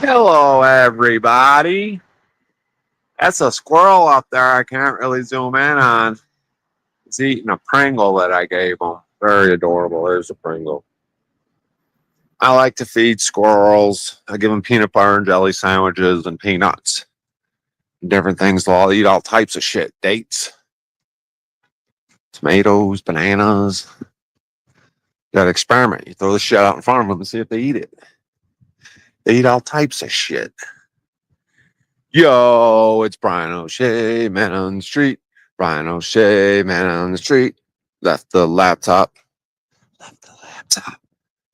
Hello, everybody. That's a squirrel up there. I can't really zoom in on. He's eating a Pringle that I gave him. Very adorable. There's a Pringle. I like to feed squirrels. I give them peanut butter and jelly sandwiches and peanuts. Different things. They'll all eat all types of shit. Dates, tomatoes, bananas. You gotta experiment. You throw the shit out in front of them and see if they eat it. They eat all types of shit. Yo, it's Brian O'Shea, man on the street. Brian O'Shea, man on the street. Left the laptop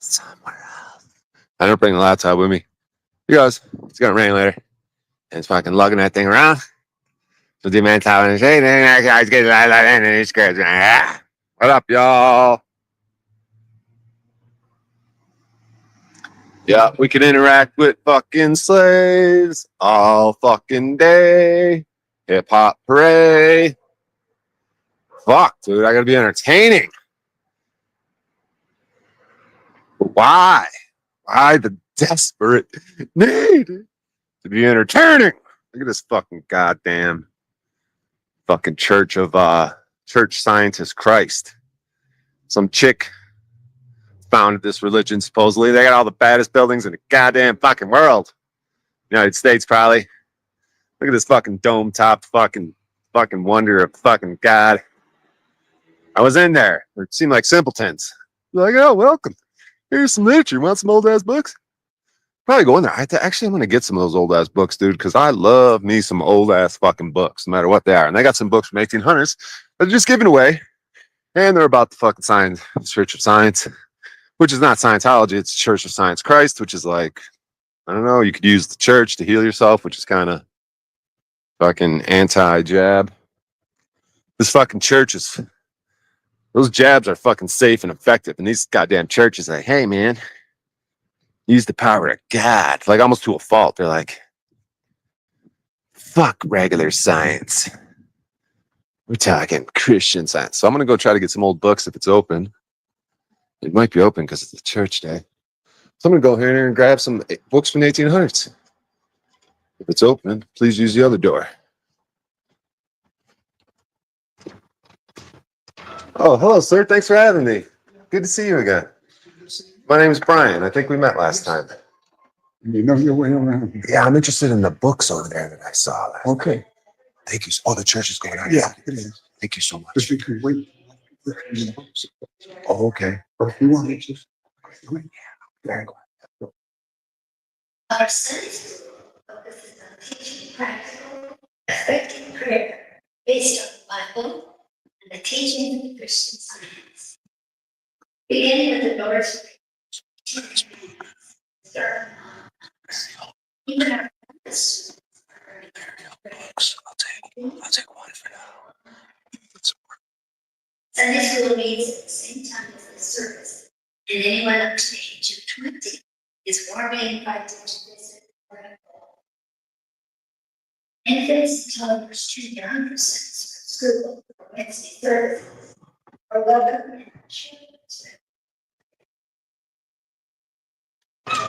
somewhere else. I don't bring the laptop with me. You guys, it's gonna rain later. And it's fucking lugging that thing around. So the man talking and saying, guys get and he scares me. What up, y'all? Yeah, we can interact with fucking slaves all fucking day. Hip hop parade. Fuck, dude, I gotta be entertaining. Why? Why the desperate need to be entertaining? Look at this fucking goddamn fucking church scientist Christ. Some chick founded this religion, supposedly. They got all the baddest buildings in the goddamn fucking world. United States, probably. Look at this fucking dome-topped fucking wonder of fucking God. I was in there. It seemed like simpletons. Like, oh, welcome. Here's some literature. Want some old-ass books? Probably go in there. I'm going to get some of those old-ass books, dude, because I love me some old-ass fucking books, no matter what they are. And they got some books from 1800s that are just giving away. And they're about the fucking science, Church of Science, which is not Scientology. It's Church of Science Christ, which is like, I don't know, you could use the church to heal yourself, which is kind of fucking anti-jab. This fucking church is, those jabs are fucking safe and effective. And these goddamn churches are like, hey, man, use the power of God. Like almost to a fault. They're like, fuck regular science. We're talking Christian science. So I'm going to go try to get some old books if it's open. It might be open because it's a church day. So I'm going to go here and grab some books from the 1800s. If it's open, please use the other door. Oh, hello, sir. Thanks for having me. Good to see you again. My name is Brian. I think we met last time. You know your way around. Yeah, I'm interested in the books over there that I saw last time. Okay. Thank you. Oh, the church is going on. Yeah, it is. Thank you so much. Just you can wait. Oh, okay. Or if you want to just wait. Very good. Our studies focuses on teaching practical, effective prayer based on the Bible and the teachings of Christian Science. Beginning with the Lord's Prayer. Even our practice. I'll take one for now. Sunday school meets at the same time as the service, and anyone up to the age of 20 is warmly invited to visit the Lord. Infants and toddlers too young for school or Wednesday services are welcome in the children's room.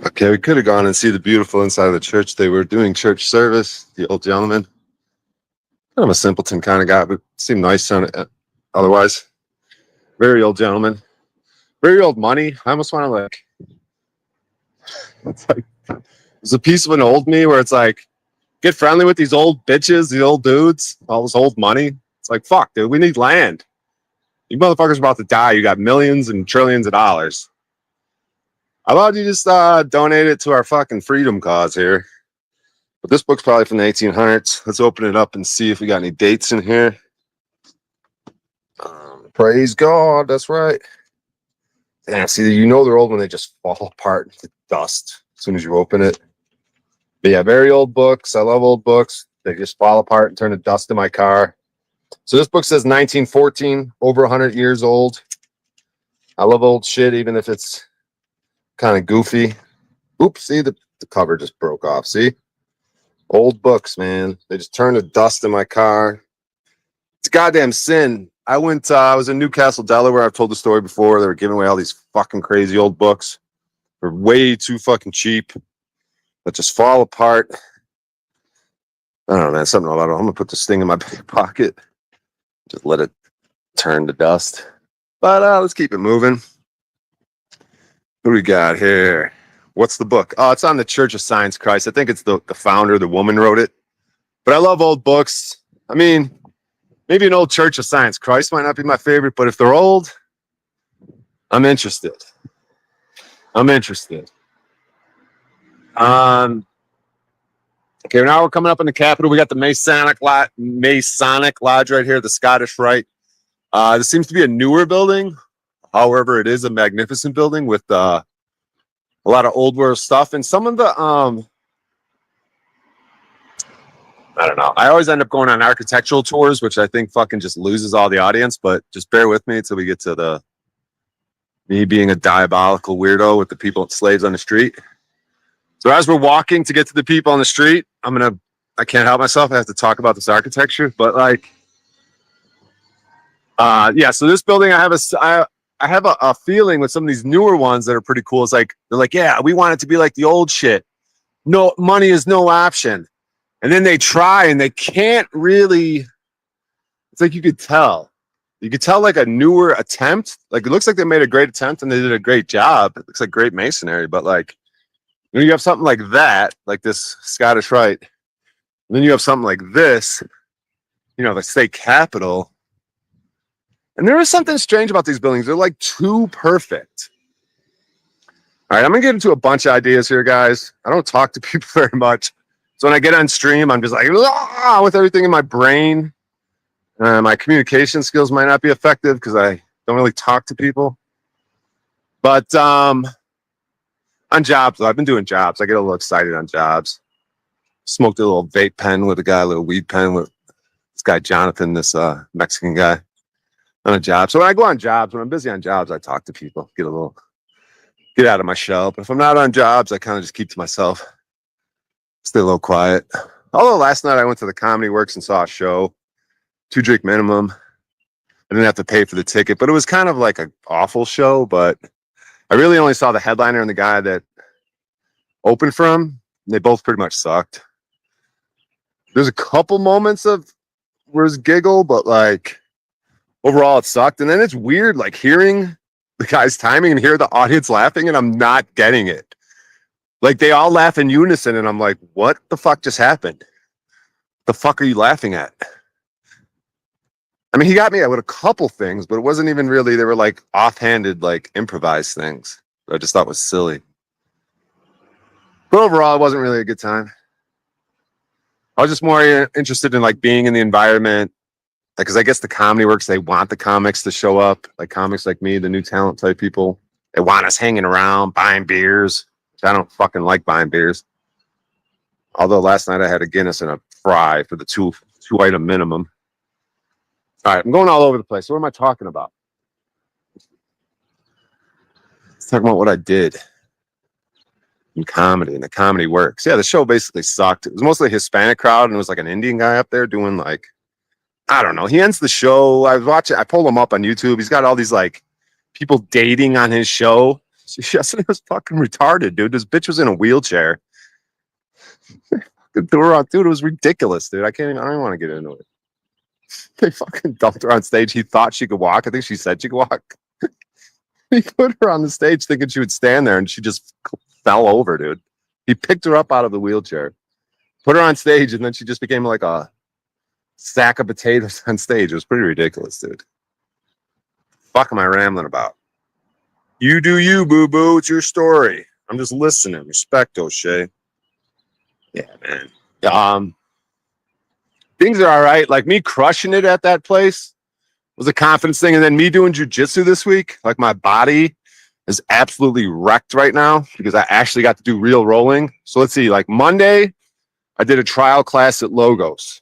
Okay, we could have gone and see the beautiful inside of the church. They were doing church service. The old gentleman, kind of a simpleton kind of guy, but seemed nice on it. Otherwise, very old gentleman, very old money. I almost want to like, it's like, there's a piece of an old me where it's like, get friendly with these old bitches, these old dudes, all this old money. It's like, fuck, dude, we need land. You motherfuckers are about to die. You got millions and trillions of dollars. How about you just donate it to our fucking freedom cause here? But this book's probably from the 1800s. Let's open it up and see if we got any dates in here. Praise God, that's right. Damn, see, you know they're old when they just fall apart into dust as soon as you open it. But yeah, very old books. I love old books. They just fall apart and turn to dust in my car. So this book says 1914, over 100 years old. I love old shit, even if it's kind of goofy. Oops, see, the cover just broke off. See? Old books, man. They just turn to dust in my car. It's a goddamn sin. I was in Newcastle, Delaware. I've told the story before. They were giving away all these fucking crazy old books. for way too fucking cheap that just fall apart. I don't know, man. Something about it. I'm gonna put this thing in my back pocket. Just let it turn to dust. But let's keep it moving. What do we got here? What's the book? Oh, it's on the Church of Science Christ. I think it's the founder, the woman wrote it. But I love old books. I mean, maybe an old Church of Science Christ might not be my favorite, but if they're old, I'm interested. I'm interested. Okay, now we're coming up in the Capitol. We got the Masonic Lodge right here, the Scottish Rite. This seems to be a newer building. However, it is a magnificent building with a lot of old world stuff. And some of the, I don't know. I always end up going on architectural tours, which I think fucking just loses all the audience. But just bear with me until we get to me being a diabolical weirdo with the people, slaves on the street. So as we're walking to get to the people on the street, I can't help myself. I have to talk about this architecture, but like, yeah. So this building, I have a feeling with some of these newer ones that are pretty cool. It's like, they're like, yeah, we want it to be like the old shit. No, money is no option. And then they try and they can't really, it's like you could tell like a newer attempt. Like it looks like they made a great attempt and they did a great job. It looks like great masonry, but like, when you have something like that, like this Scottish Rite, and then you have something like this, the state capitol. And there is something strange about these buildings. They're like too perfect. All right, I'm gonna get into a bunch of ideas here, guys. I don't talk to people very much. So when I get on stream, I'm just like, with everything in my brain. My communication skills might not be effective because I don't really talk to people. But on jobs, though, I've been doing jobs. I get a little excited on jobs. Smoked a little vape pen with a guy, a little weed pen with this guy, Jonathan, this Mexican guy on a job. So when I go on jobs, when I'm busy on jobs, I talk to people, get out of my shell. But if I'm not on jobs, I kind of just keep to myself. Stay a little quiet. Although last night I went to the Comedy Works and saw a show, 2-drink minimum. I didn't have to pay for the ticket, but it was kind of like an awful show. But I really only saw the headliner and the guy that opened for him. They both pretty much sucked. There's a couple moments of where it's giggle, but like overall it sucked. And then it's weird, like hearing the guy's timing and hear the audience laughing, and I'm not getting it. Like they all laugh in unison, and I'm like, what the fuck just happened? The fuck are you laughing at? I mean, he got me with a couple things, but it wasn't even really, they were like offhanded, like improvised things that I just thought was silly. But overall, it wasn't really a good time. I was just more interested in like being in the environment. Like, cause I guess the Comedy Works, they want the comics to show up, like comics like me, the new talent type people. They want us hanging around, buying beers. I don't fucking like buying beers. Although last night I had a Guinness and a fry for the two item minimum. All right, I'm going all over the place. So what am I talking about? Let's talk about what I did in comedy, and the Comedy Works. Yeah, the show basically sucked. It was mostly a Hispanic crowd, and it was like an Indian guy up there doing like, I don't know. He ends the show. I pulled him up on YouTube. He's got all these like people dating on his show. Yesterday was fucking retarded, dude. This bitch was in a wheelchair. Dude, it was ridiculous, dude. I don't even want to get into it. They fucking dumped her on stage. He thought she could walk. I think she said she could walk. He put her on the stage thinking she would stand there, and she just fell over, dude. He picked her up out of the wheelchair, put her on stage, and then she just became like a sack of potatoes on stage. It was pretty ridiculous, dude. Fuck am I rambling about? You do you, boo-boo. It's your story. I'm just listening. Respect, O'Shea. Yeah, man. Things are all right. Like me crushing it at that place was a confidence thing. And then me doing jujitsu this week, like my body is absolutely wrecked right now because I actually got to do real rolling. So let's see, like Monday, I did a trial class at Logos.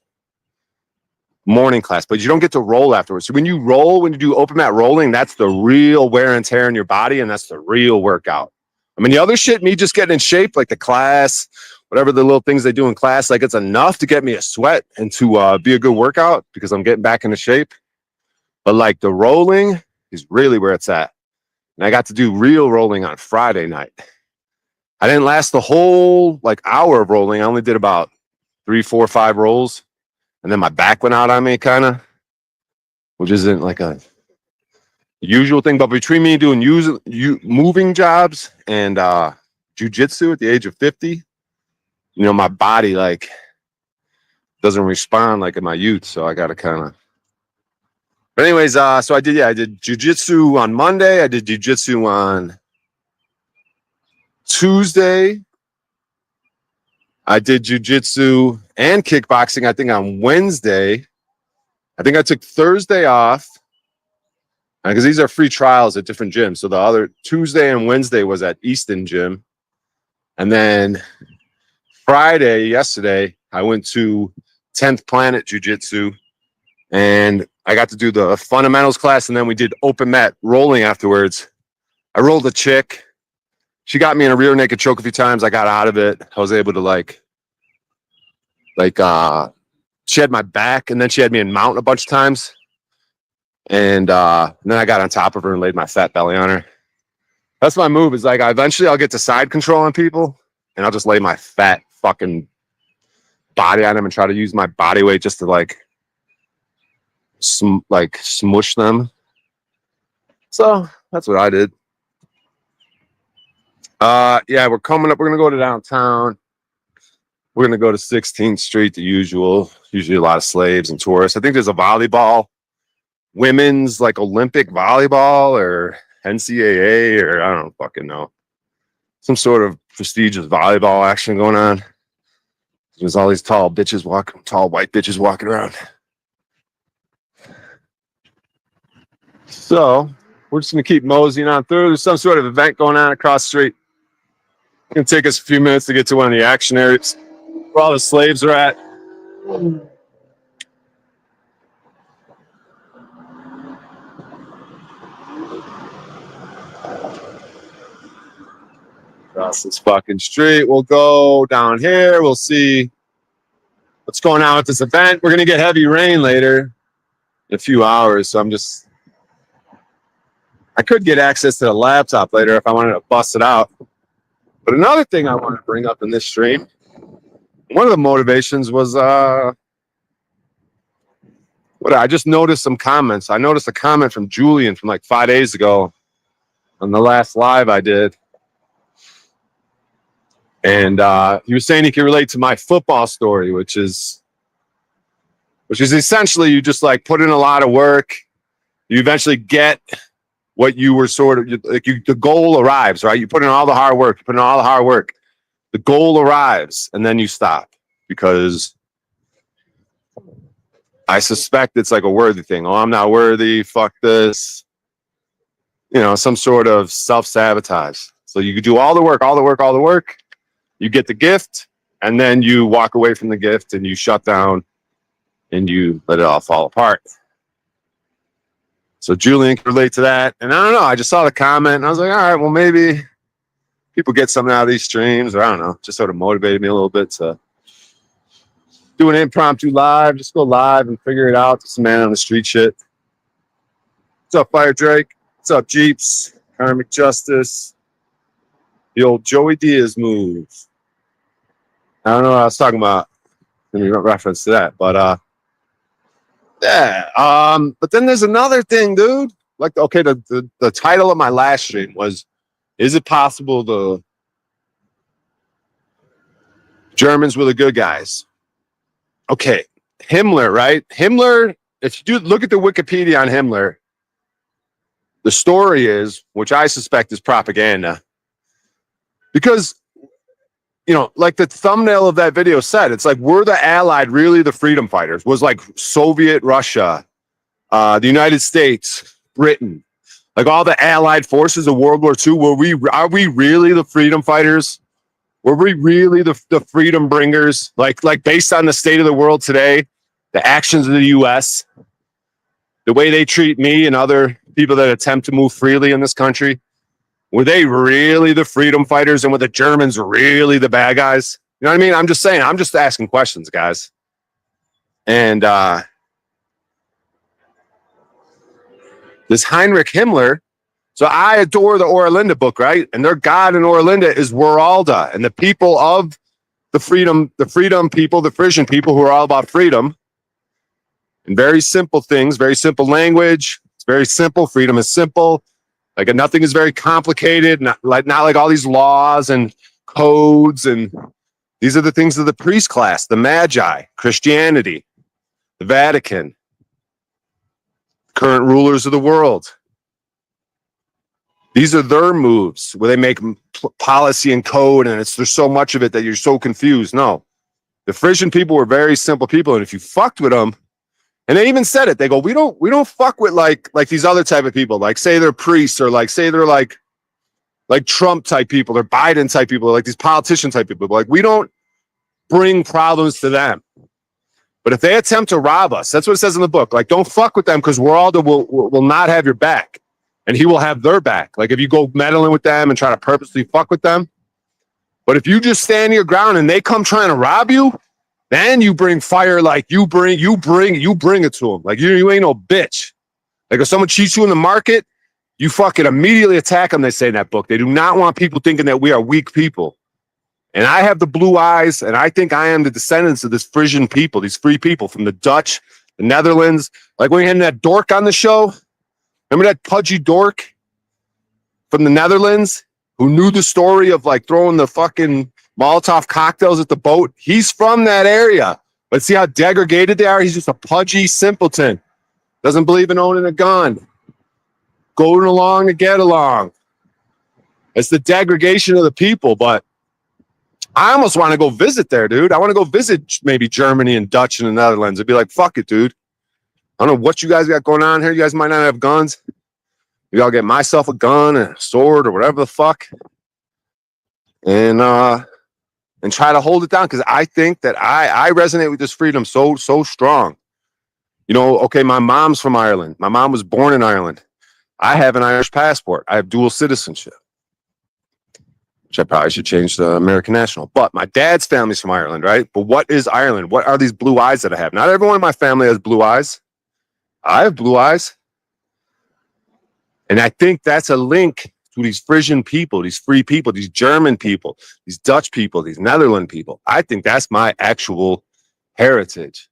Morning class, but you don't get to roll afterwards. So when you roll, when you do open mat rolling, that's the real wear and tear in your body, and that's the real workout. I mean, the other shit, me just getting in shape, like the class, whatever the little things they do in class, like it's enough to get me a sweat and to be a good workout because I'm getting back into shape. But like the rolling is really where it's at. And I got to do real rolling on Friday night. I didn't last the whole like hour of rolling. I only did about 3, 4, 5 rolls. And then my back went out on me kind of, which isn't like a usual thing. But between me doing moving jobs and jujitsu at the age of 50, you know, my body like doesn't respond like in my youth. So I got to kind of. But anyways, so I did jujitsu on Monday. I did jujitsu on Tuesday. I did jujitsu and kickboxing, I think, on Wednesday. I think I took Thursday off because these are free trials at different gyms. So the other Tuesday and Wednesday was at Easton Gym. And then Friday, yesterday, I went to 10th Planet Jiu-Jitsu and I got to do the fundamentals class. And then we did open mat rolling afterwards. I rolled a chick. She got me in a rear naked choke a few times. I got out of it. I was able to she had my back and then she had me in mount a bunch of times. And then I got on top of her and laid my fat belly on her. That's my move. Is like eventually I'll get to side control on people and I'll just lay my fat fucking body on them and try to use my body weight just to like smush them. So that's what I did. Yeah, we're coming up. We're gonna go to downtown. We're gonna go to 16th Street, the usual. Usually a lot of slaves and tourists. I think there's a volleyball, women's like Olympic volleyball or NCAA or I don't fucking know. Some sort of prestigious volleyball action going on. There's all these tall white bitches walking around. So we're just gonna keep moseying on through. There's some sort of event going on across the street. It's gonna take us a few minutes to get to one of the action areas where all the slaves are at. Across this fucking street. We'll go down here. We'll see what's going on with this event. We're gonna get heavy rain later in a few hours. So I could get access to the laptop later if I wanted to bust it out. But another thing I wanted to bring up in this stream, one of the motivations was I just noticed some comments. I noticed a comment from Julian from like 5 days ago on the last live I did. And he was saying he could relate to my football story, which is essentially you just like put in a lot of work. You eventually get what you were the goal arrives, right? You put in all the hard work, the goal arrives, and then you stop because I suspect it's like a worthy thing. Oh, I'm not worthy. Fuck this. You know, some sort of self-sabotage. So you do all the work. You get the gift, and then you walk away from the gift and you shut down and you let it all fall apart. So Julian can relate to that. And I don't know. I just saw the comment and I was like, all right, well, maybe people get something out of these streams, or I don't know. Just sort of motivated me a little bit to do an impromptu live. Just go live and figure it out. Some man on the street shit. What's up, Fire Drake? What's up, Jeeps? Karmic Justice. The old Joey Diaz move. I don't know what I was talking about in reference to that, but yeah. But then there's another thing, dude. Like, okay, the title of my last stream was, is it possible the Germans were the good guys? Okay, Himmler, right? Himmler, if you do look at the Wikipedia on Himmler, the story is, which I suspect is propaganda, because, you know, like the thumbnail of that video said, it's like, were the Allied really the freedom fighters? Was like Soviet Russia, the United States, Britain, like all the Allied forces of World War II, are we really the freedom fighters? Were we really the freedom bringers? Like based on the state of the world today, the actions of the U.S., the way they treat me and other people that attempt to move freely in this country, were they really the freedom fighters, and were the Germans really the bad guys? You know what I mean? I'm just saying. I'm just asking questions, guys. And this Heinrich Himmler So I adore the Orlinda book, right? And their god in Orlinda is Weralda, and the people of the freedom people, the Frisian people who are all about freedom and very simple things, very simple language. It's very simple. Freedom is simple. Like nothing is very complicated. Not like all these laws and codes. And these are the things of the priest class, the Magi, Christianity, the Vatican, current rulers of the world. These are their moves where they make policy and code, and there's so much of it that you're so confused. No, the Frisian people were very simple people, and if you fucked with them, and they even said it, they go, we don't fuck with like these other type of people, like say they're priests or like say they're like Trump type people or Biden type people, or like these politician type people. Like we don't bring problems to them. But if they attempt to rob us, that's what it says in the book. Like don't fuck with them because Weralda will not have your back. And he will have their back. Like if you go meddling with them and try to purposely fuck with them. But if you just stand your ground and they come trying to rob you, then you bring fire. Like you bring it to them. Like you ain't no bitch. Like if someone cheats you in the market, you fucking immediately attack them. They say in that book, they do not want people thinking that we are weak people. And I have the blue eyes, and I think I am the descendants of this Frisian people, these free people from the Dutch, the Netherlands. Like when you had that dork on the show. Remember that pudgy dork from the Netherlands who knew the story of like throwing the fucking Molotov cocktails at the boat? He's from that area. But see how degraded they are? He's just a pudgy simpleton. Doesn't believe in owning a gun. Going along to get along. It's the degradation of the people, but I almost want to go visit there, dude. I want to go visit maybe Germany and Dutch and the Netherlands. I'd be like, fuck it, dude. I don't know what you guys got going on here. You guys might not have guns. Maybe I'll get myself a gun and a sword or whatever the fuck. And try to hold it down. Because I think that I resonate with this freedom so strong. You know, okay, my mom's from Ireland. My mom was born in Ireland. I have an Irish passport. I have dual citizenship. Which I probably should change to American national. But my dad's family's from Ireland, right? But what is Ireland? What are these blue eyes that I have? Not everyone in my family has blue eyes. I have blue eyes. And I think that's a link to these Frisian people, these free people, these German people, these Dutch people, these Netherlands people. I think that's my actual heritage.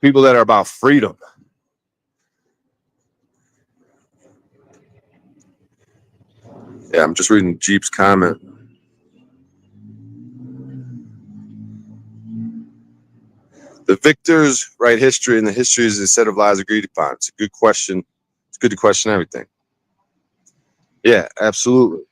People that are about freedom. Yeah, I'm just reading Jeep's comment. The victors write history, and the history is a set of lies agreed upon. It's a good question. It's good to question everything. Yeah, absolutely.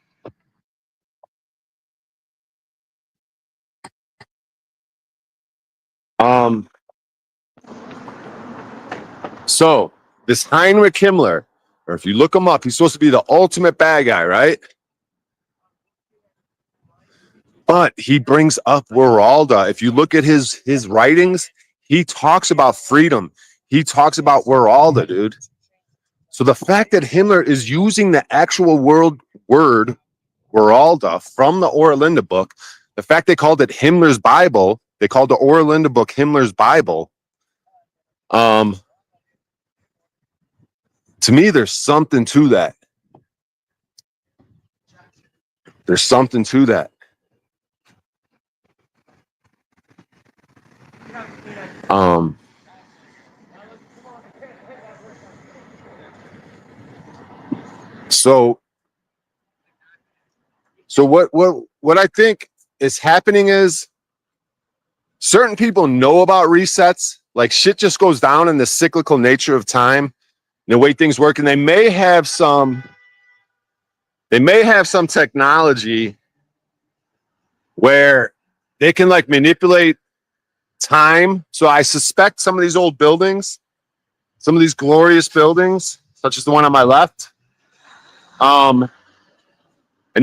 So this Heinrich Himmler, or if you look him up, he's supposed to be the ultimate bad guy, right? But he brings up Weralda. If you look at his writings, he talks about freedom. He talks about Weralda, dude. So the fact that Himmler is using the actual word Weralda from the Orlinda book, the fact they called it Himmler's Bible, they called the Orlinda book Himmler's Bible. To me, there's something to that. There's something to that. So what I think is happening is certain people know about resets. Like shit just goes down in the cyclical nature of time, and the way things work, and they may have some technology where they can like manipulate time. So I suspect some of these old buildings, some of these glorious buildings, such as the one on my left, and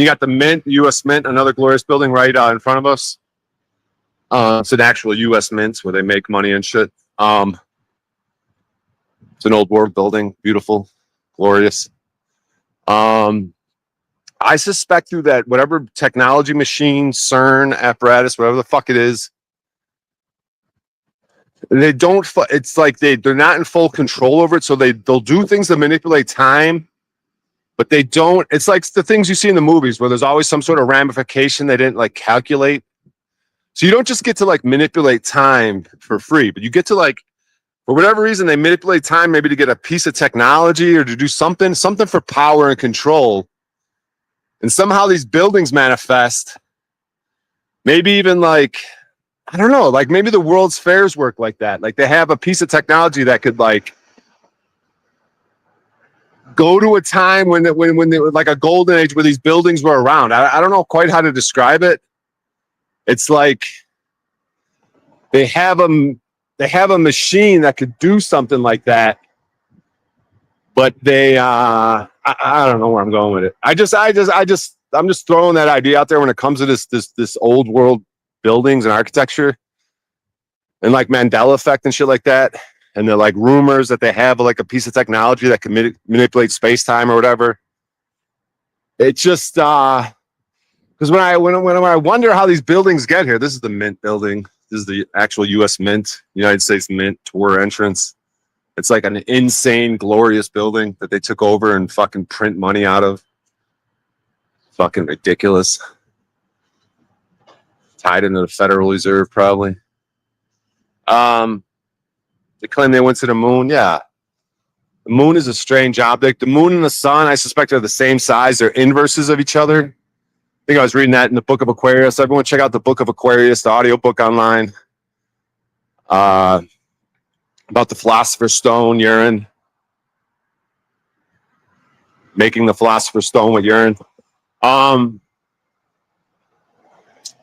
you got the Mint, the U.S. Mint, another glorious building right in front of us. It's an actual U.S. Mint where they make money and shit. It's an old war building, beautiful, glorious. I suspect through that whatever technology machine, CERN apparatus, whatever the fuck it is, they don't. It's like they're not in full control over it, so they'll do things to manipulate time but they don't. It's like the things you see in the movies where there's always some sort of ramification they didn't like calculate. So you don't just get to like manipulate time for free, but you get to like, for whatever reason, they manipulate time maybe to get a piece of technology or to do something for power and control. And somehow these buildings manifest. Maybe even like, I don't know, like maybe the World's Fairs work like that. Like they have a piece of technology that could like go to a time when they were like a golden age where these buildings were around. I don't know quite how to describe it. It's like they have a machine that could do something like that, but they I don't know where I'm going with it. I'm just throwing that idea out there when it comes to this old world buildings and architecture and like Mandela effect and shit like that. And they're like rumors that they have like a piece of technology that can manipulate space time or whatever. It just because when I wonder how these buildings get here, this is the Mint building. This is the actual U.S. Mint, United States Mint tour entrance. It's like an insane, glorious building that they took over and fucking print money out of. Fucking ridiculous. Tied into the Federal Reserve, probably. They claim they went to the moon. Yeah. The moon is a strange object. The moon and the sun, I suspect, are the same size. They're inverses of each other. I think I was reading that in the Book of Aquarius. Everyone check out the Book of Aquarius, the audiobook online. About the Philosopher's Stone, urine. Making the Philosopher's Stone with urine.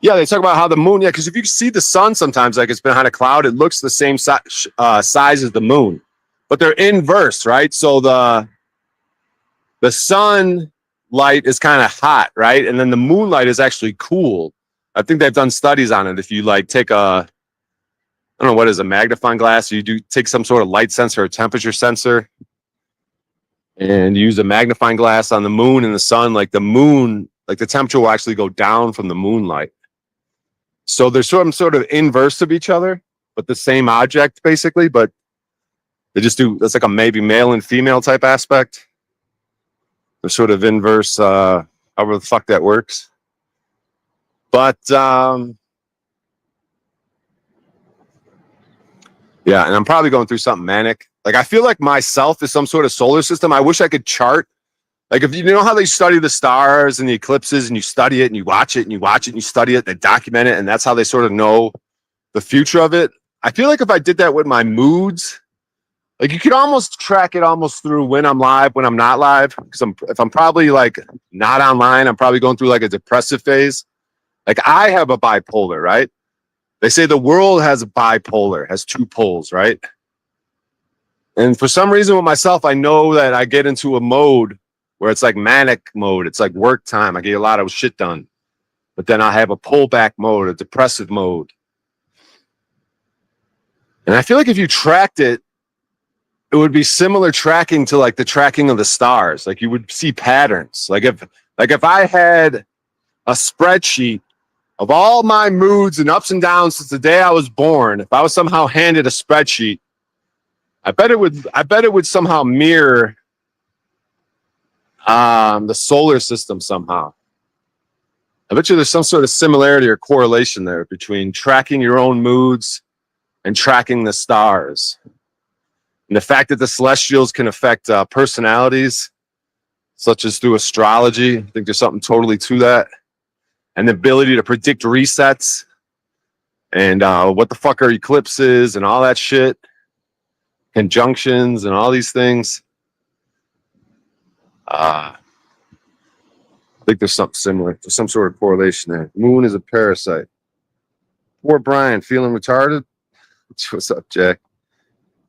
Yeah, they talk about how the moon, because if you see the sun sometimes, like it's behind a cloud, it looks the same size as the moon. But they're inverse, right? So the sun light is kind of hot, right? And then the moonlight is actually cool. I think they've done studies on it. If you like take I don't know what is a magnifying glass, you do take some sort of light sensor or temperature sensor and use a magnifying glass on the moon and the sun, like the moon, like the temperature will actually go down from the moonlight. So they're some sort of inverse of each other, but the same object basically, but they just do, that's like a maybe male and female type aspect. They're sort of inverse, however the fuck that works. But, yeah, and I'm probably going through something manic. Like, I feel like myself is some sort of solar system. I wish I could chart. Like, if you know how they study the stars and the eclipses and you study it and you watch it and you watch it and you study it, they document it, and that's how they sort of know the future of it. I feel like if I did that with my moods, like you could almost track it almost through when I'm live, when I'm not live. Because if I'm probably like not online, I'm probably going through like a depressive phase. Like I have a bipolar, right? They say the world has a bipolar, has two poles, right? And for some reason with myself, I know that I get into a mode where it's like manic mode. It's like work time. I get a lot of shit done. But then I have a pullback mode, a depressive mode. And I feel like if you tracked it, it would be similar tracking to like the tracking of the stars. Like you would see patterns. Like if I had a spreadsheet of all my moods and ups and downs since the day I was born, if I was somehow handed a spreadsheet, I bet it would somehow mirror the solar system somehow. I bet you there's some sort of similarity or correlation there between tracking your own moods and tracking the stars. And the fact that the celestials can affect personalities, such as through astrology, I think there's something totally to that. And the ability to predict resets and what the fuck are eclipses and all that shit, conjunctions and all these things. I think there's something similar. There's some sort of correlation there. Moon is a parasite. Poor Brian, feeling retarded? What's up, Jack?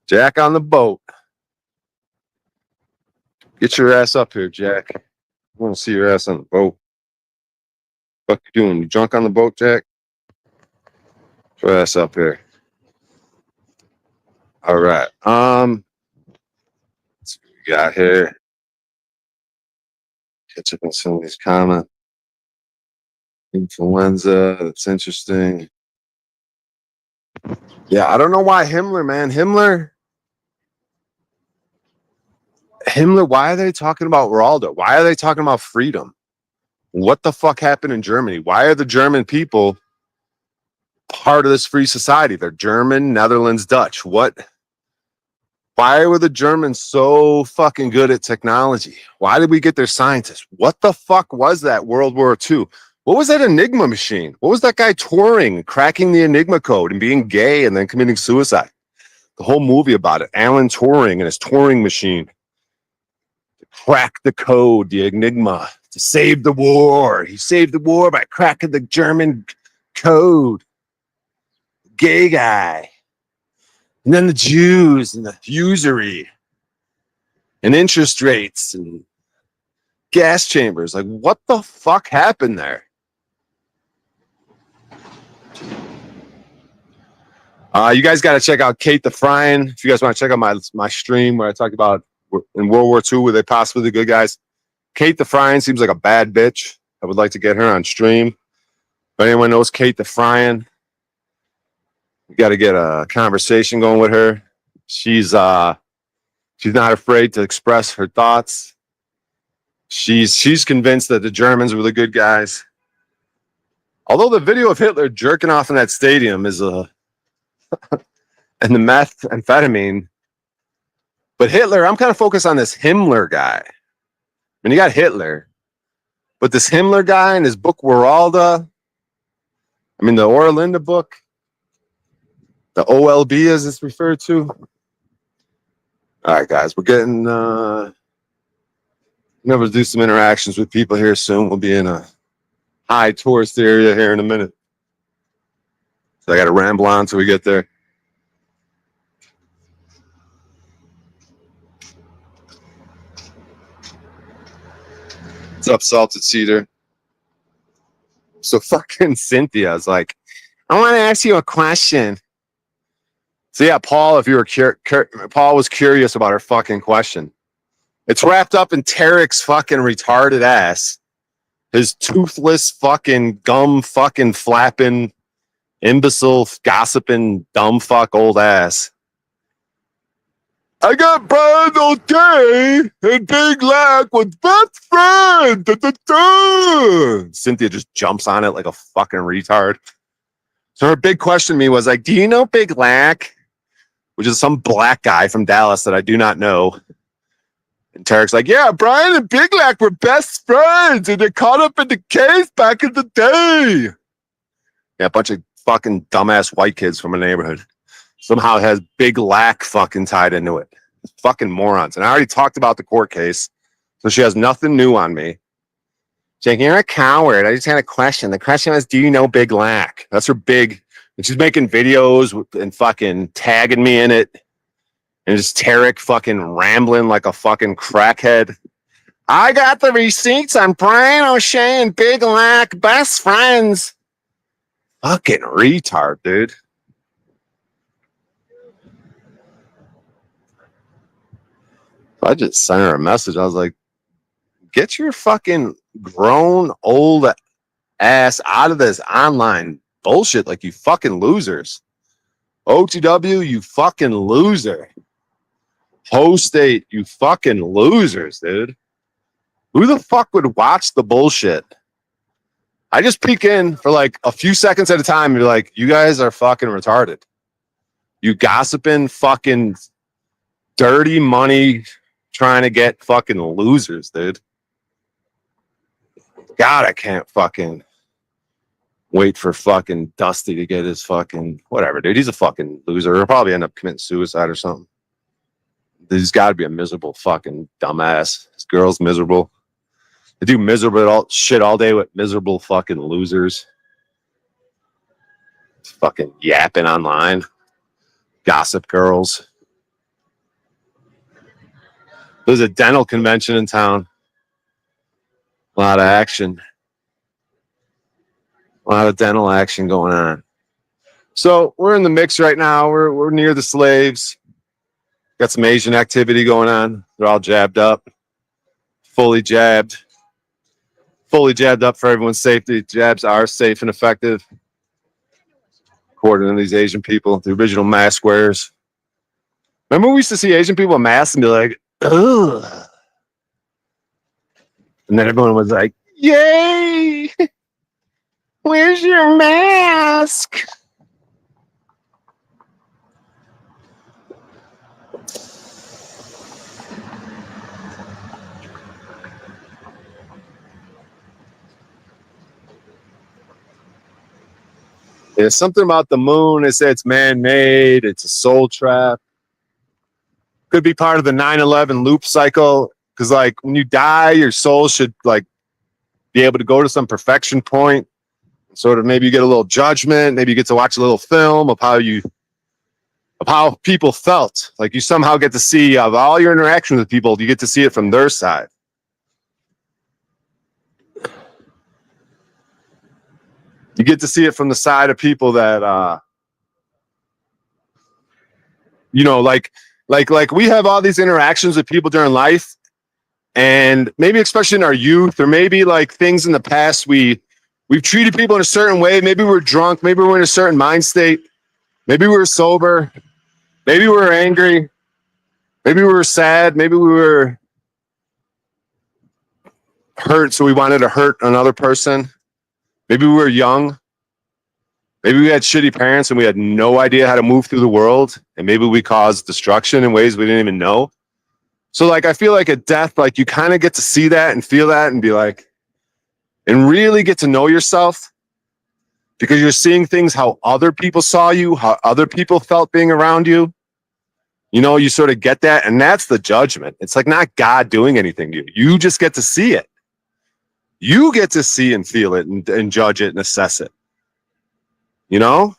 Jack on the boat. Get your ass up here, Jack. I want to see your ass on the boat. What you doing? You drunk on the boat, Jack? Get your ass up here. All right. Let's see what we got here. Catch up on some of these comments. Influenza. That's interesting. Yeah, I don't know why Himmler, man. Himmler. Himmler, why are they talking about Raldo? Why are they talking about freedom? What the fuck happened in Germany? Why are the German people part of this free society? They're German, Netherlands, Dutch. What? Why were the Germans so fucking good at technology? Why did we get their scientists? What the fuck was that World War II? What was that Enigma machine? What was that guy touring, cracking the Enigma code and being gay and then committing suicide? The whole movie about it. Alan Turing and his Turing machine. Crack the code, the Enigma, to save the war. He saved the war by cracking the German code. Gay guy. And then the Jews and the usury and interest rates and gas chambers. Like, what the fuck happened there? You guys got to check out Kate the Fryan. If you guys want to check out my stream where I talked about in World War II, were they possibly the good guys? Kate the Fryan seems like a bad bitch. I would like to get her on stream. If anyone knows Kate the Fryan, you got to get a conversation going with her. She's not afraid to express her thoughts. She's convinced that the Germans were the good guys. Although the video of Hitler jerking off in that stadium is and the methamphetamine. But Hitler, I'm kind of focused on this Himmler guy. I mean, you got Hitler, but this Himmler guy in his book Weralda, I mean, the Orlinda book, the OLB as it's referred to. All right, guys, we're getting going to do some interactions with people here soon. We'll be in a high tourist area here in a minute. So I got to ramble on until we get there. What's up, Salted Cedar? So fucking Cynthia's like, I want to ask you a question. So yeah, Paul, if you were Paul was curious about her fucking question. It's wrapped up in Tarek's fucking retarded ass. His toothless fucking gum fucking flapping, imbecile gossiping dumb fuck old ass. I got Brian O'Day and Big Lack with best friend. Da, da, da. Cynthia just jumps on it like a fucking retard. So her big question to me was like, do you know Big Lack? Which is some black guy from Dallas that I do not know. And Tarek's like, yeah, Brian and Big Lack were best friends and they caught up in the case back in the day. Yeah, a bunch of fucking dumbass white kids from a neighborhood. Somehow it has Big Lack fucking tied into it. Fucking morons. And I already talked about the court case, so she has nothing new on me. She's like, you're a coward. I just had a question. The question was, do you know Big Lack? That's her big. And she's making videos and fucking tagging me in it. And just Tarek fucking rambling like a fucking crackhead. I got the receipts on Brian O'Shea and Big Lack, best friends. Fucking retard, dude. I just sent her a message. I was like, get your fucking grown old ass out of this online bullshit like you fucking losers. OTW, you fucking loser. Host State, you fucking losers, dude. Who the fuck would watch the bullshit? I just peek in for like a few seconds at a time and be like, you guys are fucking retarded. You gossiping fucking dirty money trying to get fucking losers, dude. God, I can't fucking wait for fucking Dusty to get his fucking whatever, dude. He's a fucking loser. He'll probably end up committing suicide or something. He's got to be a miserable fucking dumbass. This girl's miserable. They do miserable shit all day with miserable fucking losers. Fucking yapping online. Gossip girls. There's a dental convention in town. A lot of action. A lot of dental action going on. So we're in the mix right now. We're near the slaves. Got some Asian activity going on. They're all jabbed up. Fully jabbed. Fully jabbed up for everyone's safety. Jabs are safe and effective. According to these Asian people, the original mask wearers. Remember we used to see Asian people with masks and be like, ugh. And then everyone was like, yay! Where's your mask? There's something about the moon. They say it's man-made. It's a soul trap. Could be part of the 9/11 loop cycle. Because like when you die, your soul should like be able to go to some perfection point. Sort of maybe you get a little judgment. Maybe you get to watch a little film of how people felt. Like you somehow get to see of all your interactions with people, you get to see it from their side. You get to see it from the side of people that you know, like we have all these interactions with people during life, and maybe especially in our youth, or maybe like things in the past we've treated people in a certain way. Maybe we're drunk, maybe we're in a certain mind state, maybe we were sober, maybe we were angry, maybe we were sad, maybe we were hurt, so we wanted to hurt another person. Maybe we were young. Maybe we had shitty parents and we had no idea how to move through the world. And maybe we caused destruction in ways we didn't even know. So like, I feel like at death, like you kind of get to see that and feel that and be like, and really get to know yourself, because you're seeing things how other people saw you, how other people felt being around you. You know, you sort of get that. And that's the judgment. It's like not God doing anything to you. You just get to see it. You get to see and feel it and judge it and assess it. You know?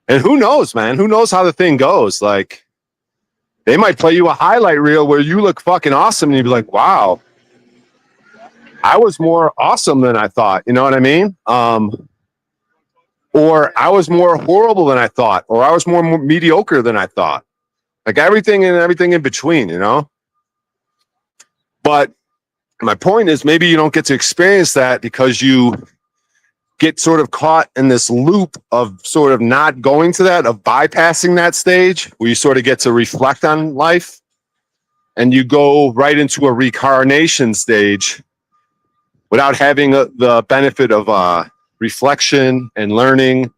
And who knows, man? Who knows how the thing goes? Like, they might play you a highlight reel where you look fucking awesome and you'd be like, wow, I was more awesome than I thought. You know what I mean? Or I was more horrible than I thought, or I was more mediocre than I thought. Like everything in between, you know? But my point is maybe you don't get to experience that because you get sort of caught in this loop of sort of not going to that, of bypassing that stage where you sort of get to reflect on life, and you go right into a reincarnation stage without having the benefit of reflection and learning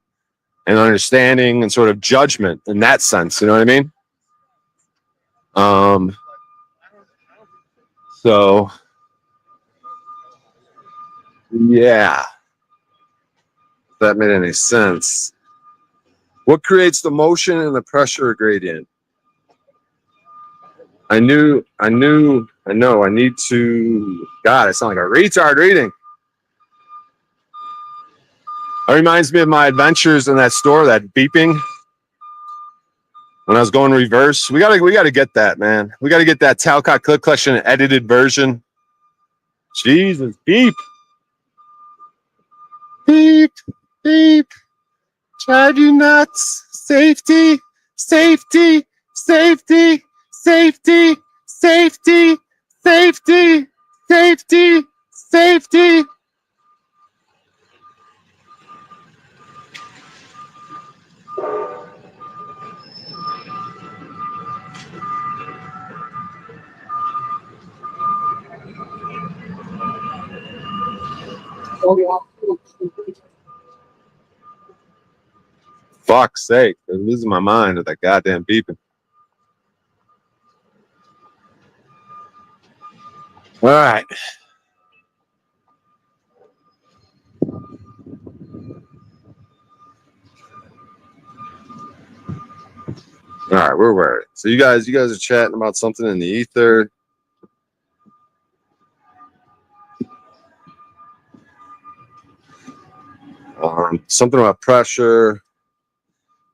and understanding and sort of judgment in that sense. You know what I mean? So yeah, if that made any sense. What creates the motion and the pressure gradient? I know. I need to. God, I sound like a retard reading. It reminds me of my adventures in that store, that beeping. When I was going reverse, we gotta get that, man. We gotta get that Talcott Clip Collection edited version. Jesus, beep, beep, beep. Drive you nuts. Safety, safety, safety, safety, safety, safety, safety, safety. Fuck's sake, I'm losing my mind with that goddamn beeping. All right. All right, where were we? So you guys are chatting about something in the ether. Something about pressure.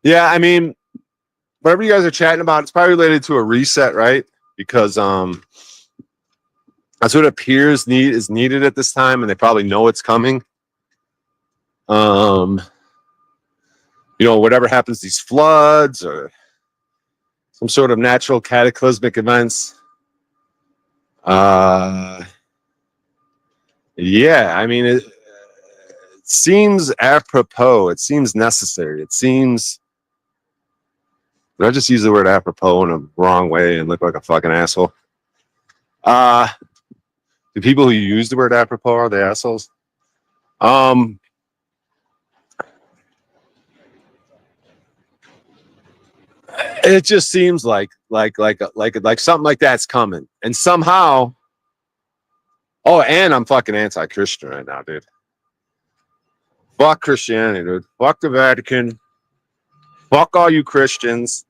Yeah, I mean, whatever you guys are chatting about, it's probably related to a reset, right? Because that's what appears is needed at this time, and they probably know it's coming. You know, whatever happens, these floods or some sort of natural cataclysmic events. Yeah, I mean, it seems apropos. It seems necessary. It seems Did I just use the word apropos in a wrong way and look like a fucking asshole? The people who use the word apropos are the assholes. It just seems like something like that's coming, and somehow. Oh, and I'm fucking anti-Christian right now, dude. Fuck Christianity, dude. Fuck the Vatican. Fuck all you Christians.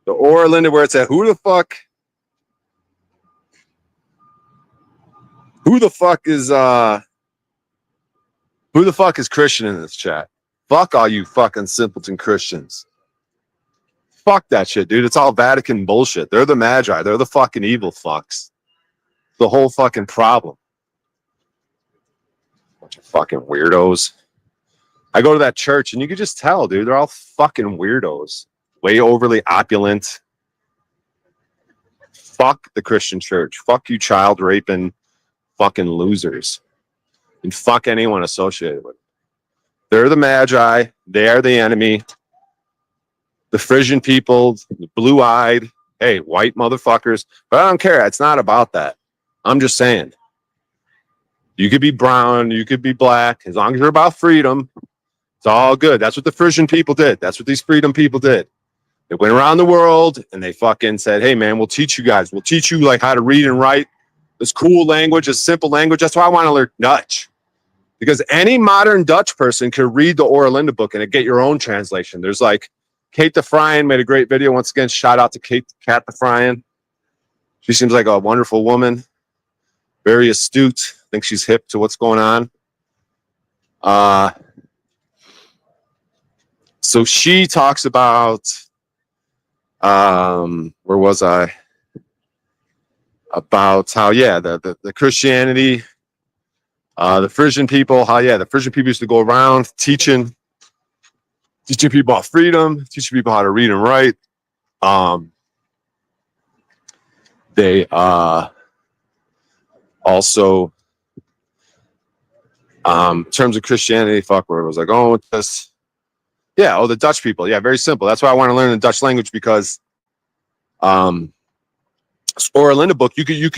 The Orlando where it's at. Who the fuck is Christian in this chat? Fuck all you fucking simpleton Christians. Fuck that shit, dude. It's all Vatican bullshit. They're the Magi. They're the fucking evil fucks. The whole fucking problem. Bunch of fucking weirdos. I go to that church and you can just tell, dude, they're all fucking weirdos. Way overly opulent. Fuck the Christian church. Fuck you child raping fucking losers. And fuck anyone associated with it. They're the Magi. They are the enemy. The Frisian people, the blue-eyed, hey, white motherfuckers. But I don't care. It's not about that. I'm just saying. You could be brown. You could be black. As long as you're about freedom, it's all good. That's what the Frisian people did. That's what these freedom people did. They went around the world and they fucking said, hey, man, we'll teach you guys. We'll teach you like how to read and write. This cool language, this simple language. That's why I want to learn Dutch. Because any modern Dutch person could read the Orlinda book and get your own translation. There's like Kate de Fryen made a great video. Once again, shout out to Kat de Fryen. She seems like a wonderful woman. Very astute. I think she's hip to what's going on. So she talks about, where was I? About how, yeah, the Christianity, the Frisian people, how, yeah, the Frisian people used to go around teaching people about freedom, teaching people how to read and write. They also, in terms of Christianity, fuck, where was I going with this? Yeah, the Dutch people. Yeah, very simple. That's why I want to learn the Dutch language because, Orlinda book, you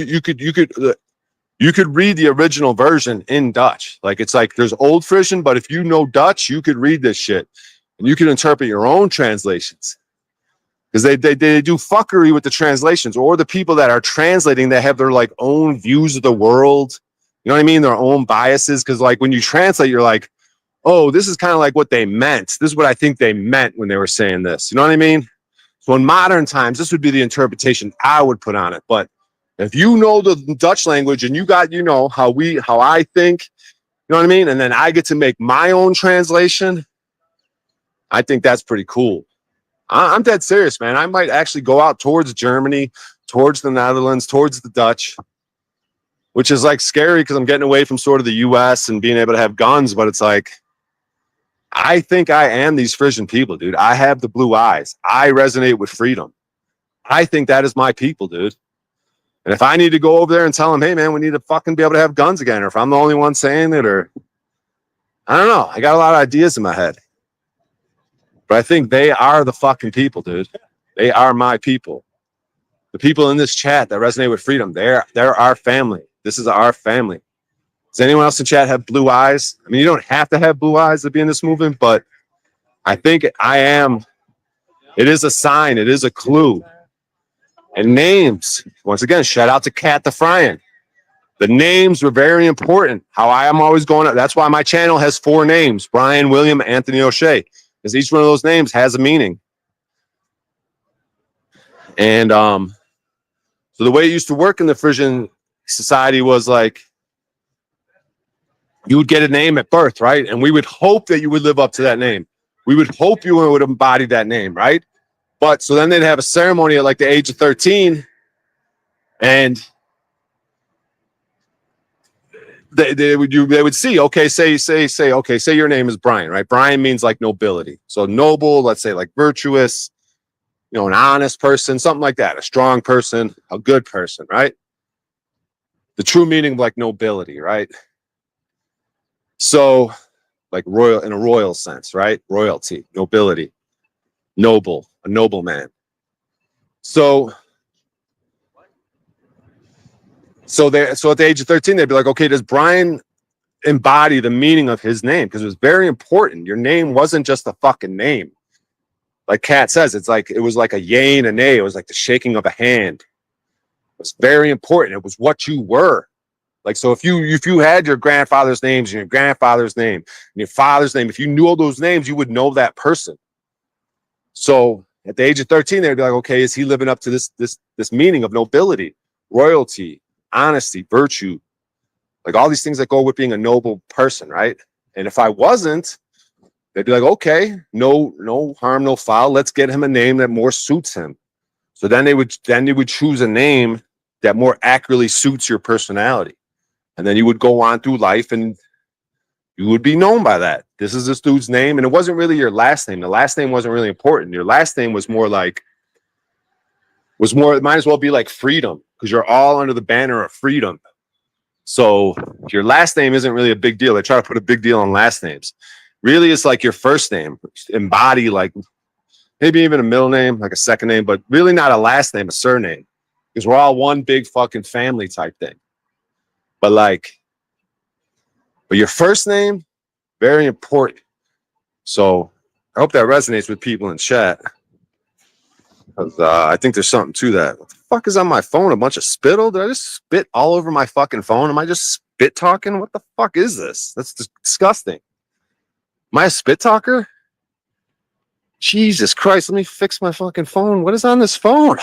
could read the original version in Dutch. Like it's like there's old Frisian, but if you know Dutch, you could read this shit and you can interpret your own translations. Because they do fuckery with the translations, or the people that are translating, they have their like own views of the world. You know what I mean? Their own biases. Because like when you translate, you're like, oh, this is kind of like what they meant. This is what I think they meant when they were saying this. You know what I mean? So in modern times, this would be the interpretation I would put on it. But if you know the Dutch language and you got, you know, how I think, you know what I mean? And then I get to make my own translation. I think that's pretty cool. I'm dead serious, man. I might actually go out towards Germany, towards the Netherlands, towards the Dutch, which is like scary because I'm getting away from sort of the US and being able to have guns. But it's like, I think I am these Frisian people, dude. I have the blue eyes. I resonate with freedom. I think that is my people, dude. And if I need to go over there and tell them, hey, man, we need to fucking be able to have guns again, or if I'm the only one saying it, or I don't know. I got a lot of ideas in my head. But I think they are the fucking people, dude. They are my people. The people in this chat that resonate with freedom, they're our family. This is our family. Does anyone else in chat have blue eyes? I mean, you don't have to have blue eyes to be in this movement, but I think I am. It is a sign. It is a clue. And names. Once again, shout out to Kat de Fryen. The names were very important. How I am always going up. That's why my channel has 4 names. Brian, William, Anthony, O'Shea. Because each one of those names has a meaning. And so the way it used to work in the Frisian society was like, you would get a name at birth, right? And we would hope that you would live up to that name. We would hope you would embody that name, right? But so then they'd have a ceremony at like the age of 13, and they would see, okay, say your name is Brian, right? Brian means like nobility. So noble, let's say like virtuous, you know, an honest person, something like that, a strong person, a good person, right? The true meaning of like nobility, right? So like royal in a royal sense, right? Royalty, nobility, noble, a noble man. So at the age of 13, they'd be like, okay, does Brian embody the meaning of his name? Because it was very important. Your name wasn't just a fucking name. Like Kat says, it was like a yay and a nay. It was like the shaking of a hand. It was very important. It was what you were. Like, so if you had your grandfather's names and your grandfather's name and your father's name, if you knew all those names, you would know that person. So at the age of 13, they'd be like, okay, is he living up to this meaning of nobility, royalty, honesty, virtue, like all these things that go with being a noble person, right? And if I wasn't, they'd be like, okay, no harm, no foul. Let's get him a name that more suits him. So then they would choose a name that more accurately suits your personality. And then you would go on through life and you would be known by that. This is this dude's name. And it wasn't really your last name. The last name wasn't really important. Your last name it might as well be like freedom, because you're all under the banner of freedom. So your last name isn't really a big deal. They try to put a big deal on last names. Really, it's like your first name, embody like maybe even a middle name, like a second name, but really not a last name, a surname, because we're all one big fucking family type thing. But your first name, very important. So I hope that resonates with people in chat, because I think there's something to that. What the fuck is on my phone? A bunch of spittle? Did I just spit all over my fucking phone? Am I just spit talking? What the fuck is this? That's disgusting. Am I a spit talker? Jesus Christ, let me fix my fucking phone. What is on this phone?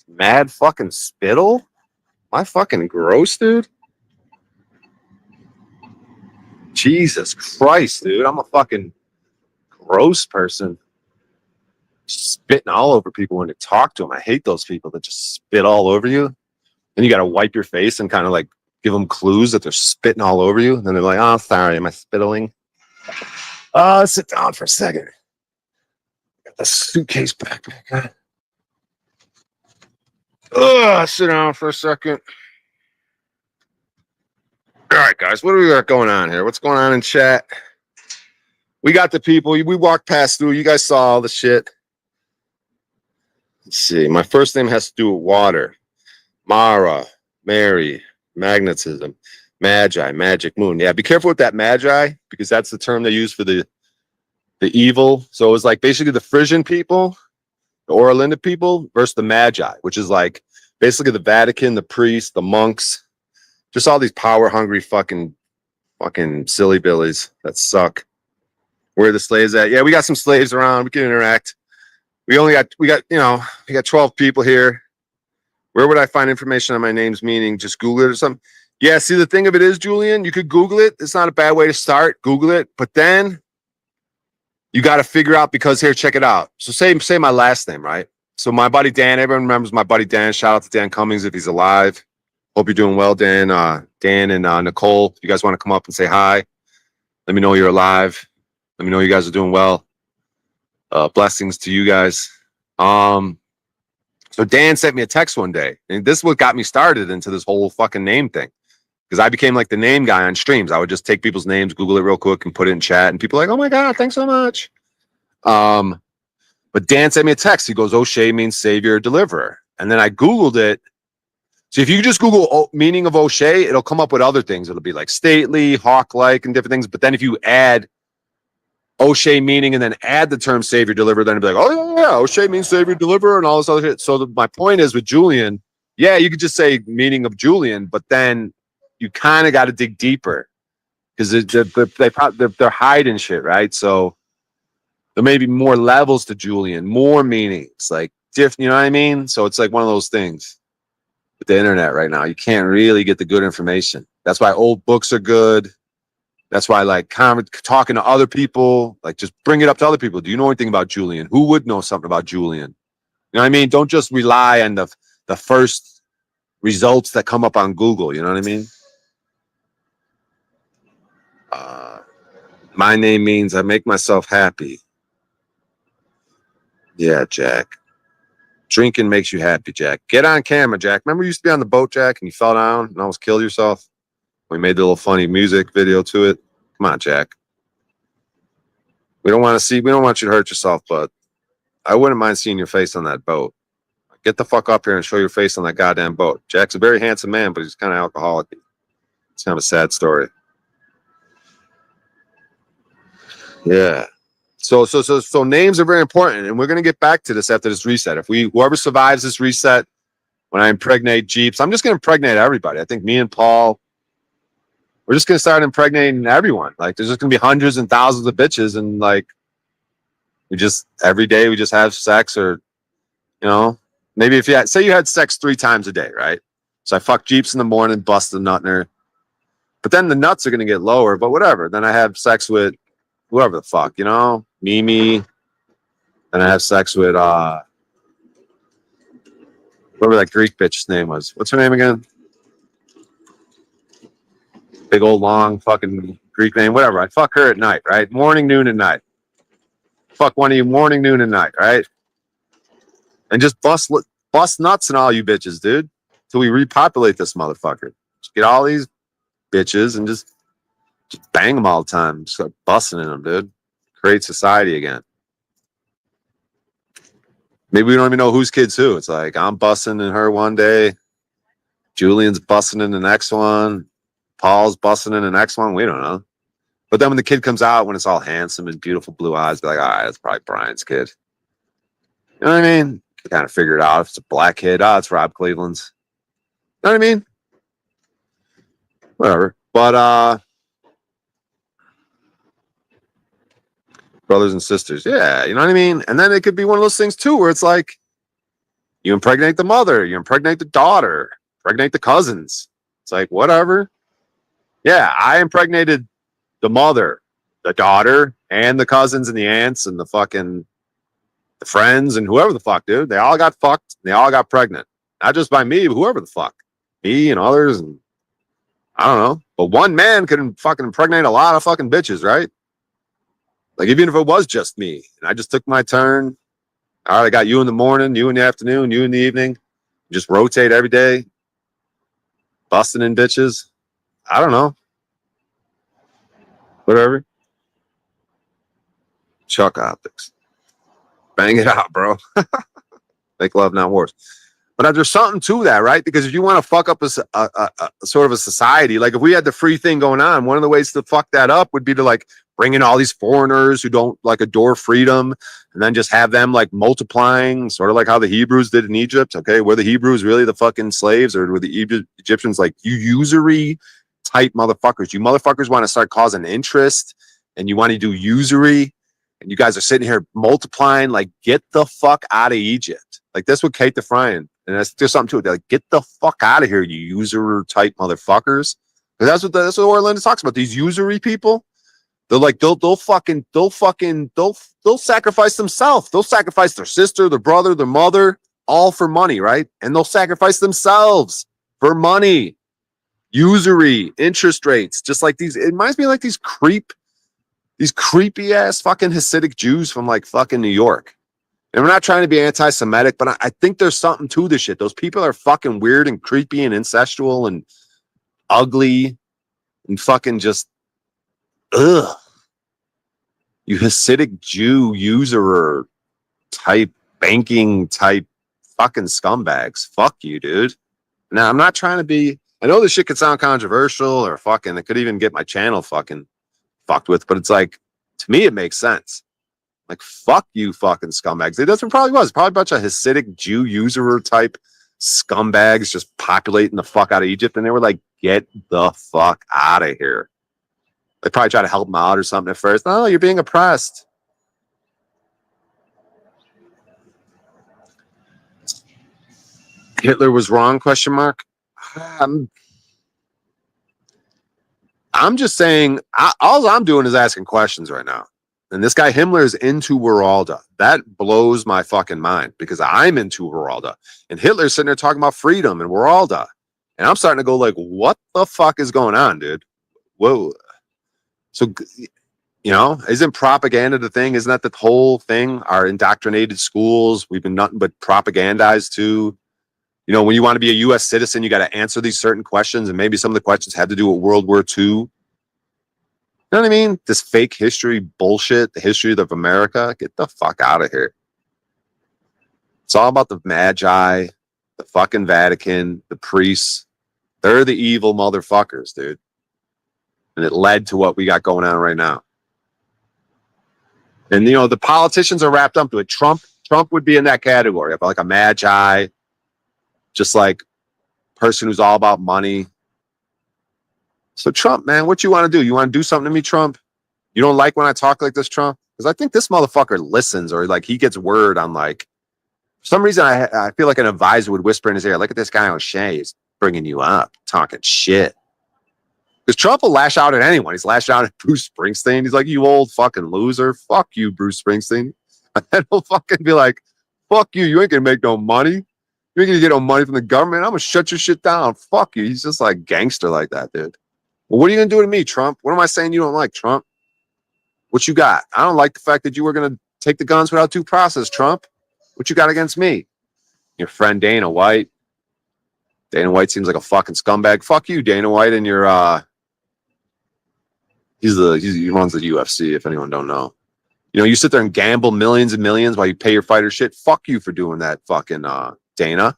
Mad fucking spittle? Am I fucking gross, dude? Jesus Christ, dude. I'm a fucking gross person. Spitting all over people when you talk to them. I hate those people that just spit all over you. Then you got to wipe your face and kind of like give them clues that they're spitting all over you. And then they're like, oh, sorry, am I spittling? Sit down for a second. Got the suitcase backpack. Sit down for a second. All right, guys, what do we got going on here? What's going on in chat? We got the people. We walked past through. You guys saw all the shit. Let's see. My first name has to do with water. Mara, Mary, magnetism, magi, magic moon. Yeah, be careful with that magi, because that's the term they use for the evil. So it was like basically the Frisian people, the Oerlinda people versus the magi, which is like basically the Vatican, the priests, the monks, just all these power hungry fucking silly billies that suck. Where are the slaves at? Yeah, we got some slaves around. We can interact. We got 12 people here. Where would I find information on my name's meaning? Just Google it or something. Yeah, see, the thing of it is, Julian, you could Google it. It's not a bad way to start. Google it. But then you got to figure out, because here, check it out. So say my last name, right? So my buddy Dan, everyone remembers my buddy Dan. Shout out to Dan Cummings if he's alive. Hope you're doing well, Dan. Dan and Nicole, if you guys want to come up and say hi, let me know you're alive. Let me know you guys are doing well. Blessings to you guys. So Dan sent me a text one day, and this is what got me started into this whole fucking name thing, because I became like the name guy on streams. I would just take people's names, Google it real quick, and put it in chat, and people are like, oh my God, thanks so much. But Dan sent me a text. He goes, O'Shea means savior, deliverer. And then I Googled it. So if you just Google meaning of O'Shea, it'll come up with other things. It'll be like stately, hawk-like, and different things. But then if you add O'Shea meaning and then add the term savior, deliverer, then it'll be like, oh yeah, O'Shea means savior, deliverer, and all this other shit. So my point is with Julian, yeah, you could just say meaning of Julian, but then you kind of got to dig deeper, because they're hiding shit, right? So there may be more levels to Julian, more meanings, like different, you know what I mean? So it's like one of those things with the internet right now. You can't really get the good information. That's why old books are good. That's why, like, talking to other people, like, just bring it up to other people. Do you know anything about Julian? Who would know something about Julian? You know what I mean? Don't just rely on the first results that come up on Google. You know what I mean? My name means I make myself happy. Yeah, Jack. Drinking makes you happy, Jack. Get on camera, Jack. Remember you used to be on the boat, Jack, and you fell down and almost killed yourself? We made the little funny music video to it. Come on, Jack. We don't want you to hurt yourself, but I wouldn't mind seeing your face on that boat. Get the fuck up here and show your face on that goddamn boat. Jack's a very handsome man, but he's kind of alcoholic. It's kind of a sad story. Yeah. So names are very important, and we're gonna get back to this after this reset. If whoever survives this reset, when I impregnate Jeeps, I'm just gonna impregnate everybody. I think me and Paul, we're just gonna start impregnating everyone. Like there's just gonna be hundreds and thousands of bitches, and like we just every day we just have sex, or maybe if say you had sex 3 times a day, right? So I fuck Jeeps in the morning, bust the nut in her, but then the nuts are gonna get lower. But whatever. Then I have sex with whoever the fuck, Mimi. And I have sex with whatever that Greek bitch's name was. What's her name again? Big old long fucking Greek name, whatever. I fuck her at night, right? Morning, noon, and night. Fuck one of you morning, noon, and night, right? And just bust nuts in all you bitches, dude. Till we repopulate this motherfucker. Just get all these bitches and just bang them all the time. Just start busting in them, dude. Create society again. Maybe we don't even know whose kid's who. It's like I'm busting in her one day, Julian's busting in the next one, Paul's busting in the next one. We don't know. But then when the kid comes out, when it's all handsome and beautiful blue eyes, be like, all right, that's probably Brian's kid. You know what I mean? You kind of figure it out. If it's a black kid, it's Rob Cleveland's. You know what I mean? Whatever. But brothers and sisters, yeah, you know what I mean? And then it could be one of those things too, where it's like you impregnate the mother, you impregnate the daughter, impregnate the cousins. It's like, whatever. Yeah, I impregnated the mother, the daughter, and the cousins and the aunts and the fucking the friends and whoever the fuck, dude. They all got fucked. They all got pregnant. Not just by me, but whoever the fuck. Me and others. And I don't know. But one man could fucking impregnate a lot of fucking bitches, right? Like, even if it was just me and I just took my turn. All right, I got you in the morning, you in the afternoon, you in the evening. Just rotate every day. Busting in bitches. I don't know. Whatever. Chuck optics. Bang it out, bro. Make love, not wars. But there's something to that, right? Because if you want to fuck up a sort of a society, like if we had the free thing going on, one of the ways to fuck that up would be to like bring in all these foreigners who don't like adore freedom, and then just have them like multiplying, sort of like how the Hebrews did in Egypt. Okay, were the Hebrews really the fucking slaves, or were the Egyptians like you usury type motherfuckers? You motherfuckers want to start causing interest, and you want to do usury. And you guys are sitting here multiplying, like, get the fuck out of Egypt. Like, that's what Kate DeFryan, and there's something to it. They're like, get the fuck out of here, you usurer type motherfuckers. Because that's what Orlando talks about. These usury people, they're like, they'll sacrifice themselves. They'll sacrifice their sister, their brother, their mother, all for money, right? And they'll sacrifice themselves for money. Usury, interest rates, just like these. It reminds me of like these creepy ass fucking Hasidic Jews from like fucking New York. And we're not trying to be anti-Semitic, but I think there's something to this shit. Those people are fucking weird and creepy and incestual and ugly and fucking just, ugh. You Hasidic Jew usurer type, banking type fucking scumbags. Fuck you, dude. Now, I'm not trying to be, I know this shit could sound controversial or fucking, it could even get my channel fucking fucked with, but it's like, to me it makes sense. Like, fuck you fucking scumbags. That's what probably was. Probably a bunch of Hasidic Jew usurer type scumbags just populating the fuck out of Egypt, and they were like, get the fuck out of here. They probably try to help them out or something at first. No, you're being oppressed. Hitler was wrong, question mark? I'm just saying, all I'm doing is asking questions right now. And this guy Himmler is into Weralda. That blows my fucking mind because I'm into Weralda. And Hitler's sitting there talking about freedom and Weralda. And I'm starting to go like, what the fuck is going on, dude? Whoa. So, isn't propaganda the thing? Isn't that the whole thing? Our indoctrinated schools, we've been nothing but propagandized to. When you want to be a U.S. citizen, you got to answer these certain questions, and maybe some of the questions had to do with World War II. You know what I mean? This fake history bullshit, the history of America. Get the fuck out of here. It's all about the Magi, the fucking Vatican, the priests. They're the evil motherfuckers, dude. And it led to what we got going on right now. And, you know, the politicians are wrapped up to it. Trump would be in that category of like a Magi, just like person who's all about money. So Trump, man, what you want to do? You want to do something to me, Trump? You don't like when I talk like this, Trump? Because I think this motherfucker listens, or like he gets word on like, for some reason I feel like an advisor would whisper in his ear, look at this guy O'Shea, he's bringing you up, talking shit. Because Trump will lash out at anyone. He's lashed out at Bruce Springsteen. He's like, you old fucking loser. Fuck you, Bruce Springsteen. And then he'll fucking be like, fuck you. You ain't going to make no money. You ain't going to get no money from the government. I'm going to shut your shit down. Fuck you. He's just like gangster like that, dude. Well, what are you going to do to me, Trump? What am I saying you don't like, Trump? What you got? I don't like the fact that you were going to take the guns without due process, Trump. What you got against me? Your friend Dana White. Dana White seems like a fucking scumbag. Fuck you, Dana White, and your he runs the UFC, if anyone don't know. You know, you sit there and gamble millions and millions while you pay your fighter shit. Fuck you for doing that, fucking Dana.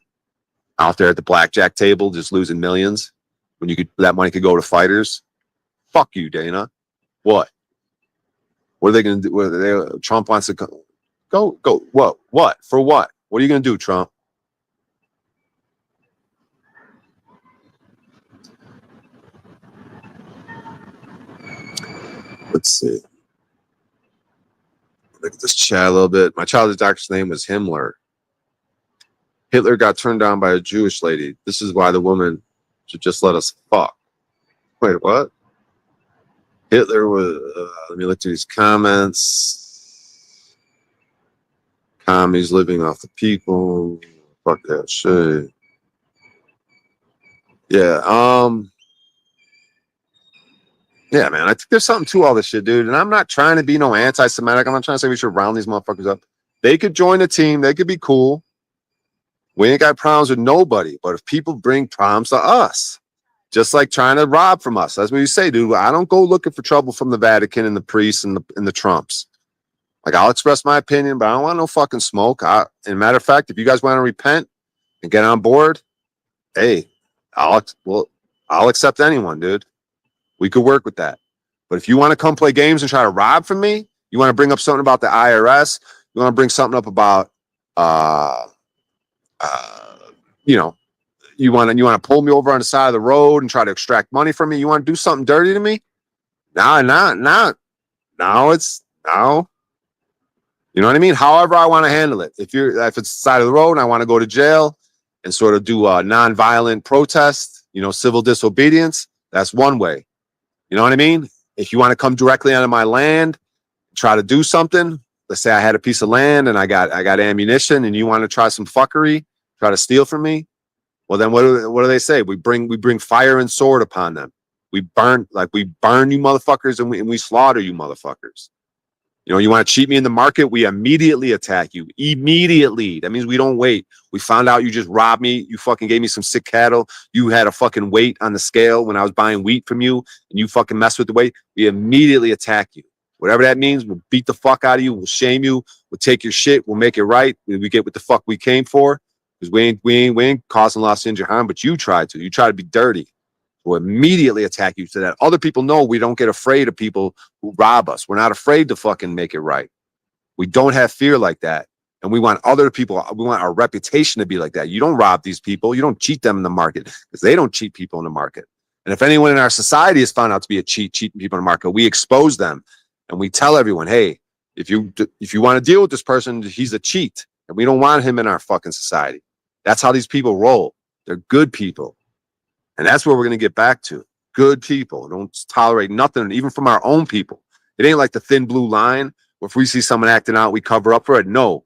Out there at the blackjack table, just losing millions when you could, that money could go to fighters. Fuck you, Dana. What? What are they going to do? Trump wants to go. What? What? For what? What are you going to do, Trump? Let's see. Look at this chat a little bit. My childhood doctor's name was Himmler. Hitler got turned down by a Jewish lady. This is why the woman should just let us fuck. Wait, what? Hitler was, let me look through these comments. Commies living off the people. Fuck that shit. Yeah, man, I think there's something to all this shit, dude. And I'm not trying to be no anti-Semitic. I'm not trying to say we should round these motherfuckers up. They could join the team. They could be cool. We ain't got problems with nobody. But if people bring problems to us, just like trying to rob from us, that's what you say, dude. I don't go looking for trouble from the Vatican and the priests and the Trumps. Like, I'll express my opinion, but I don't want no fucking smoke. And matter of fact, if you guys want to repent and get on board, hey, I'll accept anyone, dude. We could work with that. But if you want to come play games and try to rob from me, you want to bring up something about the IRS, you want to bring something up about, you know, you want to pull me over on the side of the road and try to extract money from me. You want to do something dirty to me? Now, you know what I mean? However I want to handle it. If it's the side of the road and I want to go to jail and sort of do a nonviolent protest, you know, civil disobedience, that's one way. You know what I mean? If you want to come directly onto my land, try to do something. Let's say I had a piece of land and I got ammunition, and you want to try some fuckery, try to steal from me. Well, then what do they say? We bring fire and sword upon them. We burn you motherfuckers, and we slaughter you motherfuckers. You know, you want to cheat me in the market? We immediately attack you. Immediately. That means we don't wait. We found out you just robbed me. You fucking gave me some sick cattle. You had a fucking weight on the scale when I was buying wheat from you, and you fucking messed with the weight. We immediately attack you. Whatever that means, we'll beat the fuck out of you. We'll shame you. We'll take your shit. We'll make it right. We get what the fuck we came for. Because we ain't causing loss, injury, harm, but you tried to. You try to be dirty. We'll immediately attack you so that other people know we don't get afraid of people who rob us. We're not afraid to fucking make it right. We don't have fear like that. And we want other people, we want our reputation to be like that. You don't rob these people. You don't cheat them in the market, because they don't cheat people in the market. And if anyone in our society is found out to be a cheating people in the market, we expose them and we tell everyone, hey, if you want to deal with this person, he's a cheat, and we don't want him in our fucking society. That's how these people roll. They're good people. And that's where we're going to get back to. Good people. Don't tolerate nothing, even from our own people. It ain't like the thin blue line where if we see someone acting out, we cover up for it. No.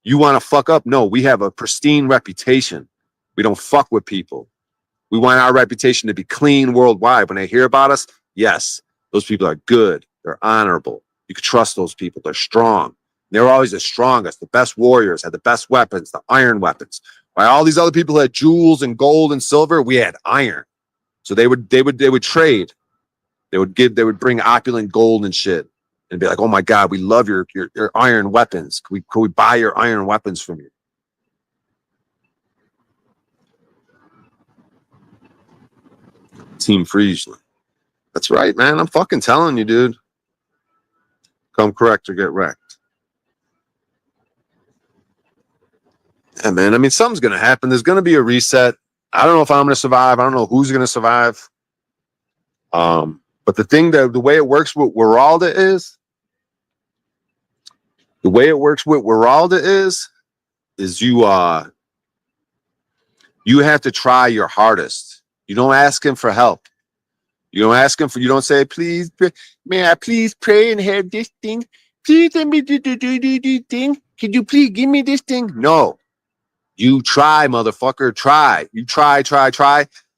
You want to fuck up? No. We have a pristine reputation. We don't fuck with people. We want our reputation to be clean worldwide. When they hear about us, yes, those people are good. They're honorable. You can trust those people. They're strong. They're always the strongest. The best warriors had the best weapons, the iron weapons. While all these other people had jewels and gold and silver, we had iron. So they would trade. They would bring opulent gold and shit and be like, oh my God, we love your iron weapons. Could we buy your iron weapons from you? Team Friesland. That's right, man. I'm fucking telling you, dude. Come correct or get wrecked. Yeah, man. I mean, something's going to happen. There's going to be a reset. I don't know if I'm going to survive. I don't know who's going to survive. But the way it works with Weralda is, you have to try your hardest. You don't ask him for help. You don't say, please, may I please pray and have this thing? Please let me do this thing. Could you please give me this thing? No. You try, motherfucker. Try. You try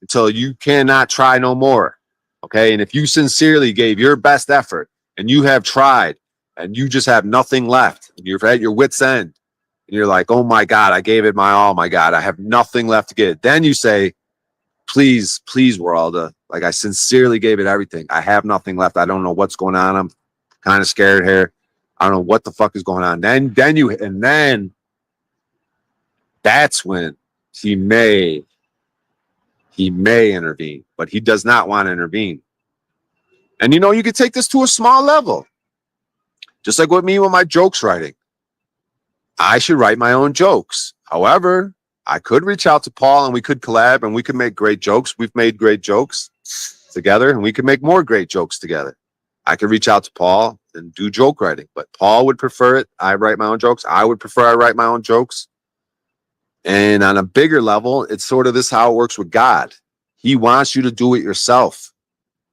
until you cannot try no more. Okay? And if you sincerely gave your best effort and you have tried and you just have nothing left, and you're at your wit's end, and you're like, oh my God, I gave it my all, my God, I have nothing left to give. Then you say, please, Weralda, like I sincerely gave it everything. I have nothing left. I don't know what's going on. I'm kind of scared here. I don't know what the fuck is going on. Then that's when he may intervene, but he does not want to intervene. And you could take this to a small level. Just like with me with my jokes writing. I should write my own jokes. However, I could reach out to Paul and we could collab and we could make great jokes. We've made great jokes together and we could make more great jokes together. I could reach out to Paul and do joke writing, but Paul would prefer it. I write my own jokes. I would prefer I write my own jokes. And on a bigger level, it's sort of this how it works with God. He wants you to do it yourself.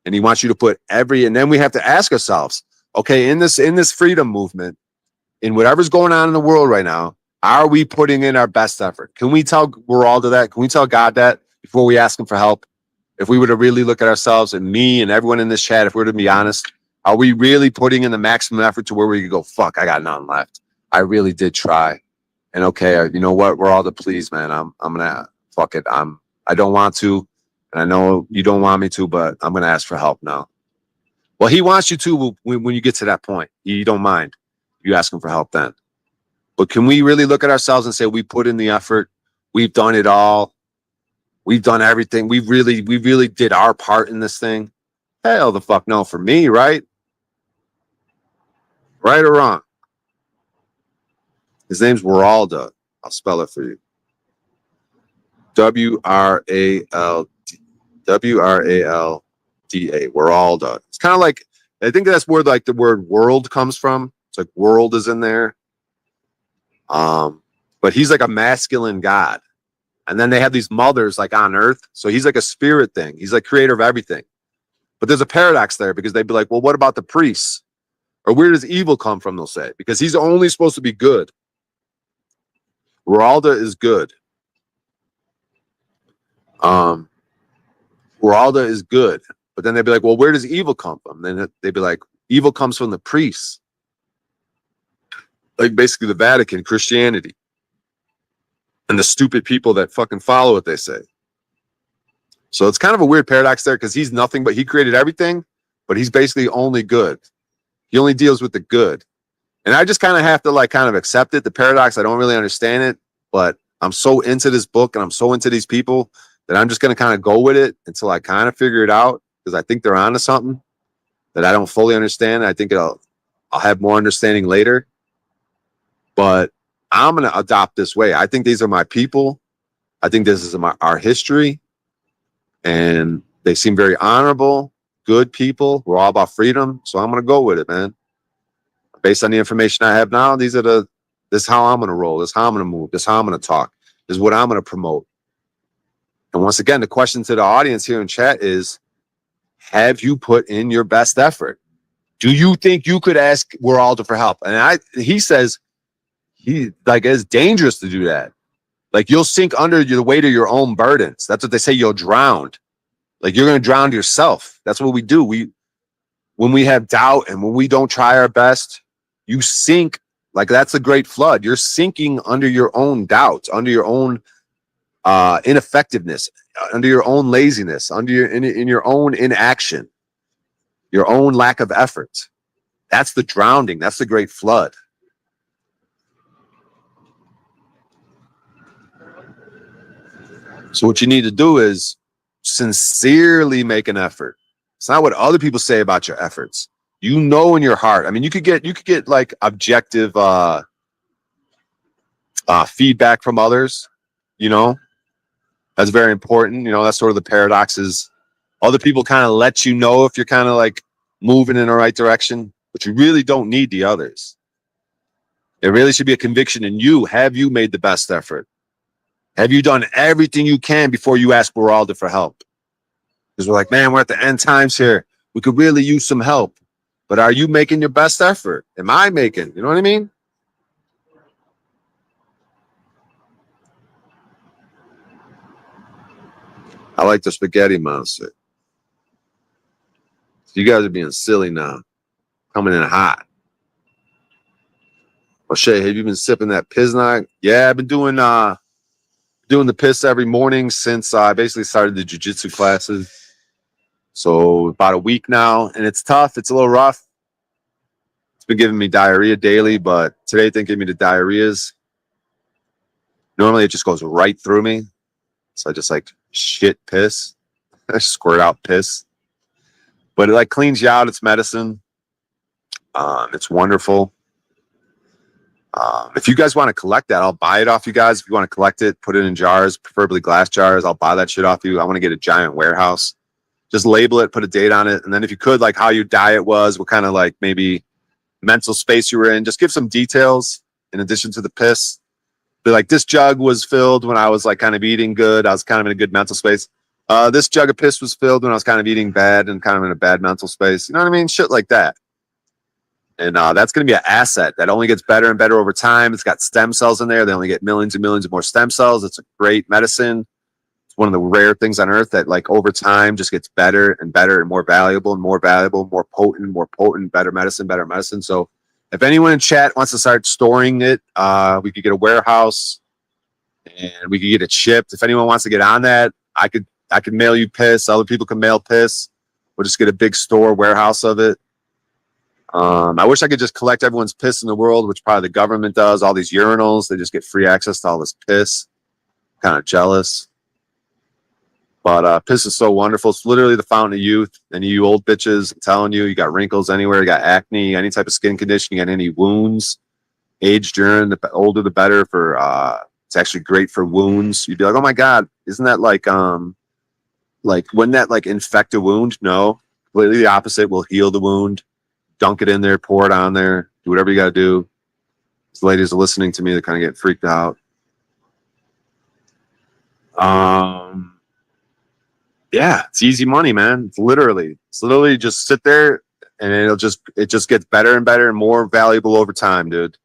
And he wants you to put and then we have to ask ourselves, okay, in this freedom movement, in whatever's going on in the world right now, are we putting in our best effort? Can we tell Weralda that? Can we tell God that before we ask him for help? If we were to really look at ourselves and me and everyone in this chat, if we were to be honest, are we really putting in the maximum effort to where we could go, fuck, I got nothing left. I really did try. And okay, you know what? Weralda, please, man, I'm gonna fuck it. I don't want to, and I know you don't want me to, but I'm gonna ask for help now. Well, he wants you to when you get to that point. You don't mind. You ask him for help then. But can we really look at ourselves and say we put in the effort? We've done it all. We've done everything. We really did our part in this thing. Hell the fuck no for me, right? Right or wrong? His name's Weralda. I'll spell it for you. Weralda. Weralda. It's kind of like, I think that's where like the word world comes from. It's like world is in there. But he's like a masculine god. And then they have these mothers like on earth. So he's like a spirit thing. He's like creator of everything. But there's a paradox there because they'd be like, well, what about the priests? Or where does evil come from, they'll say? Because he's only supposed to be good. Weralda is good. Weralda is good. But then they'd be like, well, where does evil come from? Then they'd be like, evil comes from the priests. Like basically the Vatican, Christianity. And the stupid people that fucking follow what they say. So it's kind of a weird paradox there because he's nothing but he created everything, but he's basically only good. He only deals with the good. And I just kind of have to like kind of accept it. The paradox, I don't really understand it, but I'm so into this book and I'm so into these people that I'm just going to kind of go with it until I kind of figure it out because I think they're onto something that I don't fully understand. I think I'll have more understanding later. But I'm going to adopt this way. I think these are my people. I think this is our history. And they seem very honorable, good people. We're all about freedom. So I'm going to go with it, man. Based on the information I have now, this is how I'm going to roll. This is how I'm going to move. This is how I'm going to talk. This is what I'm going to promote. And once again, the question to the audience here in chat is, have you put in your best effort? Do you think you could ask Weralda for help? And he says, it's dangerous to do that. Like you'll sink under the weight of your own burdens. That's what they say. You'll drown. Like you're going to drown yourself. That's what we do. When we have doubt and when we don't try our best, you sink. Like that's a great flood. You're sinking under your own doubts, under your own ineffectiveness, under your own laziness, in your own inaction, your own lack of effort. That's the drowning. That's the great flood. So what you need to do is sincerely make an effort. It's not what other people say about your efforts. You know in your heart. I mean, you could get like objective feedback from others, you know. That's very important. You know, that's sort of the paradox is other people kind of let you know if you're kind of like moving in the right direction, but you really don't need the others. It really should be a conviction in you. Have you made the best effort? Have you done everything you can before you ask Beralda for help? Because we're like, man, we're at the end times here. We could really use some help. But are you making your best effort? Am I making? You know what I mean? I like the spaghetti monster. You guys are being silly now. Coming in hot. Well, Shay, have you been sipping that Piznag? Yeah, I've been doing the piss every morning since I basically started the jiu-jitsu classes. So about a week now, and it's tough. It's a little rough. It's been giving me diarrhea daily, but today it didn't give me the diarrheas. Normally it just goes right through me. So I just like shit piss. I squirt out piss. But it like cleans you out. It's medicine. It's wonderful. If you guys want to collect that, I'll buy it off you guys. If you want to collect it, put it in jars, preferably glass jars. I'll buy that shit off you. I want to get a giant warehouse. Just label it, put a date on it. And then if you could, like how your diet was, what kind of like maybe mental space you were in, just give some details in addition to the piss. Be like, this jug was filled when I was like kind of eating good. I was kind of in a good mental space. This jug of piss was filled when I was kind of eating bad and kind of in a bad mental space. You know what I mean? Shit like that. And that's going to be an asset that only gets better and better over time. It's got stem cells in there. They only get millions and millions of more stem cells. It's a great medicine. It's one of the rare things on earth that like over time just gets better and better and more valuable, more potent, better medicine. So if anyone in chat wants to start storing it, we could get a warehouse and we could get it shipped. If anyone wants to get on that, I could mail you piss. Other people can mail piss. We'll just get a big store warehouse of it. I wish I could just collect everyone's piss in the world, which probably the government does. All these urinals, they just get free access to all this piss. Kind of jealous. But piss is so wonderful. It's literally the fountain of youth. Any of you old bitches, I'm telling you, you got wrinkles anywhere, you got acne, any type of skin condition, you got any wounds, aged urine, the older the better for it's actually great for wounds. You'd be like, oh my God, isn't that like wouldn't that like infect a wound? No. Completely the opposite, will heal the wound. Dunk it in there, pour it on there, do whatever you got to do. These ladies are listening to me, they're kind of getting freaked out. Yeah, it's easy money, man. It's literally just sit there and it just gets better and better and more valuable over time, dude.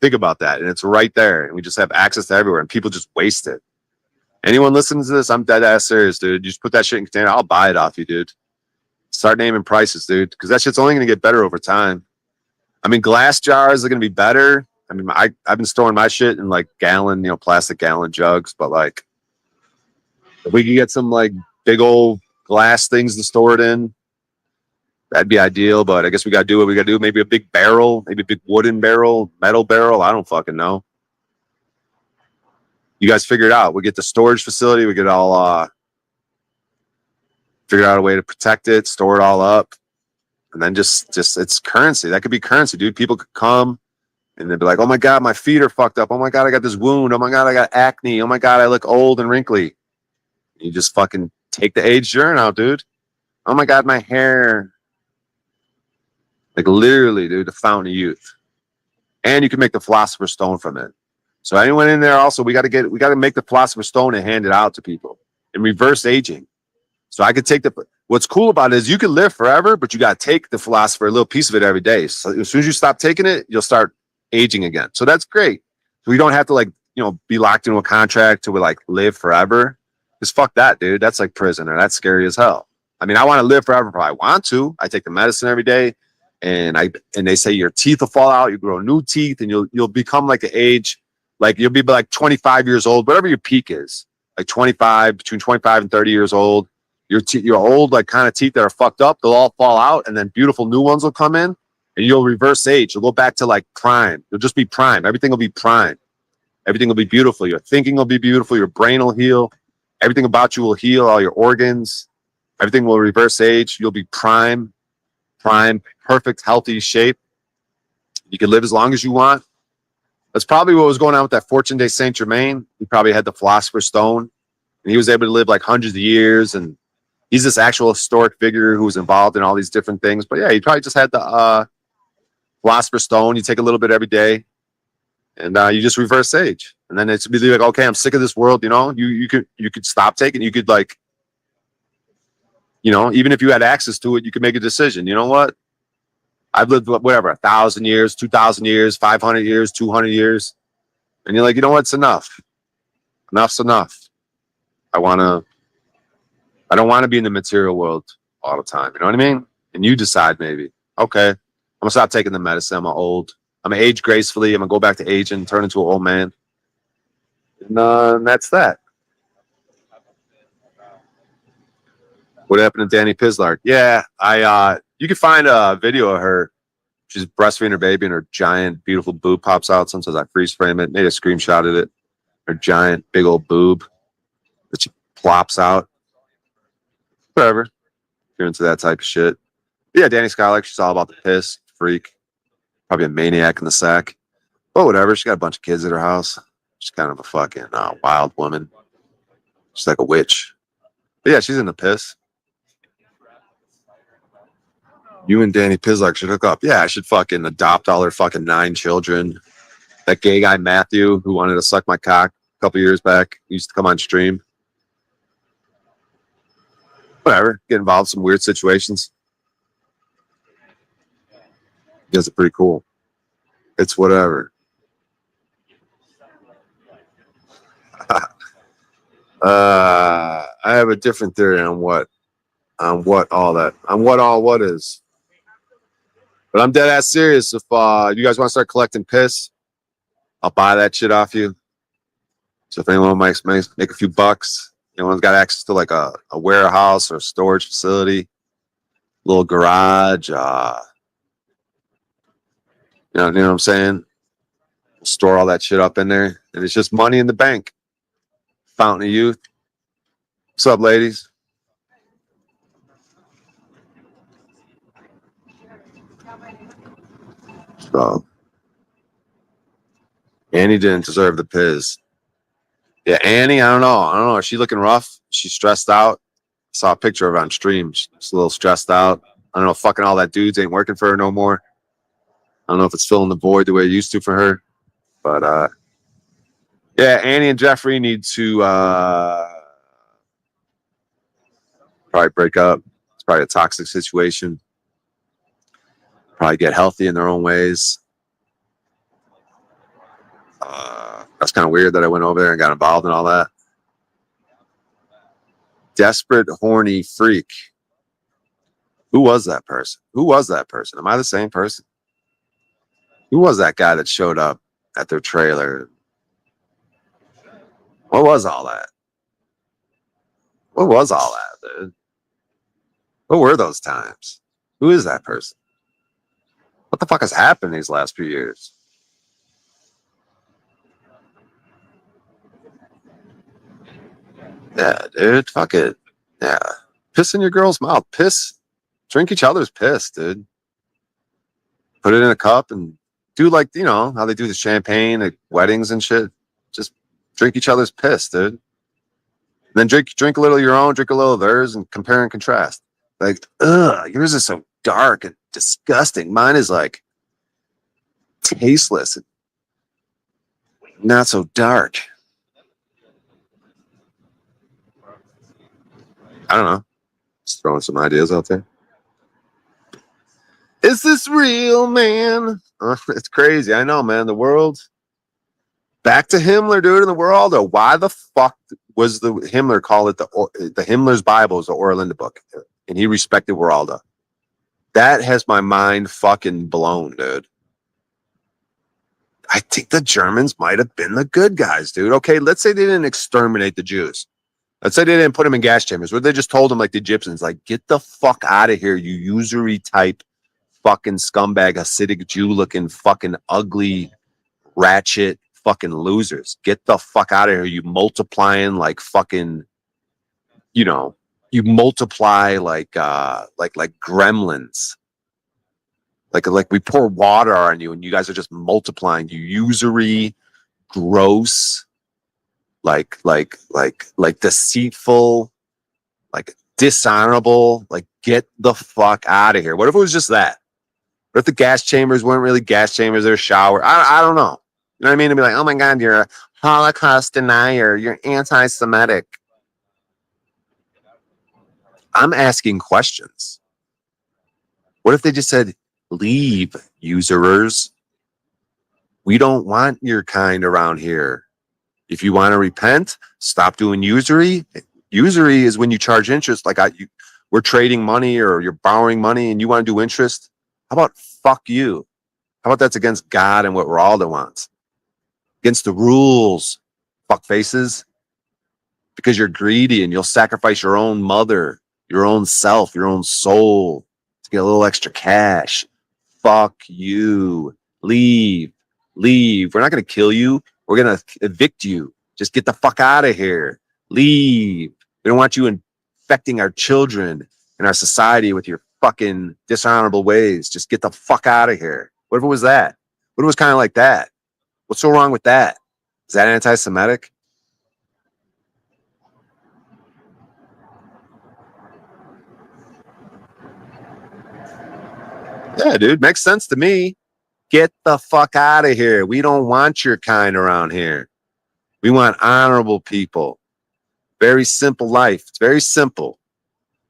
Think about that. And it's right there. And we just have access to everywhere and people just waste it. Anyone listening to this, I'm dead ass serious, dude. You just put that shit in a container, I'll buy it off you, dude. Start naming prices, dude, because that shit's only going to get better over time. I mean, glass jars are going to be better. I mean, I've been storing my shit in like gallon, plastic gallon jugs, but like if we could get some like big old glass things to store it in, that'd be ideal. But I guess we got to do what we got to do. Maybe a big barrel, maybe a big wooden barrel, metal barrel. I don't fucking know. You guys figure it out. We get the storage facility. We get all figure out a way to protect it, store it all up, and then just it's currency. That could be currency, dude. People could come and they'd be like, oh my God, my feet are fucked up. Oh my God, I got this wound. Oh my God, I got acne. Oh my God, I look old and wrinkly. You just fucking take the aged urine out, dude. Oh my God, my hair. Like literally, dude, the fountain of youth. And you can make the Philosopher's Stone from it. So anyone in there also, we got to make the Philosopher's Stone and hand it out to people and reverse aging. So I could take what's cool about it is you can live forever, but you got to take the philosopher, a little piece of it every day. So as soon as you stop taking it, you'll start aging again. So that's great. So we don't have to be locked into a contract to like live forever. Just fuck that, dude. That's like prison or that's scary as hell. I mean, I want to live forever if I want to. I take the medicine every day and they say your teeth will fall out. You grow new teeth and you'll become like an age, like you'll be like 25 years old, whatever your peak is, like 25, between 25 and 30 years old. Your old like kind of teeth that are fucked up, they'll all fall out and then beautiful new ones will come in and you'll reverse age. You'll go back to like prime. You'll just be prime. Everything will be prime. Everything will be beautiful. Your thinking will be beautiful. Your brain will heal. Everything about you will heal, all your organs. Everything will reverse age. You'll be prime, perfect, healthy shape. You can live as long as you want. That's probably what was going on with that Fortune de Saint Germain. He probably had the Philosopher's Stone, and he was able to live like hundreds of years. And he's this actual historic figure who was involved in all these different things. But yeah, he probably just had the Philosopher's Stone. You take a little bit every day, and you just reverse age. And then it's be like, okay, I'm sick of this world. You know, you could stop taking. You could like, you know, even if you had access to it, you could make a decision. You know what? I've lived whatever 1,000 years, 2,000 years, 500 years, 200 years, and you're like, you know what? It's enough. Enough's enough. I don't want to be in the material world all the time. You know what I mean? And you decide maybe, okay, I'm gonna stop taking the medicine. I'm old. I'm gonna age gracefully. I'm gonna go back to aging, turn into an old man. And that's that. What happened to Danny Pislark? Yeah, you can find a video of her. She's breastfeeding her baby, and her giant, beautiful boob pops out. Sometimes I freeze frame it. Made a screenshot of it. Her giant, big old boob that she plops out. Whatever. If you're into that type of shit. But yeah, Danny Skylark, she's all about the piss, freak. Probably a maniac in the sack. But whatever. She got a bunch of kids at her house. She's kind of a fucking wild woman. She's like a witch. But yeah, she's in the piss. You and Danny Pislark should hook up. Yeah, I should fucking adopt all her fucking 9 children. That gay guy, Matthew, who wanted to suck my cock a couple years back, used to come on stream. Whatever. Get involved in some weird situations. You guys are pretty cool. It's whatever. I have a different theory on what is. But I'm dead ass serious. If you guys want to start collecting piss, I'll buy that shit off you. So if anyone might make a few bucks, anyone's got access to like a warehouse or a storage facility, little garage, you know what I'm saying? We'll store all that shit up in there, and it's just money in the bank. Fountain of youth. What's up, ladies? So, Annie didn't deserve the piz. Yeah, Annie, I don't know. Is she looking rough? She's stressed out. I saw a picture of her on stream. She's a little stressed out. I don't know. Fucking all that dudes ain't working for her no more. I don't know if it's filling the void the way it used to for her. But, yeah, Annie and Jeffrey need to probably break up. It's probably a toxic situation. Probably get healthy in their own ways. That's kind of weird that I went over there and got involved in all that. Desperate, horny freak. Who was that person? Am I the same person? Who was that guy that showed up at their trailer? What was all that? Dude? What were those times? Who is that person? What the fuck has happened these last few years? Yeah, dude, fuck it. Yeah. Piss in your girl's mouth. Piss. Drink each other's piss, dude. Put it in a cup and do like, you know, how they do the champagne at weddings and shit. Just drink each other's piss, dude. And then drink a little of your own, drink a little of theirs, and compare and contrast. Like, yours is so dark and disgusting. Mine is like tasteless and not so dark. I don't know. Just throwing some ideas out there. Is this real, man? It's crazy. I know, man. The world. Back to Himmler, dude, in the world. Or why the fuck was the Himmler call it the Himmler's Bible is the Orlinda book, and he respected Weralda? That has my mind fucking blown, dude. I think the Germans might have been the good guys, dude. Okay, let's say they didn't exterminate the Jews. Let's say they didn't put them in gas chambers, where they just told them like the Egyptians, like, get the fuck out of here, you usury type fucking scumbag, Hasidic Jew looking fucking ugly, ratchet fucking losers. Get the fuck out of here, you multiplying like fucking you know, you multiply like gremlins. Like we pour water on you and you guys are just multiplying. You usury, gross, like deceitful, like dishonorable, like get the fuck out of here. What if it was just that? What if the gas chambers weren't really gas chambers, they're shower? I don't know. You know what I mean? To be like, oh my God, you're a Holocaust denier, you're anti-Semitic. I'm asking questions. What if they just said, leave, usurers? We don't want your kind around here. If you want to repent, stop doing usury. Usury is when you charge interest. Like we're trading money or you're borrowing money and you want to do interest. How about fuck you? How about that's against God and what Ralda wants? Against the rules, fuck faces. Because you're greedy and you'll sacrifice your own mother, your own self, your own soul to get a little extra cash. Fuck you. Leave. We're not going to kill you. We're going to evict you. Just get the fuck out of here. Leave. We don't want you infecting our children and our society with your fucking dishonorable ways. Just get the fuck out of here. What if it was that? What if it was kind of like that? What's so wrong with that? Is that anti-Semitic? Yeah, dude, makes sense to me. Get the fuck out of here. We don't want your kind around here. We want honorable people. Very simple life. It's very simple.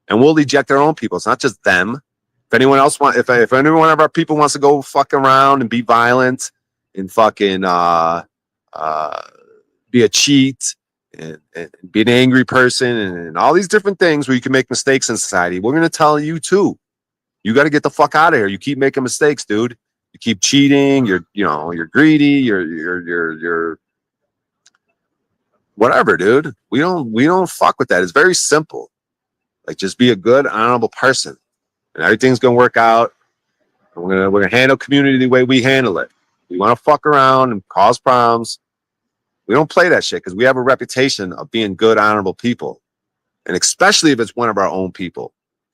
And we'll eject our own people. It's not just them. If anyone else if any one of our people wants to go fuck around and be violent and fucking be a cheat and be an angry person and all these different things where you can make mistakes in society, we're gonna tell you too. You got to get the fuck out of here. You keep making mistakes, dude. You keep cheating. You're greedy. You're whatever, dude. We don't fuck with that. It's very simple. Like just be a good, honorable person, and everything's gonna work out. And we're gonna handle community the way we handle it. We want to fuck around and cause problems. We don't play that shit because we have a reputation of being good, honorable people, and especially if it's one of our own people,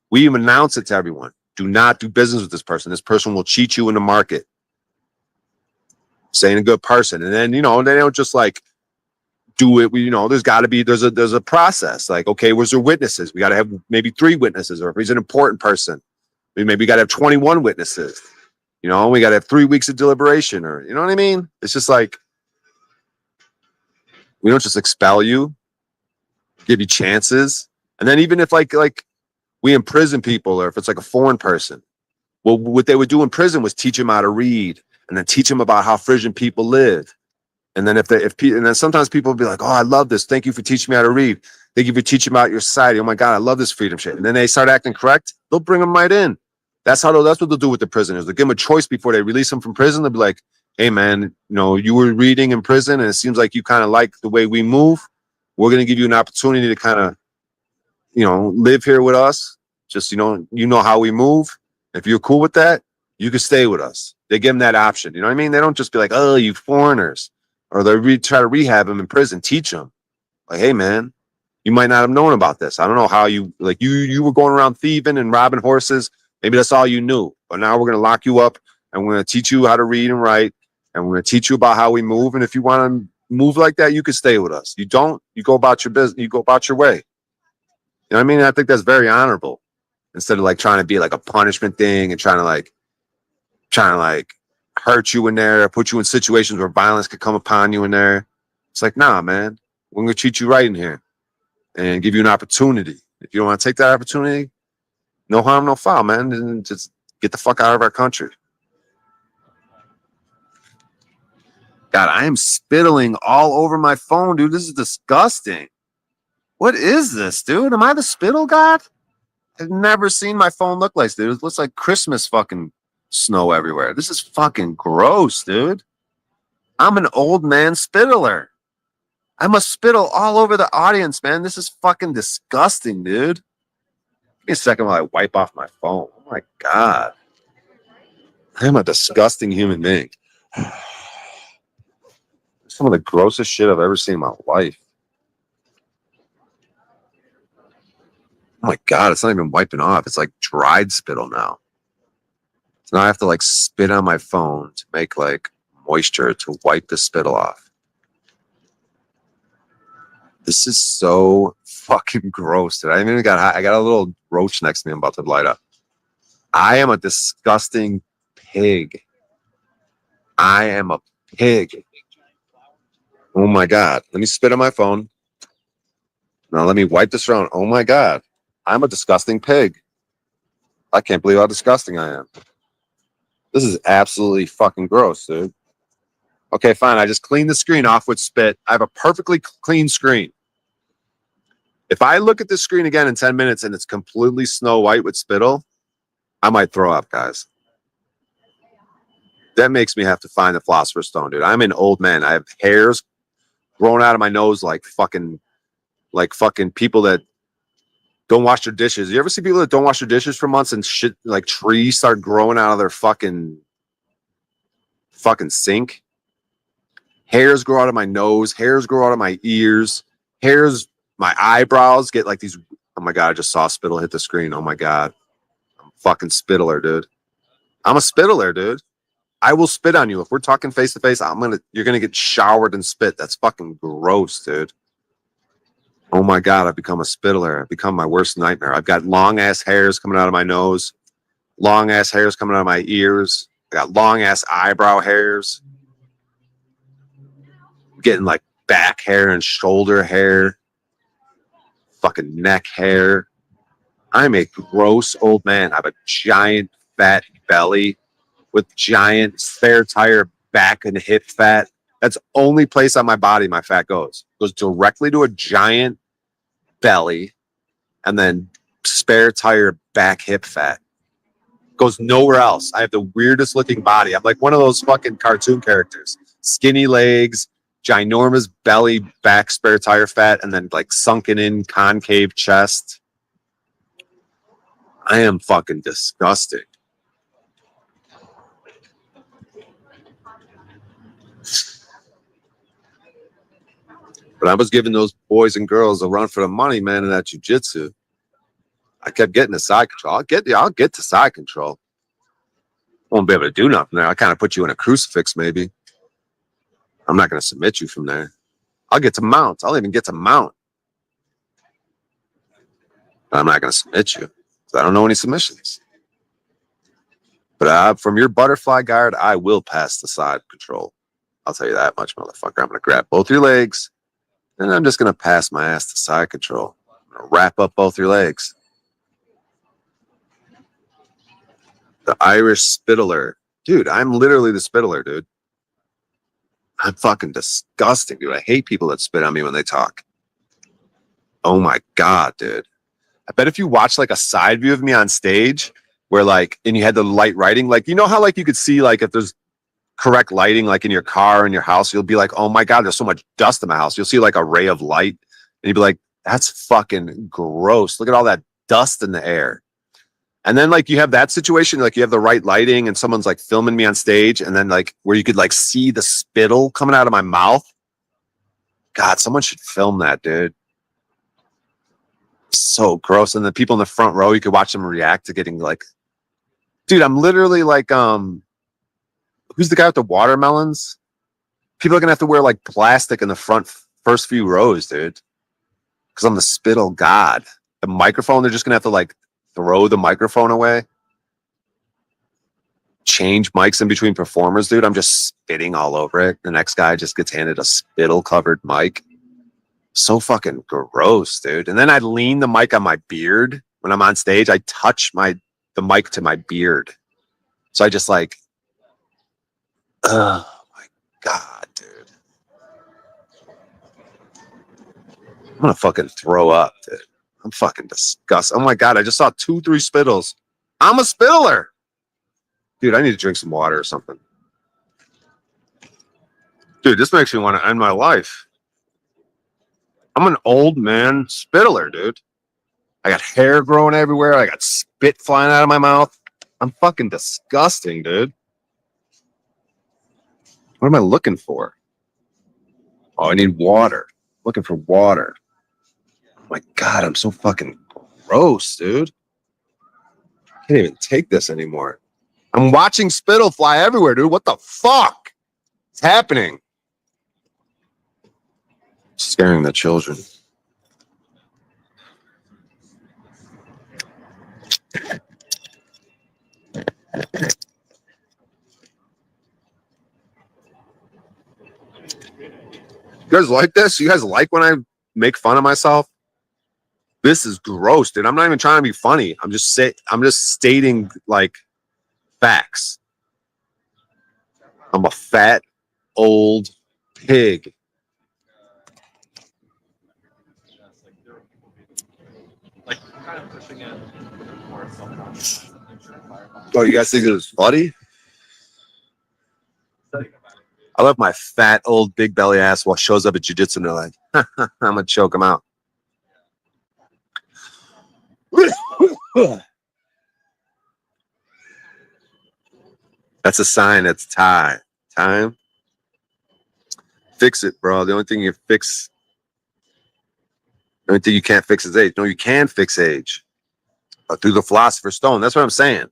we even announce it to everyone. Do not do business with this person. This person will cheat you in the market. Saying a good person. And then, they don't just like do it. There's got to be, there's a process. Like, okay, was there witnesses? We got to have maybe 3 witnesses, or if he's an important person, we maybe got to have 21 witnesses. We got to have 3 weeks of deliberation, or, you know what I mean? It's just like, we don't just expel you, give you chances. And then even if like we imprison people, or if it's like a foreign person, well, what they would do in prison was teach them how to read, and then teach them about how Frisian people live. And then and then sometimes people will be like, oh, I love this. Thank you for teaching me how to read. Thank you for teaching me about your society. Oh my God, I love this freedom shit. And then they start acting correct. They'll bring them right in. That's what they'll do with the prisoners. They'll give them a choice before they release them from prison. They'll be like, hey man, you were reading in prison and it seems like you kind of like the way we move. We're going to give you an opportunity to kind of, live here with us. Just, you know how we move. If you're cool with that, you can stay with us. They give them that option. You know what I mean? They don't just be like, oh, you foreigners. Or they try to rehab them in prison, teach them. Like, hey, man, you might not have known about this. I don't know how you were going around thieving and robbing horses. Maybe that's all you knew. But now we're going to lock you up and we're going to teach you how to read and write. And we're going to teach you about how we move. And if you want to move like that, you can stay with us. You don't, you go about your business. You go about your way. You know what I mean? I think that's very honorable. Instead of like trying to be like a punishment thing and trying to hurt you in there, put you in situations where violence could come upon you in there. It's like, nah, man, we're going to treat you right in here and give you an opportunity. If you don't want to take that opportunity, no harm, no foul, man. And just get the fuck out of our country. God, I am spittling all over my phone, dude. This is disgusting. What is this, dude? Am I the spittle god? I've never seen my phone look like this, dude. It looks like Christmas fucking snow everywhere. This is fucking gross, dude. I'm an old man spittler. I must spittle all over the audience, man. This is fucking disgusting, dude. Give me a second while I wipe off my phone. Oh my God. I am a disgusting human being. Some of the grossest shit I've ever seen in my life. Oh my God, it's not even wiping off. It's like dried spittle now. So now I have to like spit on my phone to make like moisture to wipe the spittle off. This is so fucking gross, dude. I got a little roach next to me I'm about to light up. I am a disgusting pig. I am a pig. Oh my God. Let me spit on my phone. Now let me wipe this around. Oh my God. I'm a disgusting pig. I can't believe how disgusting I am. This is absolutely fucking gross, dude. Okay, fine. I just cleaned the screen off with spit. I have a perfectly clean screen. If I look at this screen again in 10 minutes and it's completely snow white with spittle, I might throw up, guys. That makes me have to find the philosopher's stone, dude. I'm an old man. I have hairs growing out of my nose like fucking people that don't wash their dishes. You ever see people that don't wash their dishes for months and shit like trees start growing out of their fucking sink? Hairs grow out of my nose, hairs grow out of my ears, my eyebrows get like these. Oh my God, I just saw spittle hit the screen. Oh my God. I'm a fucking spittler, dude. I'm a spittler, dude. I will spit on you. If we're talking face to face, you're gonna get showered in spit. That's fucking gross, dude. Oh my God, I've become a spittler. I've become my worst nightmare. I've got long ass hairs coming out of my nose, long ass hairs coming out of my ears. I got long ass eyebrow hairs. I'm getting like back hair and shoulder hair, fucking neck hair. I'm a gross old man. I have a giant fat belly with giant spare tire back and hip fat. That's the only place on my body my fat goes. It goes directly to a giant belly and then spare tire back hip fat. Goes nowhere else. I have the weirdest looking body. I'm like one of those fucking cartoon characters. Skinny legs, ginormous belly, back spare tire fat, and then like sunken in concave chest. I am fucking disgusting. But I was giving those boys and girls a run for the money, man, in that jiu-jitsu. I kept getting to side control. I'll get to side control. Won't be able to do nothing there. I kind of put you in a crucifix, maybe. I'm not going to submit you from there. I'll get to mount. I'll even get to mount. But I'm not going to submit you. I don't know any submissions. But from your butterfly guard, I will pass the side control. I'll tell you that much, motherfucker. I'm going to grab both your legs, and I'm just going to pass my ass to side control. I'm going to wrap up both your legs. The Irish spittler. Dude, I'm literally the spittler, dude. I'm fucking disgusting, dude. I hate people that spit on me when they talk. Oh my God, dude. I bet if you watch like a side view of me on stage where like, and you had the light lighting, like, you know how like you could see like if there's correct lighting, like in your car, in your house, you'll be like, oh my God, there's so much dust in my house. You'll see like a ray of light and you'd be like, that's fucking gross. Look at all that dust in the air. And then like you have that situation, like you have the right lighting and someone's like filming me on stage and then like where you could like see the spittle coming out of my mouth. God, someone should film that, dude. So gross. And the people in the front row, you could watch them react to getting like, dude, I'm literally like, who's the guy with the watermelons? People are gonna have to wear like plastic in the first few rows, dude. Because I'm the spittle god. The microphone, they're just gonna have to like throw the microphone away. Change mics in between performers, dude. I'm just spitting all over it. The next guy just gets handed a spittle covered mic. So fucking gross, dude. And then I lean the mic on my beard when I'm on stage. I touch the mic to my beard. So I just like, oh my God, dude. I'm gonna fucking throw up, dude. I'm fucking disgusted. Oh my God, I just saw 2-3 spittles. I'm a spittler. Dude, I need to drink some water or something. Dude, this makes me want to end my life. I'm an old man spittler, dude. I got hair growing everywhere. I got spit flying out of my mouth. I'm fucking disgusting, dude. What am I looking for? Oh, I need water. Looking for water. Oh my God, I'm so fucking gross, dude. Can't even take this anymore. I'm watching spittle fly everywhere, dude. What the fuck is happening? Scaring the children. You guys like this? You guys like when I make fun of myself? This is gross, dude. I'm not even trying to be funny. I'm just stating like facts. I'm a fat old pig. Oh, you guys think it was funny? I love my fat old big belly ass while shows up at jiu-jitsu and they're like, I'm gonna choke him out. That's a sign it's time. Fix it, bro. The only thing you can't fix is age. No, you can fix age. Through the philosopher's stone. That's what I'm saying.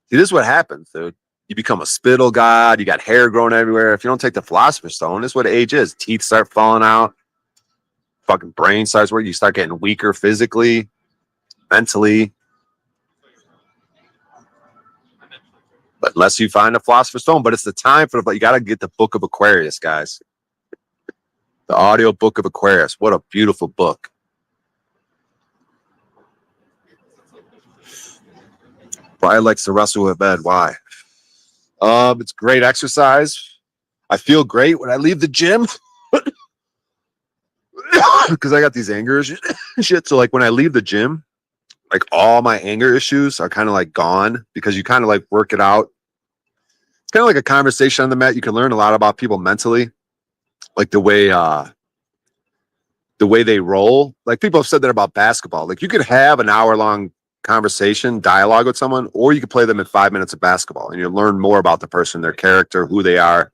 See, this is what happens, dude. You become a spittle god. You got hair growing everywhere. If you don't take the philosopher's stone, this is what age is. Teeth start falling out. Fucking brain starts working. You start getting weaker physically, mentally. But unless you find a philosopher's stone, but it's the time for it. But you got to get the Book of Aquarius, guys. The audio book of Aquarius. What a beautiful book. Brian likes to wrestle with bed. Why? It's great exercise. I feel great when I leave the gym because I got these anger issues and shit. So like when I leave the gym, like all my anger issues are kind of like gone because you kind of like work it out. It's kind of like a conversation on the mat. You can learn a lot about people mentally, like the way they roll. Like people have said that about basketball. Like you could have an hour-long conversation, dialogue with someone, or you could play them in 5 minutes of basketball and you learn more about the person, their character, who they are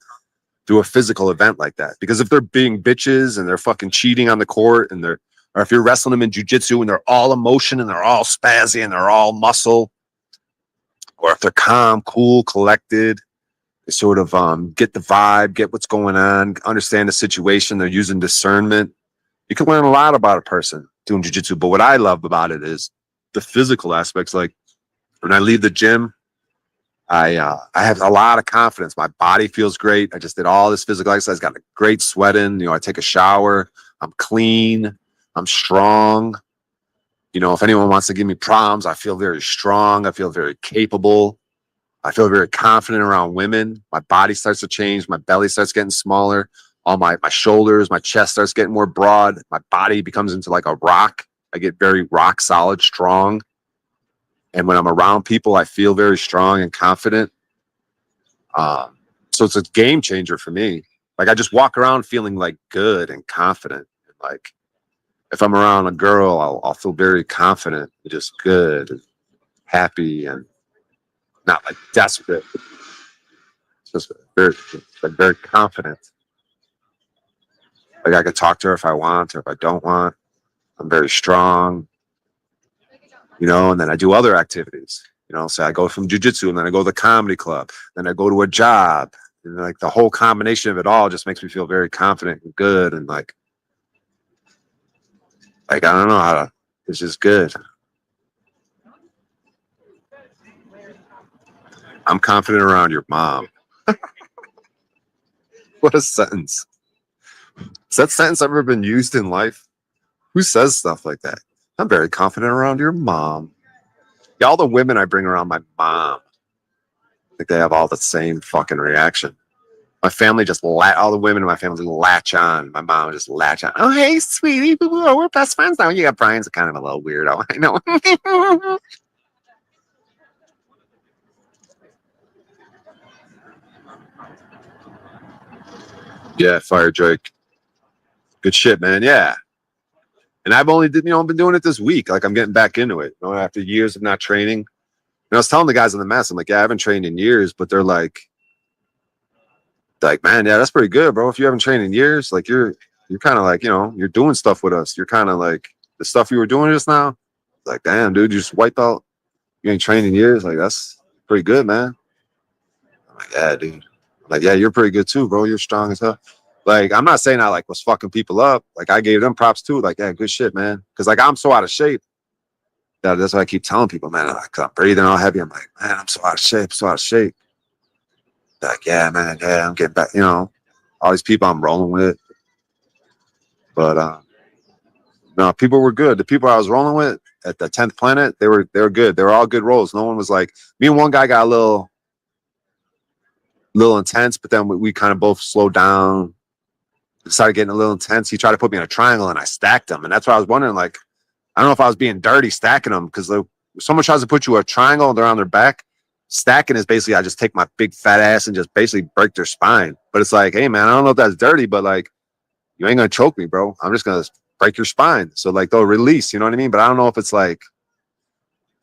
through a physical event like that. Because if they're being bitches and they're fucking cheating on the court or if you're wrestling them in jiu-jitsu and they're all emotion and they're all spazzy and they're all muscle, or if they're calm, cool, collected, they sort of get the vibe, get what's going on, understand the situation, they're using discernment. You can learn a lot about a person doing jiu-jitsu. But what I love about it is the physical aspects. Like when I leave the gym, I have a lot of confidence. My body feels great. I just did all this physical exercise, got a great sweat in. You know, I take a shower. I'm clean. I'm strong. You know, if anyone wants to give me problems, I feel very strong. I feel very capable. I feel very confident around women. My body starts to change. My belly starts getting smaller. All my shoulders, my chest starts getting more broad. My body becomes into like a rock. I get very rock solid, strong. And when I'm around people, I feel very strong and confident. So it's a game changer for me. Like I just walk around feeling like good and confident. Like if I'm around a girl, I'll feel very confident, and just good, and happy, and not like desperate. Just very confident. Like I could talk to her if I want or if I don't want. I'm very strong, you know, and then I do other activities, you know, so I go from jiu-jitsu and then I go to the comedy club, then I go to a job, and like the whole combination of it all just makes me feel very confident and good. And like I don't know how to, it's just good. I'm confident around your mom. What a sentence. Has that sentence ever been used in life? Who says stuff like that? I'm very confident around your mom. Yeah, all the women I bring around my mom, I think they have all the same fucking reaction. My family just all the women in my family latch on. My mom would just latch on. Oh, hey, sweetie, we're best friends now. Yeah, Brian's kind of a little weirdo. I know. Yeah, Fire Drake. Good shit, man. Yeah. And I've only been doing it this week. Like I'm getting back into it. You know, after years of not training. And I was telling the guys in the mess, I'm like, yeah, I haven't trained in years, but they're like, man, yeah, that's pretty good, bro. If you haven't trained in years, like you're kind of like, you know, you're doing stuff with us. You're kind of like the stuff you were doing just now. Like, damn, dude, you just wiped out. You ain't trained in years. Like, that's pretty good, man. I'm like, yeah, dude. I'm like, yeah, you're pretty good too, bro. You're strong as hell. Like, I'm not saying I like was fucking people up. Like, I gave them props too. Like, yeah, good shit, man. Because like I'm so out of shape. That's why I keep telling people, man. Like, I'm breathing all heavy. I'm like, man, I'm so out of shape, so out of shape. They're like, yeah, man, yeah, I'm getting back. You know, all these people I'm rolling with. But no, people were good. The people I was rolling with at the 10th planet, they were good. They were all good rolls. No one was like, me and one guy got a little intense, but then we kind of both slowed down. Started getting a little intense. He tried to put me in a triangle, and I stacked him. And that's why I was wondering, like, I don't know if I was being dirty stacking them, because if someone tries to put you a triangle and they're on their back, stacking is basically I just take my big fat ass and just basically break their spine. But it's like, hey man, I don't know if that's dirty, but like, you ain't gonna choke me, bro. I'm just gonna break your spine. So like they'll release, you know what I mean? But I don't know if it's like,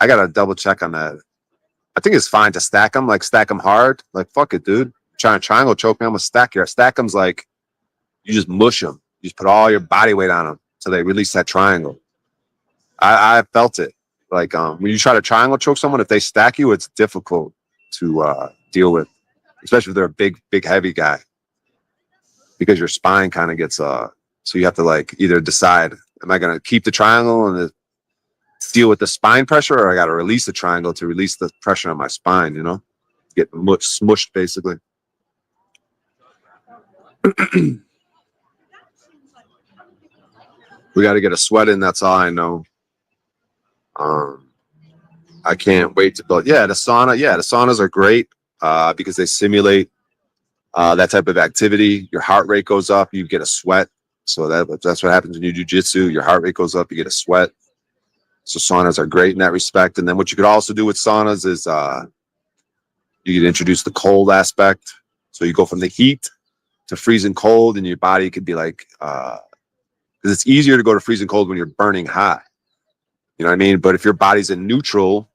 I gotta double check on that. I think it's fine to stack them, like stack them hard. Like fuck it, dude. Trying to triangle choke me, I'm gonna stack your stack them's like you just mush them. You just put all your body weight on them so they release that triangle. I felt it. Like when you try to triangle choke someone, if they stack you, it's difficult to deal with, especially if they're a big heavy guy, because your spine kind of gets so you have to like either decide, am I gonna keep the triangle and deal with the spine pressure, or I gotta release the triangle to release the pressure on my spine, you know? Get smushed basically. We got to get a sweat in. That's all I know. I can't wait to build. Yeah, the sauna. Yeah, the saunas are great because they simulate that type of activity. Your heart rate goes up. You get a sweat. So that's what happens when you do jiu-jitsu. Your heart rate goes up. You get a sweat. So saunas are great in that respect. And then what you could also do with saunas is you could introduce the cold aspect. So you go from the heat to freezing cold, and your body could be like, because it's easier to go to freezing cold when you're burning hot. You know what I mean? But if your body's in neutral,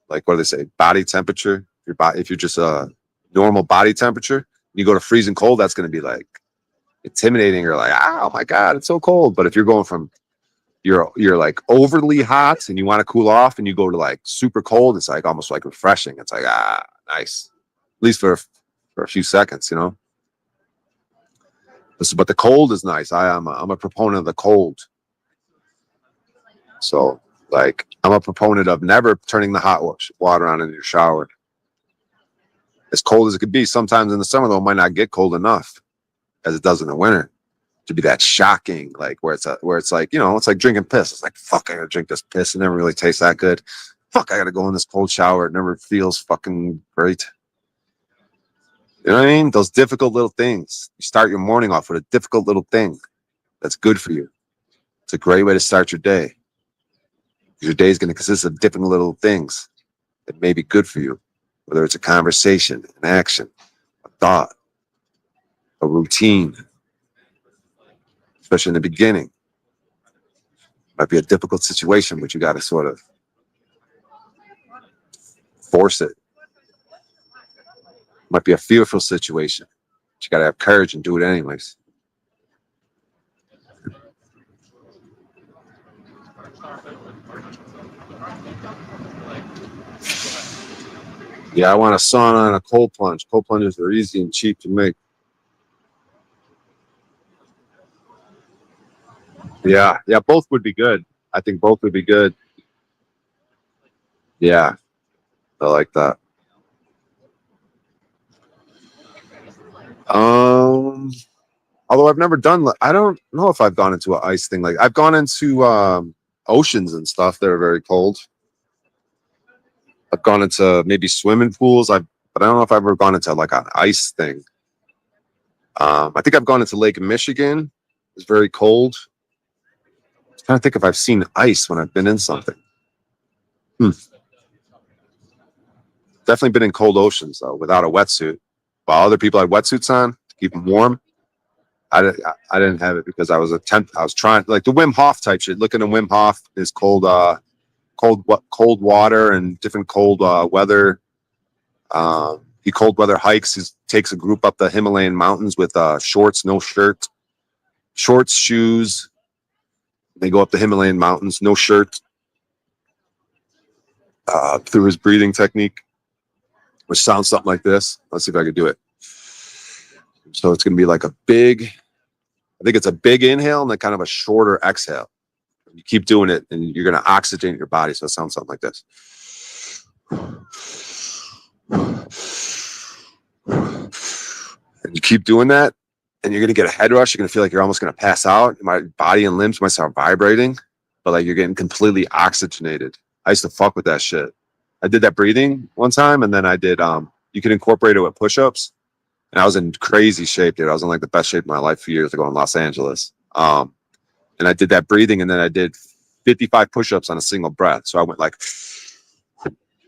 like what do they say, body temperature, your body, if you're just a normal body temperature, you go to freezing cold, that's going to be like intimidating, or like, oh my God, it's so cold. But if you're going from, you're like overly hot and you want to cool off, and you go to like super cold, it's like almost like refreshing. It's like, nice. At least for a few seconds, you know? But the cold is nice. I'm a proponent of the cold. So like, I'm a proponent of never turning the hot water on in your shower. As cold as it could be, sometimes in the summer, though, it might not get cold enough as it does in the winter to be that shocking, like where it's like, you know, it's like drinking piss. It's like, fuck, I gotta drink this piss. It never really tastes that good. Fuck, I gotta go in this cold shower. It never feels fucking great. You know what I mean? Those difficult little things. You start your morning off with a difficult little thing that's good for you. It's a great way to start your day. Your day is going to consist of different little things that may be good for you, whether it's a conversation, an action, a thought, a routine, especially in the beginning. Might be a difficult situation, but you got to sort of force it. Might be a fearful situation, but you got to have courage and do it anyways. Yeah, I want a sauna and a cold plunge. Cold plunges are easy and cheap to make. Yeah, both would be good. I think both would be good. Yeah, I like that. Although I've never done, I don't know if I've gone into an ice thing. Like I've gone into oceans and stuff that are very cold. I've gone into maybe swimming pools. But I don't know if I've ever gone into like an ice thing. I think I've gone into Lake Michigan. It's very cold. I'm trying to think if I've seen ice when I've been in something. Definitely been in cold oceans though, without a wetsuit. While other people had wetsuits on to keep them warm, I didn't have it because I was trying like the Wim Hof type shit. Looking at Wim Hof is cold water and different cold weather. He cold weather hikes. He takes a group up the Himalayan mountains with shorts, no shirt, shorts, shoes. They go up the Himalayan mountains, no shirt, through his breathing technique, which sounds something like this. Let's see if I can do it. So it's going to be like a big, I think it's a big inhale and then kind of a shorter exhale. You keep doing it and you're going to oxygenate your body. So it sounds something like this. And you keep doing that and you're going to get a head rush. You're going to feel like you're almost going to pass out. My body and limbs might start vibrating, but like you're getting completely oxygenated. I used to fuck with that shit. I did that breathing one time and then I did, you can incorporate it with push-ups. And I was in crazy shape, dude. I was in like the best shape of my life a few years ago in Los Angeles. And I did that breathing and then I did 55 push-ups on a single breath. So I went like,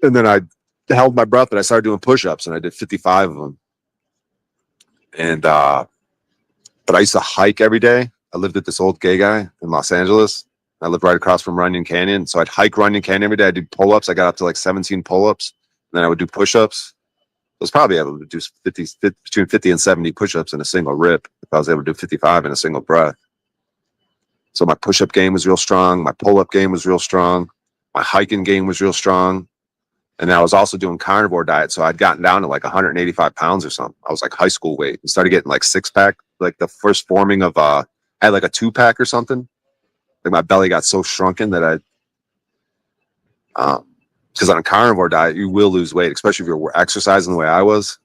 and then I held my breath and I started doing push-ups and I did 55 of them. And, but I used to hike every day. I lived with this old gay guy in Los Angeles. I lived right across from Runyon Canyon. So I'd hike Runyon Canyon every day. I did pull-ups. I got up to like 17 pull-ups. And then I would do push-ups. I was probably able to do between 50 and 70 push-ups in a single rip if I was able to do 55 in a single breath. So my push-up game was real strong. My pull-up game was real strong. My hiking game was real strong. And I was also doing carnivore diet. So I'd gotten down to like 185 pounds or something. I was like high school weight and started getting like 6-pack, like the first forming of, I had like a 2-pack or something. Like my belly got so shrunken that because on a carnivore diet, you will lose weight, especially if you're exercising the way I was.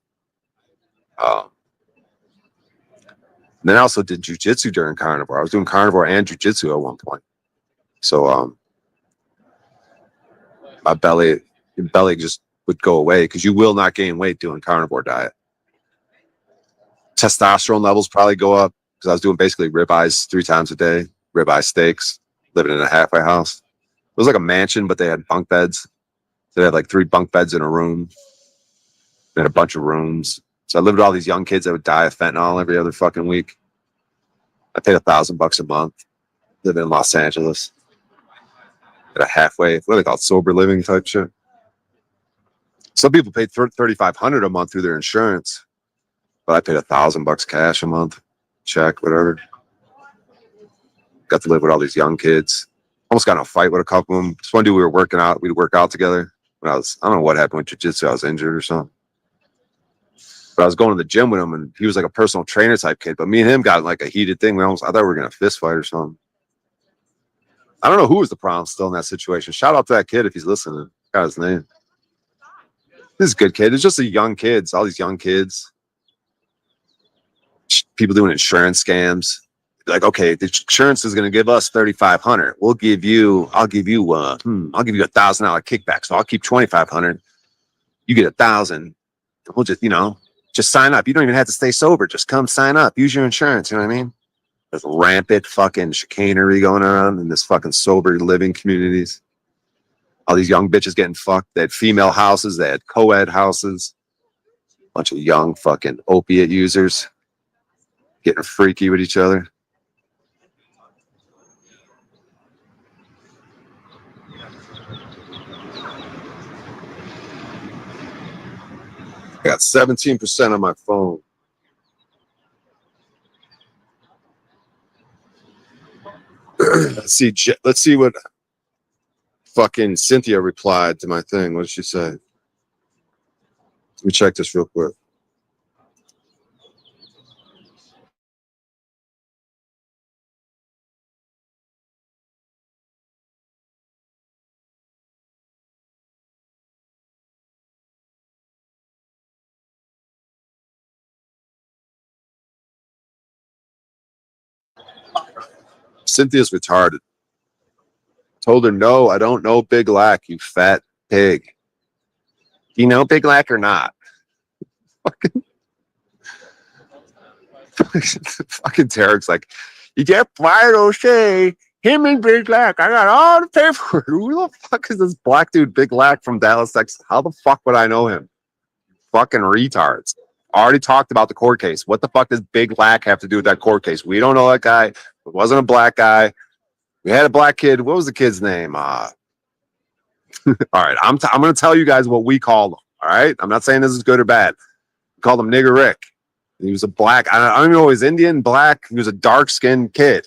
Then I also did jujitsu during carnivore. I was doing carnivore and jujitsu at one point. So my belly just would go away because you will not gain weight doing carnivore diet. Testosterone levels probably go up because I was doing basically ribeyes 3 times a day, ribeye steaks, living in a halfway house. It was like a mansion, but they had bunk beds. They had like 3 bunk beds in a room. They had a bunch of rooms. So I lived with all these young kids that would die of fentanyl every other fucking week. I paid $1,000 a month, living in Los Angeles. At a halfway, what are they called, sober living type shit. Some people paid $3,500 a month through their insurance, but I paid $1,000 cash a month, check, whatever. Got to live with all these young kids. Almost got in a fight with a couple of them. Just one dude we were working out. We'd work out together. When I don't know what happened with jiu-jitsu. I was injured or something. But I was going to the gym with him, and he was like a personal trainer type kid. But me and him got in like a heated thing. I thought we were gonna fist fight or something. I don't know who was the problem still in that situation. Shout out to that kid if he's listening. I got his name. This is a good kid. It's just young kids. All these young kids. People doing insurance scams. Like, okay, the insurance is going to give us $3,500. I'll give you $1,000 kickback. So I'll keep $2,500. You get $1,000. We'll just sign up. You don't even have to stay sober. Just come sign up. Use your insurance. You know what I mean? There's rampant fucking chicanery going on in this fucking sober living communities. All these young bitches getting fucked. They had female houses. They had co-ed houses. Bunch of young fucking opiate users getting freaky with each other. I got 17% on my phone. Let's see what fucking Cynthia replied to my thing. What did she say? Let me check this real quick. Cynthia's retarded. Told her, no, I don't know Big Lack, you fat pig. Do you know Big Lack or not? Fucking Tarek's like, you get fired, O'Shea. Him and Big Lack. I got all the paperwork. Who the fuck is this black dude, Big Lack from Dallas, Texas? How the fuck would I know him? Fucking retards. Already talked about the court case. What the fuck does Big Lack have to do with that court case? We don't know that guy. It wasn't a black guy. We had a black kid. What was the kid's name? All right. I'm going to tell you guys what we call him. All right. I'm not saying this is good or bad. We called him Nigger Rick. He was a black. I don't even know. He's Indian, black. He was a dark skinned kid.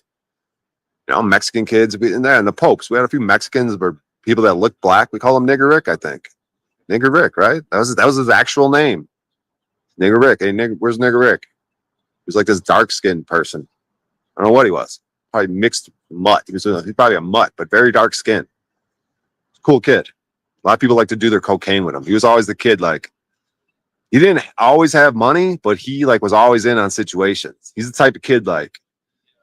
Mexican kids in there, and the Popes. We had a few Mexicans, but people that look black, we call him Nigger Rick, I think. Nigger Rick, right? That was his actual name. Nigger Rick. Hey, nigger, where's Nigger Rick? He was like this dark-skinned person. I don't know what he was. Probably mixed mutt. He's probably a mutt, but very dark skin. Cool kid. A lot of people like to do their cocaine with him. He was always the kid, like, he didn't always have money, but he like was always in on situations. He's the type of kid, like,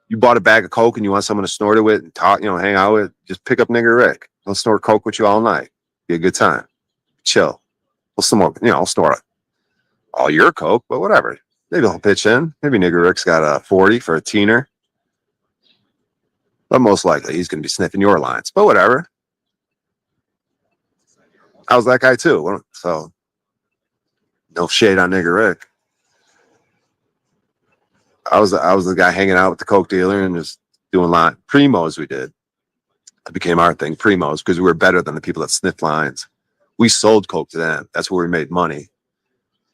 you bought a bag of coke and you want someone to snort it with and talk, hang out with, just pick up Nigger Rick. He'll snort coke with you all night. Be a good time. Chill. We'll some more, I'll snort all your coke, but whatever. Maybe he'll pitch in. Maybe Nigger Rick's got a 40 for a teener. But most likely he's going to be sniffing your lines. But whatever. I was that guy too. So no shade on Nigger Rick. I was the guy hanging out with the coke dealer and just doing line primos. We did. It became our thing, primos, because we were better than the people that sniffed lines. We sold coke to them. That's where we made money.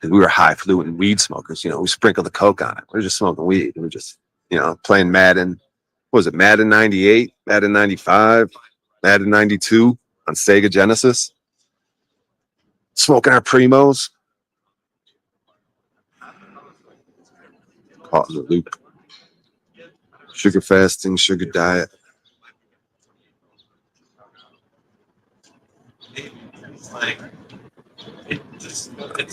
And we were highfalutin weed smokers. We sprinkled the coke on it. We were just smoking weed. We were just, playing Madden. What was it? Madden 98, Madden 95, Madden 92 on Sega Genesis. Smoking our primos. Caught in the loop. Sugar fasting, sugar diet.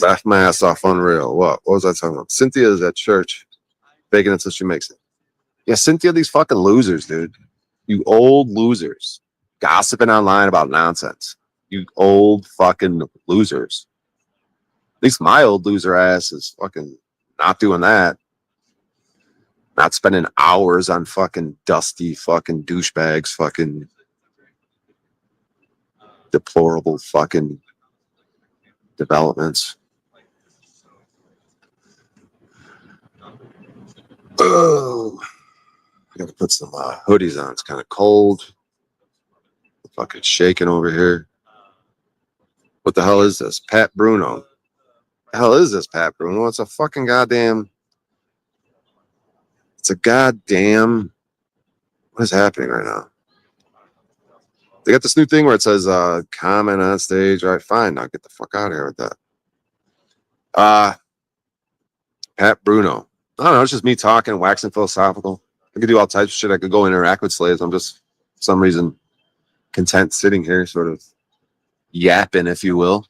Laugh my ass off, unreal. What was I talking about? Cynthia's at church, baking it until she makes it. Yeah, Cynthia, these fucking losers, dude. You old losers. Gossiping online about nonsense. You old fucking losers. At least my old loser ass is fucking not doing that. Not spending hours on fucking dusty fucking douchebags, fucking deplorable fucking developments. Oh, I gotta put some hoodies on. It's kind of cold. I'm fucking shaking over here. What the hell is this? Pat Bruno. The hell is this, Pat Bruno? It's a fucking goddamn. It's a goddamn. What is happening right now? They got this new thing where it says comment on stage. All right, fine. Now get the fuck out of here with that. Pat Bruno. I don't know. It's just me talking, waxing philosophical. I could do all types of shit. I could go interact with slaves. I'm just, for some reason, content sitting here, sort of yapping, if you will.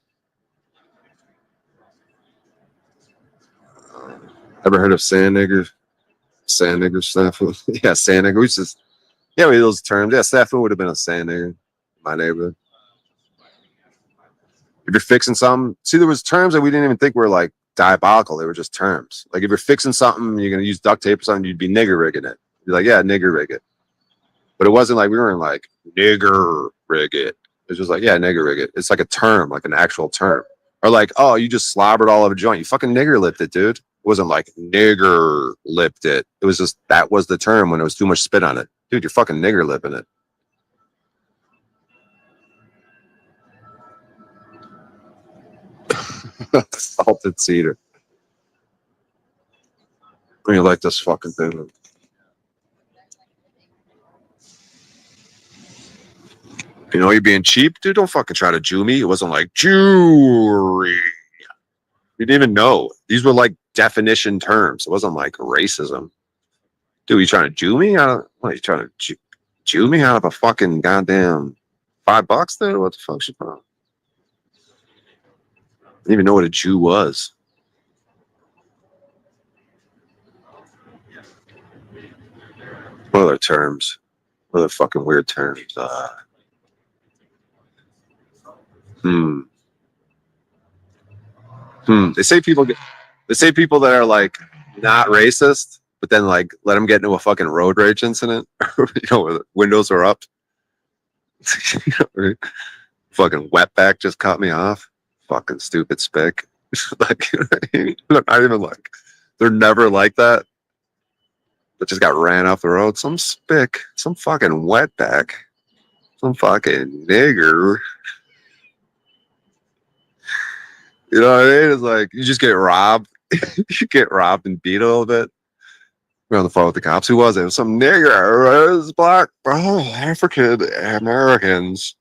Ever heard of sand niggers? Sand nigger stuff? Yeah, sand nigger. We just, yeah, we those terms. Yeah, Stafford would have been a sand nigger in my neighborhood. If you're fixing something, see, there was terms that we didn't even think were like diabolical. They were just terms. Like if you're fixing something, you're gonna use duct tape or something, you'd be nigger rigging it. You're like, yeah, nigger rig it. But it wasn't like we weren't like nigger rig it. It's just like, yeah, nigger rig it. It's like a term, like an actual term. Or like, oh, you just slobbered all over a joint. You fucking nigger lipped it, dude. It wasn't like nigger lipped it. It was just that was the term when it was too much spit on it. Dude, you're fucking nigger lipping it. Salted cedar. You like this fucking thing? You're being cheap, dude. Don't fucking try to Jew me. It wasn't like Jewry. You didn't even know. These were like definition terms. It wasn't like racism. Dude, you trying to Jew me? What are you trying to Jew me out of a fucking goddamn $5, dude? What the fuck's your problem? I didn't even know what a Jew was. What other terms? What other fucking weird terms? They say people that are like not racist, but then like let them get into a fucking road rage incident, where the windows are up. Fucking wetback just cut me off. Fucking stupid spick. Like, they're not even like, they're never like that. But just got ran off the road. Some spick, some fucking wetback, some fucking nigger. You know what I mean? It's like you just get robbed. You get robbed and beat a little bit. We're on the phone with the cops. Who was it? It was some nigger. It was black. Oh, African Americans.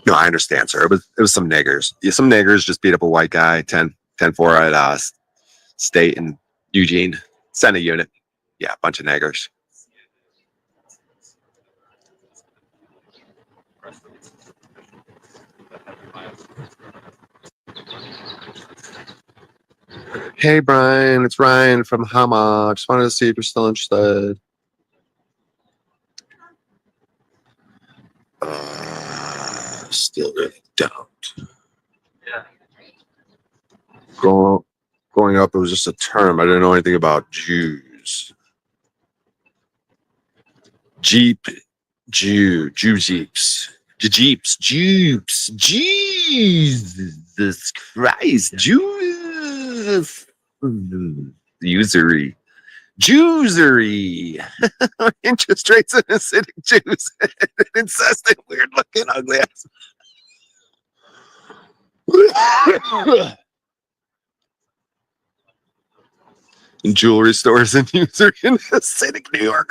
No, I understand, sir. It was some niggers. Yeah, some niggers just beat up a white guy. 10-4 at State in Eugene. Sent a unit. Yeah, a bunch of niggers. Hey, Brian, it's Ryan from Hama. Just wanted to see if you're still interested. Still really don't. Growing up, it was just a term. I didn't know anything about Jews. Jew Jeeps. Jeeps. Jesus Christ. Jews. Usury. Jewsery. Interest rates and acidic Jews. Incessant, weird looking, ugly ass. In jewelry stores and usury in acidic New York.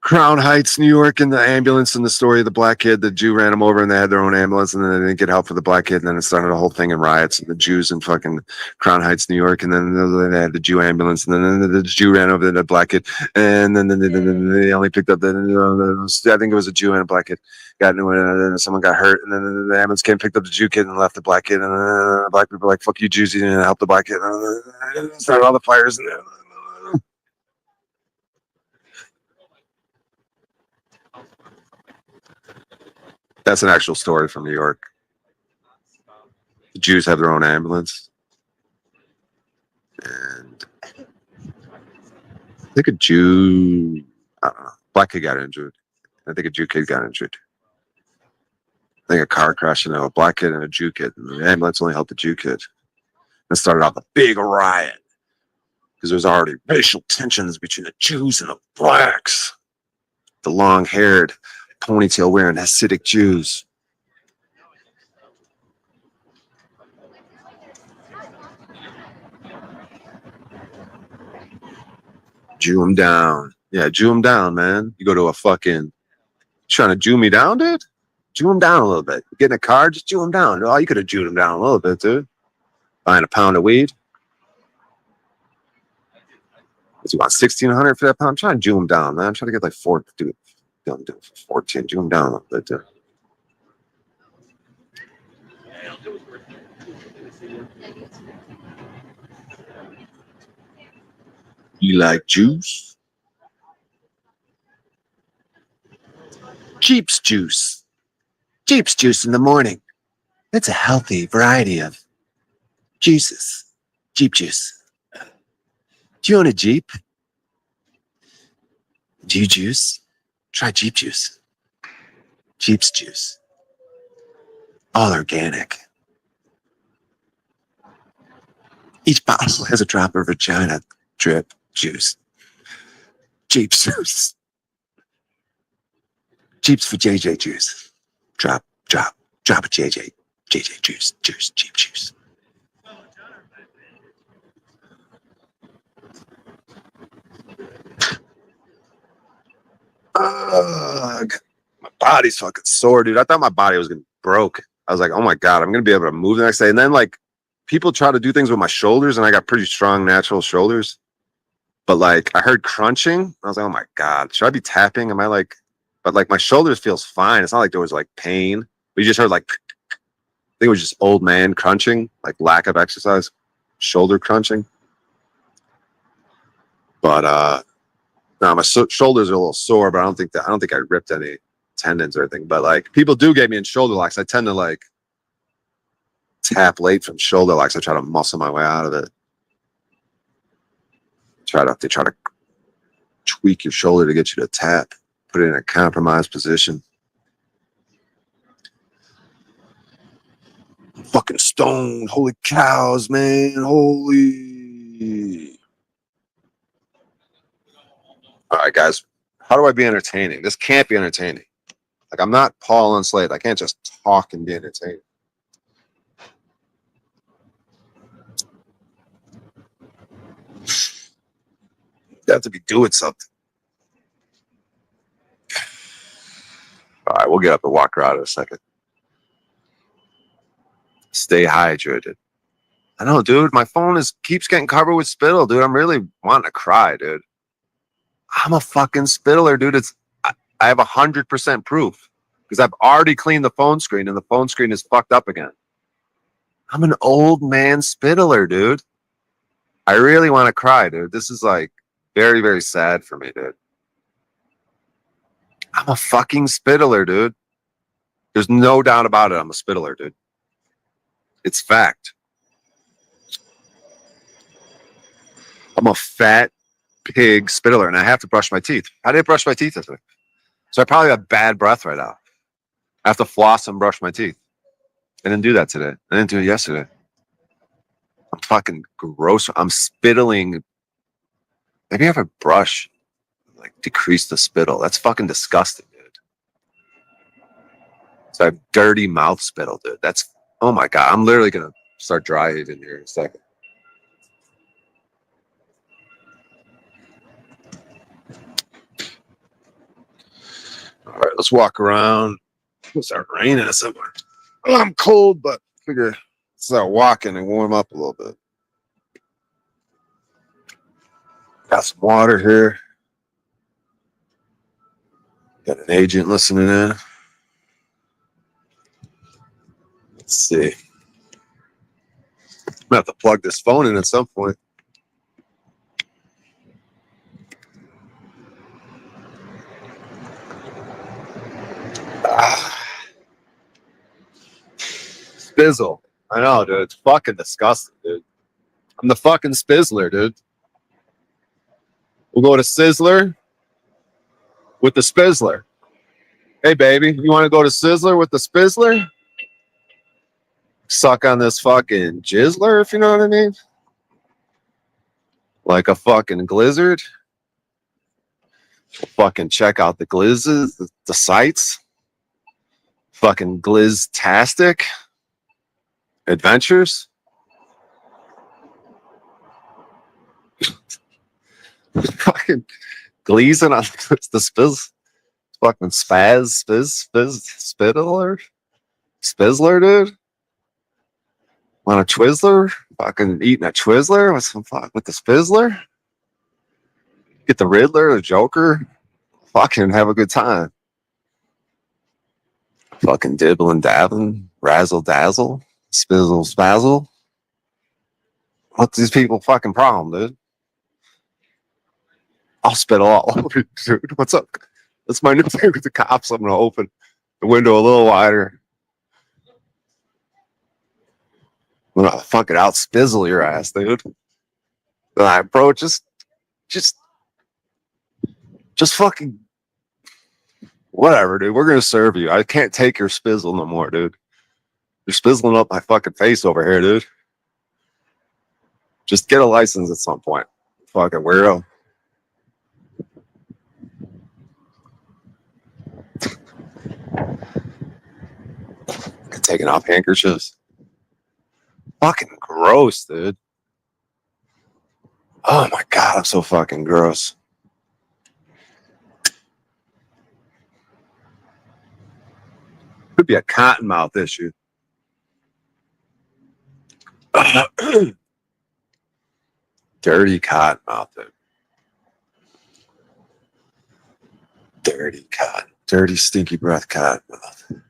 Crown Heights, New York, and the ambulance and the story of the black kid. The Jew ran him over and they had their own ambulance and then they didn't get help for the black kid. And then it started a whole thing in riots and the Jews in fucking Crown Heights, New York. And then they had the Jew ambulance and then the Jew ran over the black kid. And then they only picked up I think it was a Jew and a black kid. Got into it and then someone got hurt. And then the ambulance came, picked up the Jew kid and left the black kid. And the black people were like, fuck you, Jews. You didn't help the black kid. And started all the fires. And that's an actual story from New York. The Jews have their own ambulance. And I think a Jew, I don't know, black kid got injured. I think a Jew kid got injured. I think a car crash into a black kid and a Jew kid. And the ambulance only helped the Jew kid. It started off a big riot because there's already racial tensions between the Jews and the blacks. The long-haired, ponytail wearing Hasidic Jews. Jew them down. Yeah, Jew them down, man. You go to a fucking, trying to Jew me down, dude? Jew them down a little bit. Get in a car, just Jew them down. Oh, you could have Jewed them down a little bit, dude. Buying a pound of weed. You want 1,600 for that pound? I'm trying to Jew them down, man. I'm trying to get like 4, dude. Don't do it for 14. Jew them down a little bit, dude. You like juice? Jeep's juice. Jeep's juice in the morning. It's a healthy variety of juices. Jeep juice. Do you own a Jeep? Do you juice? Try Jeep juice. Jeep's juice. All organic. Each bottle has a drop of vagina drip juice. Jeep's juice. Jeep's for JJ juice. Drop a JJ juice, Jeep juice. Ugh. My body's fucking sore, dude. I thought my body was gonna be broke. I was like, oh my God, I'm gonna be able to move the next day. And then like people try to do things with my shoulders, and I got pretty strong natural shoulders. But like I heard crunching. I was like, oh my God, should I be tapping? Am I like, but like my shoulders feels fine. It's not like there was like pain. We just heard like, I think it was just old man crunching, like lack of exercise, shoulder crunching. But no, my shoulders are a little sore, but I don't think I ripped any tendons or anything. But like people do get me in shoulder locks. I tend to like tap late from shoulder locks. I try to muscle my way out of it. They try to tweak your shoulder to get you to tap, put it in a compromised position. I'm fucking stoned. Holy cows, man. Holy. All right, guys. How do I be entertaining? This can't be entertaining. Like, I'm not Paul and Slade. I can't just talk and be entertaining. You have to be doing something. All right, we'll get up and walk around in a second. Stay hydrated. I know, dude. My phone keeps getting covered with spittle, dude. I'm really wanting to cry, dude. I'm a fucking spittler, dude. I have 100% proof because I've already cleaned the phone screen and the phone screen is fucked up again. I'm an old man spittler, dude. I really want to cry, dude. This is like very, very sad for me, dude. I'm a fucking spittler, dude. There's no doubt about it. I'm a spittler, dude. It's fact. I'm a fat pig spittler and I have to brush my teeth. How did I brush my teeth this week? So I probably have bad breath right now. I have to floss and brush my teeth. I didn't do that today. I didn't do it yesterday. I'm fucking gross. I'm spittling. Maybe I have a brush, like decrease the spittle. That's fucking disgusting, dude. So I have dirty mouth spittle, dude. That's, oh my God. I'm literally going to start dry heaving here in a second. All right, let's walk around. It'll start raining somewhere. Well, I'm cold, but figure start walking and warm up a little bit. Got some water here. Got an agent listening in. Let's see. I'm gonna have to plug this phone in at some point. Spizzle. I know, dude. It's fucking disgusting, dude. I'm the fucking Spizzler, dude. We'll go to Sizzler with the Spizzler. Hey, baby, you want to go to Sizzler with the Spizzler? Suck on this fucking Jizzler, if you know what I mean. Like a fucking Glizzard. Fucking check out the Glizzes, the sites. Fucking Glizztastic adventures. Fucking gleasing on the spizz. Fucking spizzler. Spizzler, dude. Want a Twizzler? Fucking eating a Twizzler with some fuck with the Spizzler? Get the Riddler, the Joker. Fucking have a good time. Fucking dibble and dabbling, razzle dazzle, spizzle spazzle. What's these people fucking problem, dude? I'll spit all over you, dude. What's up? That's my new thing with the cops. I'm gonna open the window a little wider. I'm gonna fucking out spizzle your ass, dude. All right, bro, just fucking whatever, dude. We're gonna serve you. I can't take your spizzle no more, dude. You're spizzling up my fucking face over here, dude. Just get a license at some point. Fucking weirdo. Taking off handkerchiefs. Fucking gross, dude. Oh my God, I'm so fucking gross. Could be a cottonmouth issue. Dirty cottonmouth, dude. Dirty cotton. Dirty, stinky breath cottonmouth.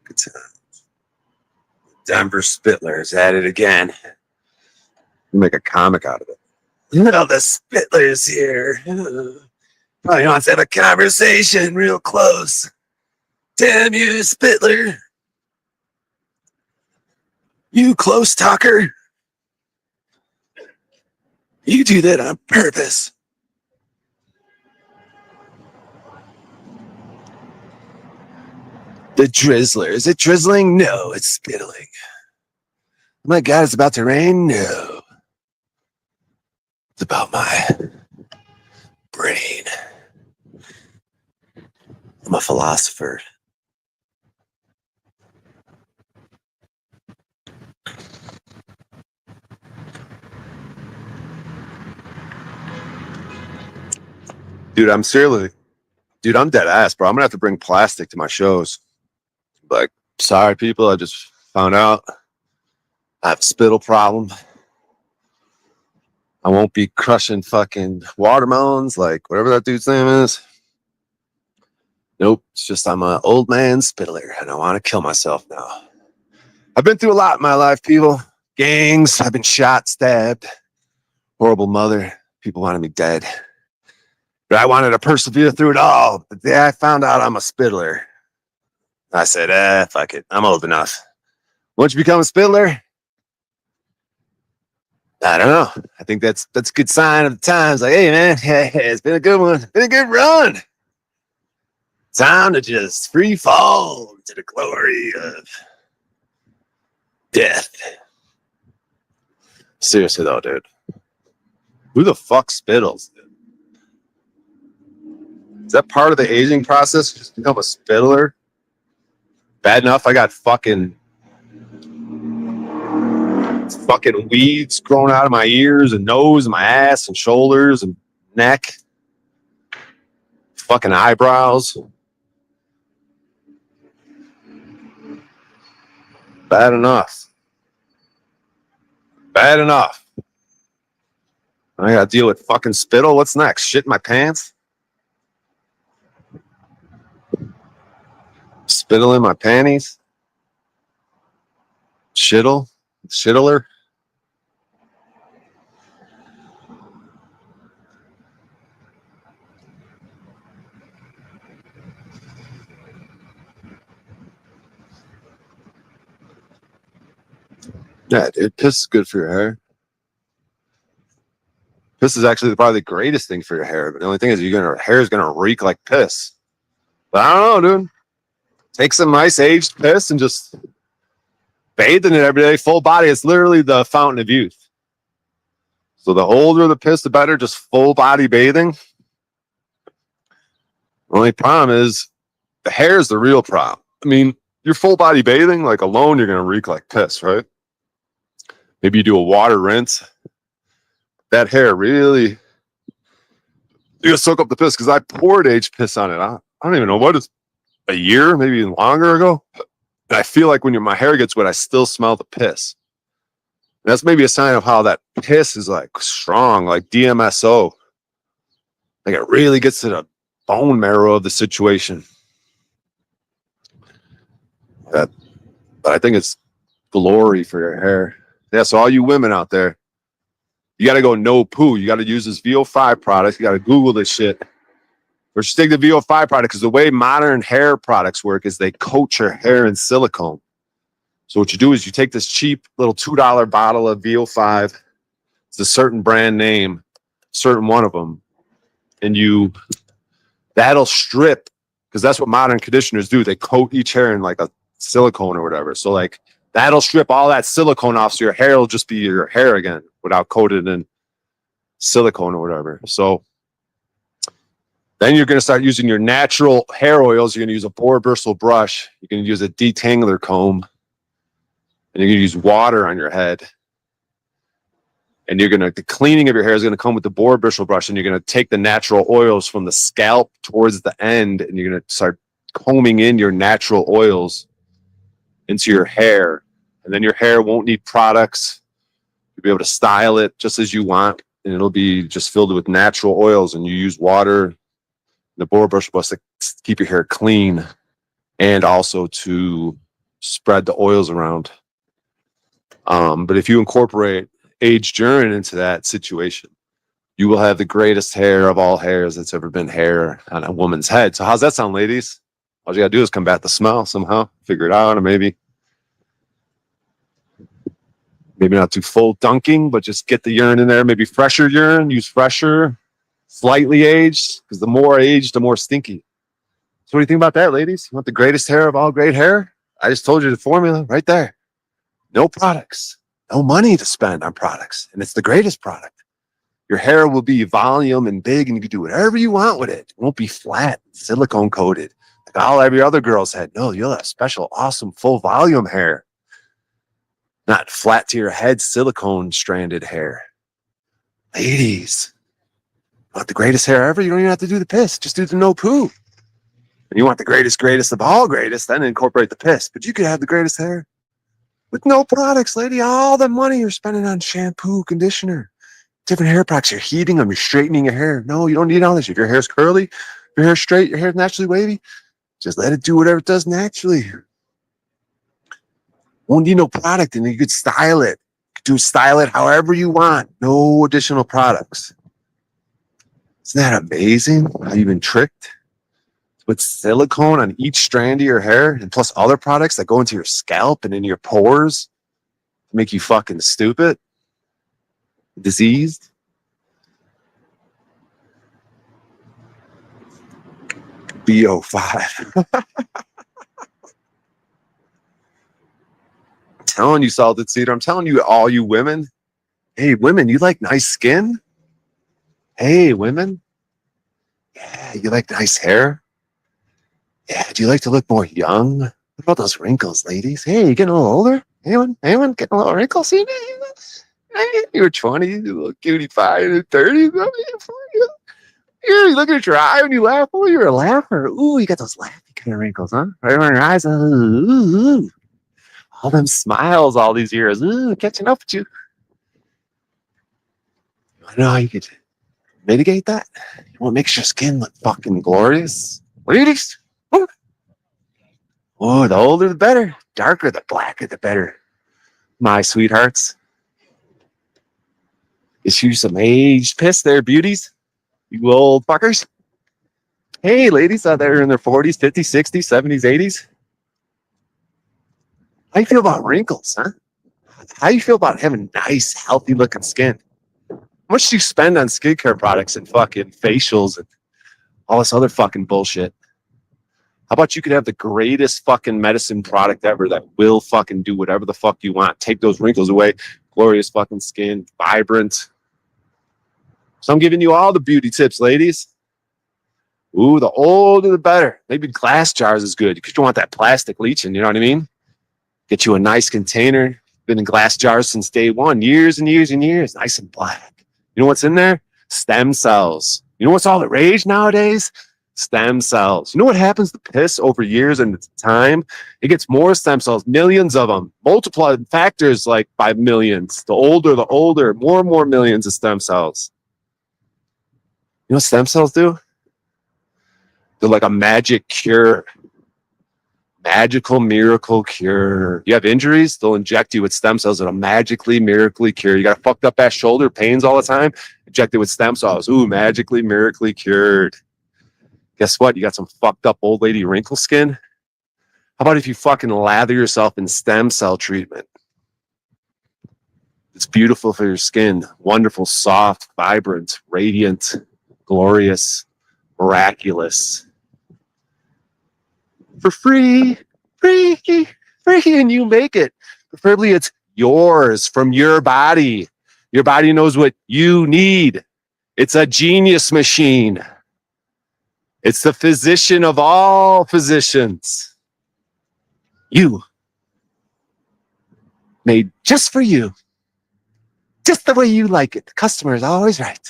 Good times. Denver Spittlers at it again. Make a comic out of it. You know, the Spittlers here. Probably wants to have a conversation real close. Damn you, Spittler. You close talker. You do that on purpose. The drizzler. Is it drizzling? No, it's spittling. Oh my God, it's about to rain? No. It's about my brain. I'm a philosopher. Dude, I'm seriously Dude, I'm dead ass, bro. I'm gonna have to bring plastic to my shows. Like, sorry, people. I just found out I have a spittle problem. I won't be crushing fucking watermelons, like whatever that dude's name is. Nope, it's just I'm an old man spittler, and I want to kill myself now. I've been through a lot in my life, people. Gangs. I've been shot, stabbed. Horrible mother. People wanted me dead. But I wanted to persevere through it all. The day I found out I'm a spittler, I said, fuck it. I'm old enough. Once you become a spittler, I don't know. I think that's a good sign of the times. Like, hey, man, it's been a good one. Been a good run. Time to just free fall to the glory of death. Seriously, though, dude. Who the fuck spittles? Is that part of the aging process? Just become a spittler? Bad enough I got fucking weeds growing out of my ears and nose and my ass and shoulders and neck. Fucking eyebrows. Bad enough. Bad enough. I gotta deal with fucking spittle. What's next? Shit in my pants? Spittle in my panties? Shittle? Shittler? Yeah, dude, piss is good for your hair. Piss is actually probably the greatest thing for your hair. But the only thing is your hair is gonna reek like piss. But I don't know, dude. Take some nice aged piss and just bathe in it every day, full body. It's literally the fountain of youth. So the older the piss, the better. Just full body bathing. The only problem is the hair is the real problem. I mean, you're full body bathing, like alone, you're gonna reek like piss, right? Maybe you do a water rinse. That hair really, you gotta soak up the piss because I poured aged piss on it. I don't even know what is a year, maybe even longer ago. And I feel like when my hair gets wet, I still smell the piss. And that's maybe a sign of how that piss is like strong, like DMSO. Like it really gets to the bone marrow of the situation. But I think it's glory for your hair. Yeah, so all you women out there, you got to go no poo. You got to use this VO5 product. You got to Google this shit. Or just take the VO5 product because the way modern hair products work is they coat your hair in silicone. So what you do is you take this cheap little $2 bottle of VO5. It's a certain brand name, certain one of them. And that'll strip, because that's what modern conditioners do. They coat each hair in like a silicone or whatever. So like that'll strip all that silicone off. So your hair will just be your hair again without coated in silicone or whatever. So then you're going to start using your natural hair oils. You're going to use a boar bristle brush. You're going to use a detangler comb. And you're going to use water on your head. And the cleaning of your hair is going to come with the boar bristle brush. And you're going to take the natural oils from the scalp towards the end. And you're going to start combing in your natural oils into your hair. And then your hair won't need products. You'll be able to style it just as you want. And it'll be just filled with natural oils. And you use water, the boar brush brush to keep your hair clean and also to spread the oils around. But if you incorporate aged urine into that situation, you will have the greatest hair of all hairs that's ever been hair on a woman's head. So how's that sound, ladies? All you gotta do is combat the smell somehow, figure it out, or maybe not too full dunking, but just get the urine in there. Maybe fresher urine, use fresher, slightly aged, because the more aged, the more stinky. So what do you think about that, ladies? You want the greatest hair of all great hair? I just told you the formula right there. No products, no money to spend on products. And it's the greatest product. Your hair will be volume and big, and you can do whatever you want with it. It won't be flat, silicone coated, like every other girl's head. No, you'll have special, awesome, full volume hair. Not flat to your head, silicone stranded hair. Ladies, want the greatest hair ever? You don't even have to do the piss. Just do the no poo. And you want the greatest of all greatest, then incorporate the piss. But you could have the greatest hair with no products, lady. All the money you're spending on shampoo, conditioner, different hair products. You're heating them. You're straightening your hair. No, you don't need all this. If your hair's curly, if your hair's straight, your hair's naturally wavy, just let it do whatever it does naturally. Won't need no product, and you could style it. Style it however you want. No additional products. Isn't that amazing how you've been tricked? With silicone on each strand of your hair and plus other products that go into your scalp and into your pores to make you fucking stupid, diseased. BO5. I'm telling you, Salted Cedar. I'm telling you, all you women. Hey, women, you like nice skin? Hey, women. Yeah, you like nice hair? Yeah, do you like to look more young? What about those wrinkles, ladies? Hey, you getting a little older? Anyone getting a little wrinkles? See, you were 20, you little cutie pie, in your 30s. You look at your eye when you laugh. Oh, you're a laugher. Ooh, you got those laughy kind of wrinkles, huh? Right on your eyes. Ooh. All them smiles all these years. Ooh, catching up with you. I know how you could mitigate that. What makes your skin look fucking glorious? Ladies. Oh, the older the better. Darker the blacker the better. My sweethearts. Issue some aged piss there, beauties. You old fuckers. Hey, ladies out there in their 40s, 50s, 60s, 70s, 80s. How you feel about wrinkles, huh? How you feel about having nice, healthy looking skin? How much do you spend on skincare products and fucking facials and all this other fucking bullshit? How about you could have the greatest fucking medicine product ever that will fucking do whatever the fuck you want. Take those wrinkles away. Glorious fucking skin. Vibrant. So I'm giving you all the beauty tips, ladies. Ooh, the older the better. Maybe glass jars is good because you don't want that plastic leaching, you know what I mean? Get you a nice container. Been in glass jars since day one. Years and years and years. Nice and black. You know what's in there? Stem cells. You know what's all the rage nowadays? Stem cells. You know what happens to piss over years and time? It gets more stem cells, millions of them, multiplied factors like by millions. The older, more and more millions of stem cells. You know what stem cells do? They're like a magic cure. Magical miracle cure. You have injuries, they'll inject you with stem cells that'll magically, miraculously cure. You got a fucked up ass shoulder, pains all the time, inject it with stem cells. Ooh, magically, miraculously cured. Guess what? You got some fucked up old lady wrinkle skin. How about if you fucking lather yourself in stem cell treatment? It's beautiful for your skin. Wonderful, soft, vibrant, radiant, glorious, miraculous. For free, and you make it. Preferably it's yours from your body. Your body knows what you need. It's a genius machine. It's the physician of all physicians. You. Made just for you. Just the way you like it. The customer is always right.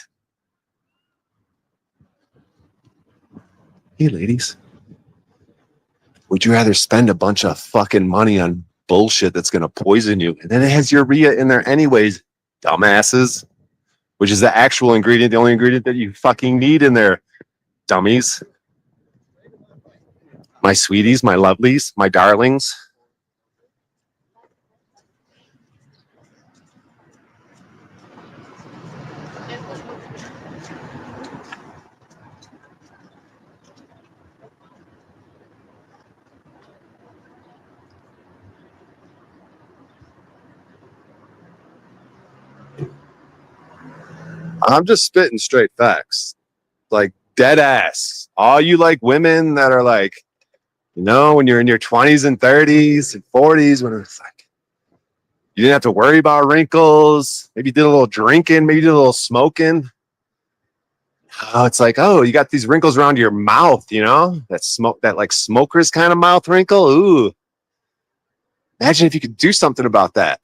Hey, ladies. Would you rather spend a bunch of fucking money on bullshit that's going to poison you? And then it has urea in there anyways, dumbasses. Which is the actual ingredient, the only ingredient that you fucking need in there, dummies. My sweeties, my lovelies, my darlings. I'm just spitting straight facts. Like dead ass. All you like women that are like, you know, when you're in your 20s and 30s and 40s, when it's like, you didn't have to worry about wrinkles. Maybe you did a little drinking, maybe you did a little smoking. Oh, it's like, oh, you got these wrinkles around your mouth, you know, that smoke, that like smoker's kind of mouth wrinkle. Ooh, imagine if you could do something about that.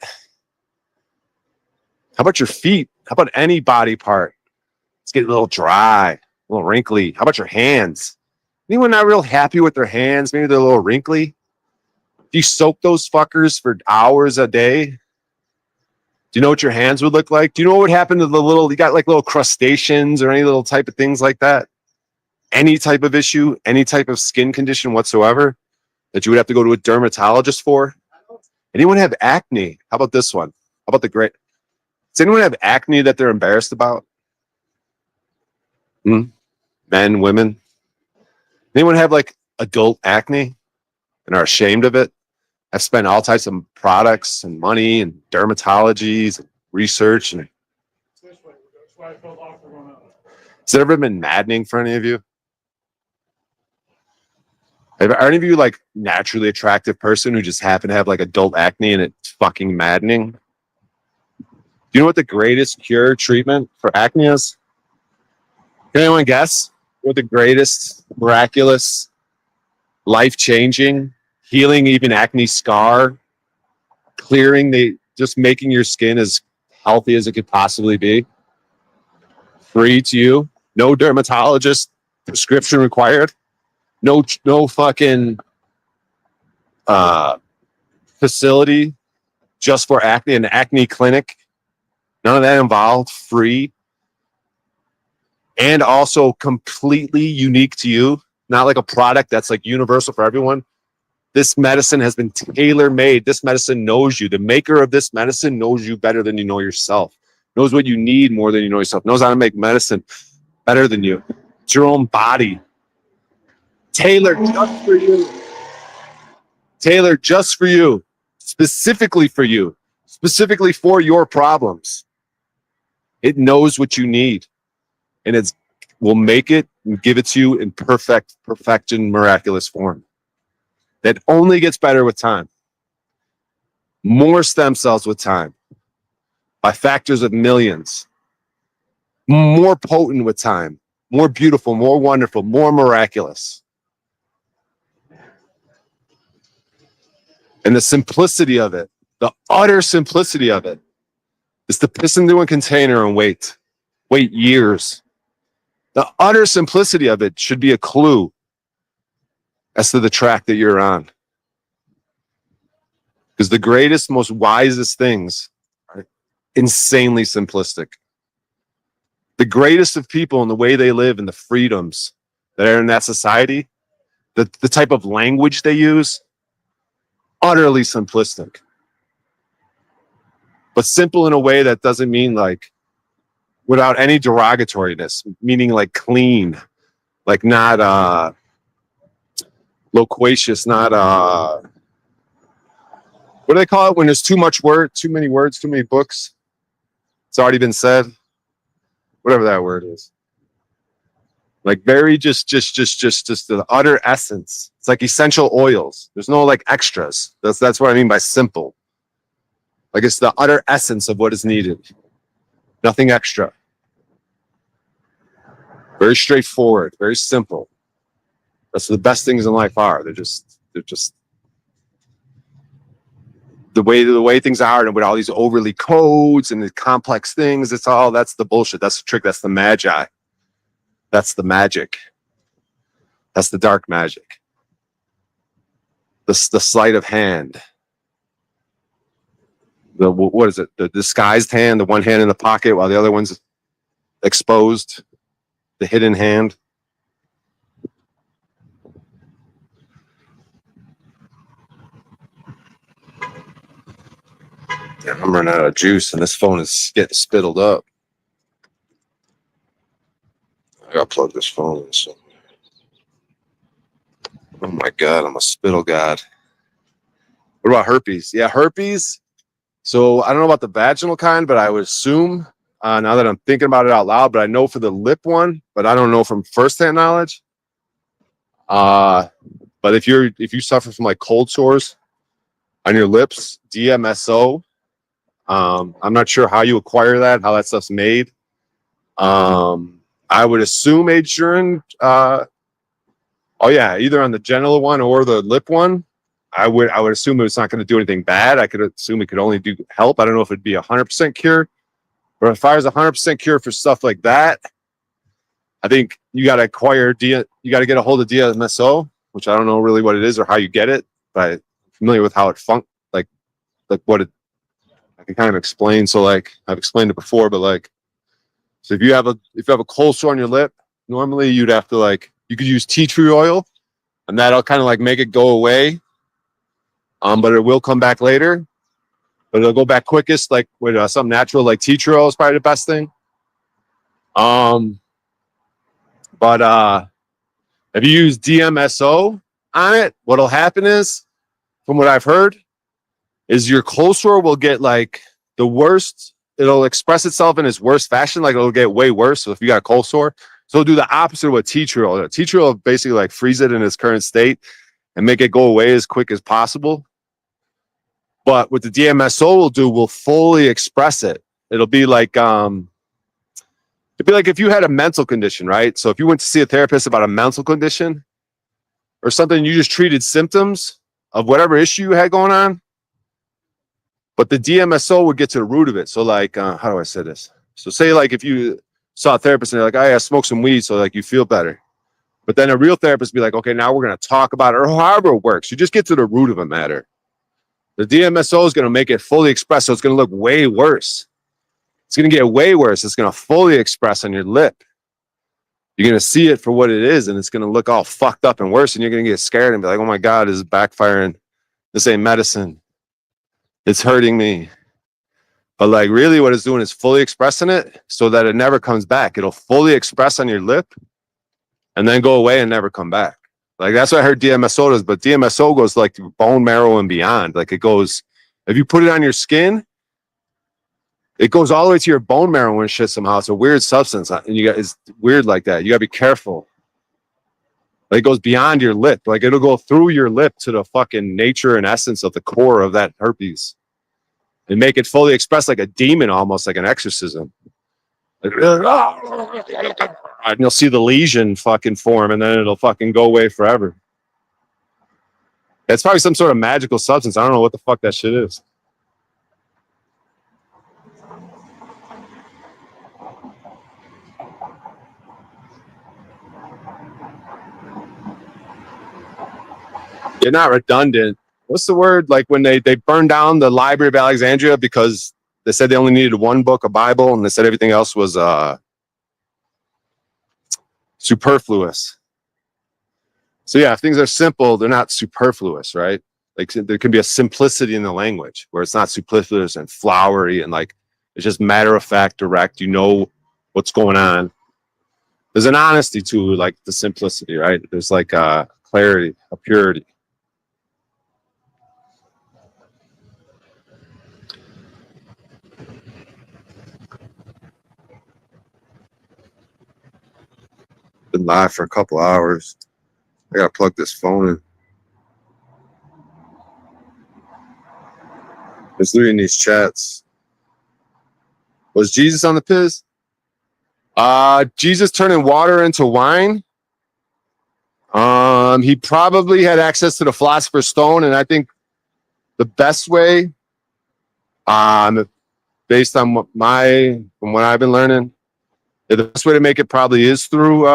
How about your feet? How about any body part? It's getting a little dry, a little wrinkly. How about your hands? Anyone not real happy with their hands? Maybe they're a little wrinkly. Do you soak those fuckers for hours a day? Do you know what your hands would look like? Do you know what would happen to the little, you got like little crustaceans or any little type of things like that? Any type of issue, any type of skin condition whatsoever that you would have to go to a dermatologist for? Anyone have acne? How about this one? How about the great? Does anyone have acne that they're embarrassed about? Men, women? Anyone have like adult acne and are ashamed of it? I've spent all types of products and money and dermatologies and research. And has it ever been maddening for any of you? Are any of you like naturally attractive person who just happen to have like adult acne and it's fucking maddening? Do you know what the greatest cure treatment for acne is? Can anyone guess what the greatest miraculous, life-changing, healing even acne scar, clearing just making your skin as healthy as it could possibly be? Free to you, no dermatologist prescription required, no fucking facility just for acne, an acne clinic, none of that involved, free, and also completely unique to you, not like a product that's like universal for everyone. This medicine has been tailor-made. This medicine knows you. The maker of this medicine knows you better than you know yourself, knows what you need more than you know yourself, knows how to make medicine better than you. It's your own body. Tailored just for you. Tailored just for you. Specifically for you. Specifically for your problems. It knows what you need. And it will make it and give it to you in perfection, miraculous form. That only gets better with time. More stem cells with time. By factors of millions. More potent with time. More beautiful, more wonderful, more miraculous. And the simplicity of it, the utter simplicity of it, is to piss into a container and wait. Wait years. The utter simplicity of it should be a clue as to the track that you're on. Because the greatest, most wisest things are insanely simplistic. The greatest of people in the way they live and the freedoms that are in that society, the type of language they use, utterly simplistic. But simple in a way that doesn't mean like without any derogatoriness, meaning like clean, like not loquacious, not what do they call it when there's too much word, too many words, too many books? It's already been said. Whatever that word is. Like very just the utter essence. It's like essential oils. There's no like extras. That's what I mean by simple. Like it's the utter essence of what is needed. Nothing extra. Very straightforward, very simple. That's what the best things in life are. They're just the way things are, and with all these overly codes and the complex things, that's the bullshit. That's the trick. That's the magi. That's the magic. That's the dark magic. The sleight of hand. What is it? The disguised hand, the one hand in the pocket while the other one's exposed. The hidden hand. Damn, I'm running out of juice and this phone is getting spittled up. I gotta plug this phone in. So. Oh my God, I'm a spittle god. What about herpes? Yeah, herpes. So I don't know about the vaginal kind, but I would assume, now that I'm thinking about it out loud, but I know for the lip one, but I don't know from firsthand knowledge. But if you suffer from like cold sores on your lips, DMSO. I'm not sure how you acquire that, how that stuff's made. I would assume age urine. Oh yeah, either on the genital one or the lip one. I would assume it's not going to do anything bad. I could assume it could only do help. I don't know if it'd be 100% cure, but if I was 100% cure for stuff like that, I think you got to acquire you got to get a hold of DMSO, which I don't know really what it is or how you get it, but I'm familiar with how it like what it, I can kind of explain. So like I've explained it before, but like, so if you have a cold sore on your lip, normally you'd have to like, you could use tea tree oil and that'll kind of like make it go away. But it will come back later, but it'll go back quickest, like with something natural, like tea tree oil is probably the best thing. But if you use DMSO on it, what'll happen is, from what I've heard, is your cold sore will get like the worst. It'll express itself in its worst fashion. Like it'll get way worse. So if you got a cold sore, so it'll do the opposite of what tea tree oil. Tea tree oil basically like freeze it in its current state and make it go away as quick as possible. But what the DMSO will fully express it. It'll be like if you had a mental condition, right? So if you went to see a therapist about a mental condition or something, you just treated symptoms of whatever issue you had going on, but the DMSO would get to the root of it. So like, how do I say this? So say like if you saw a therapist and they're like, I smoke some weed, so like you feel better. But then a real therapist be like, okay, now we're going to talk about it, or however it works. You just get to the root of a matter. The DMSO is going to make it fully express, so it's going to look way worse. It's going to get way worse. It's going to fully express on your lip. You're going to see it for what it is, and it's going to look all fucked up and worse, and you're going to get scared and be like, oh my God, this is backfiring. This ain't medicine. It's hurting me. But like really what it's doing is fully expressing it so that it never comes back. It'll fully express on your lip and then go away and never come back. Like that's what I heard DMSO does, but DMSO goes like bone marrow and beyond. Like it goes, if you put it on your skin, it goes all the way to your bone marrow and shit somehow. It's a weird substance. And it's weird like that. You gotta be careful. Like it goes beyond your lip. Like it'll go through your lip to the fucking nature and essence of the core of that herpes. And make it fully expressed like a demon, almost like an exorcism. Like, and you'll see the lesion fucking form and then it'll fucking go away forever. It's probably some sort of magical substance. I don't know what the fuck that shit is. You're not redundant. What's the word? Like when they burned down the Library of Alexandria because they said they only needed one book, a Bible, and they said everything else was superfluous. So yeah, if things are simple, they're not superfluous, right? Like there can be a simplicity in the language where it's not superfluous and flowery and like it's just matter of fact, direct. You know what's going on. There's an honesty to like the simplicity, right? There's like a clarity, a purity. Been live for a couple hours. I gotta plug this phone in. Just reading these chats. Was Jesus on the piss? Jesus turning water into wine. He probably had access to the Philosopher's Stone, and I think the best way, based on from what I've been learning, the best way to make it probably is through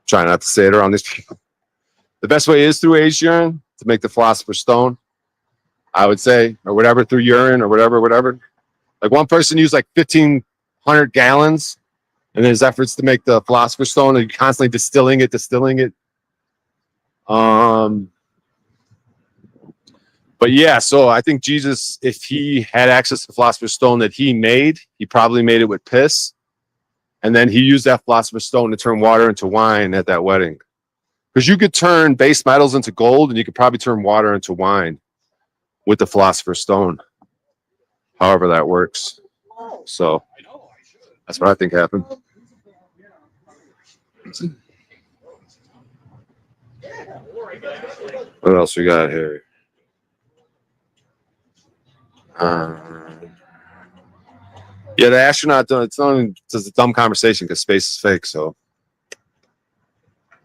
try not to say it around these people. The best way is through aged urine to make the Philosopher's Stone, I would say, or whatever, through urine or whatever. Like one person used like 1,500 gallons in his efforts to make the Philosopher's Stone, and constantly distilling it. But yeah, so I think Jesus, if he had access to the Philosopher's Stone that he made, he probably made it with piss. And then he used that Philosopher's Stone to turn water into wine at that wedding. Because you could turn base metals into gold, and you could probably turn water into wine with the Philosopher's Stone. However that works. So that's what I think happened. What else we got here? Yeah, the astronaut, it's a dumb conversation because space is fake, so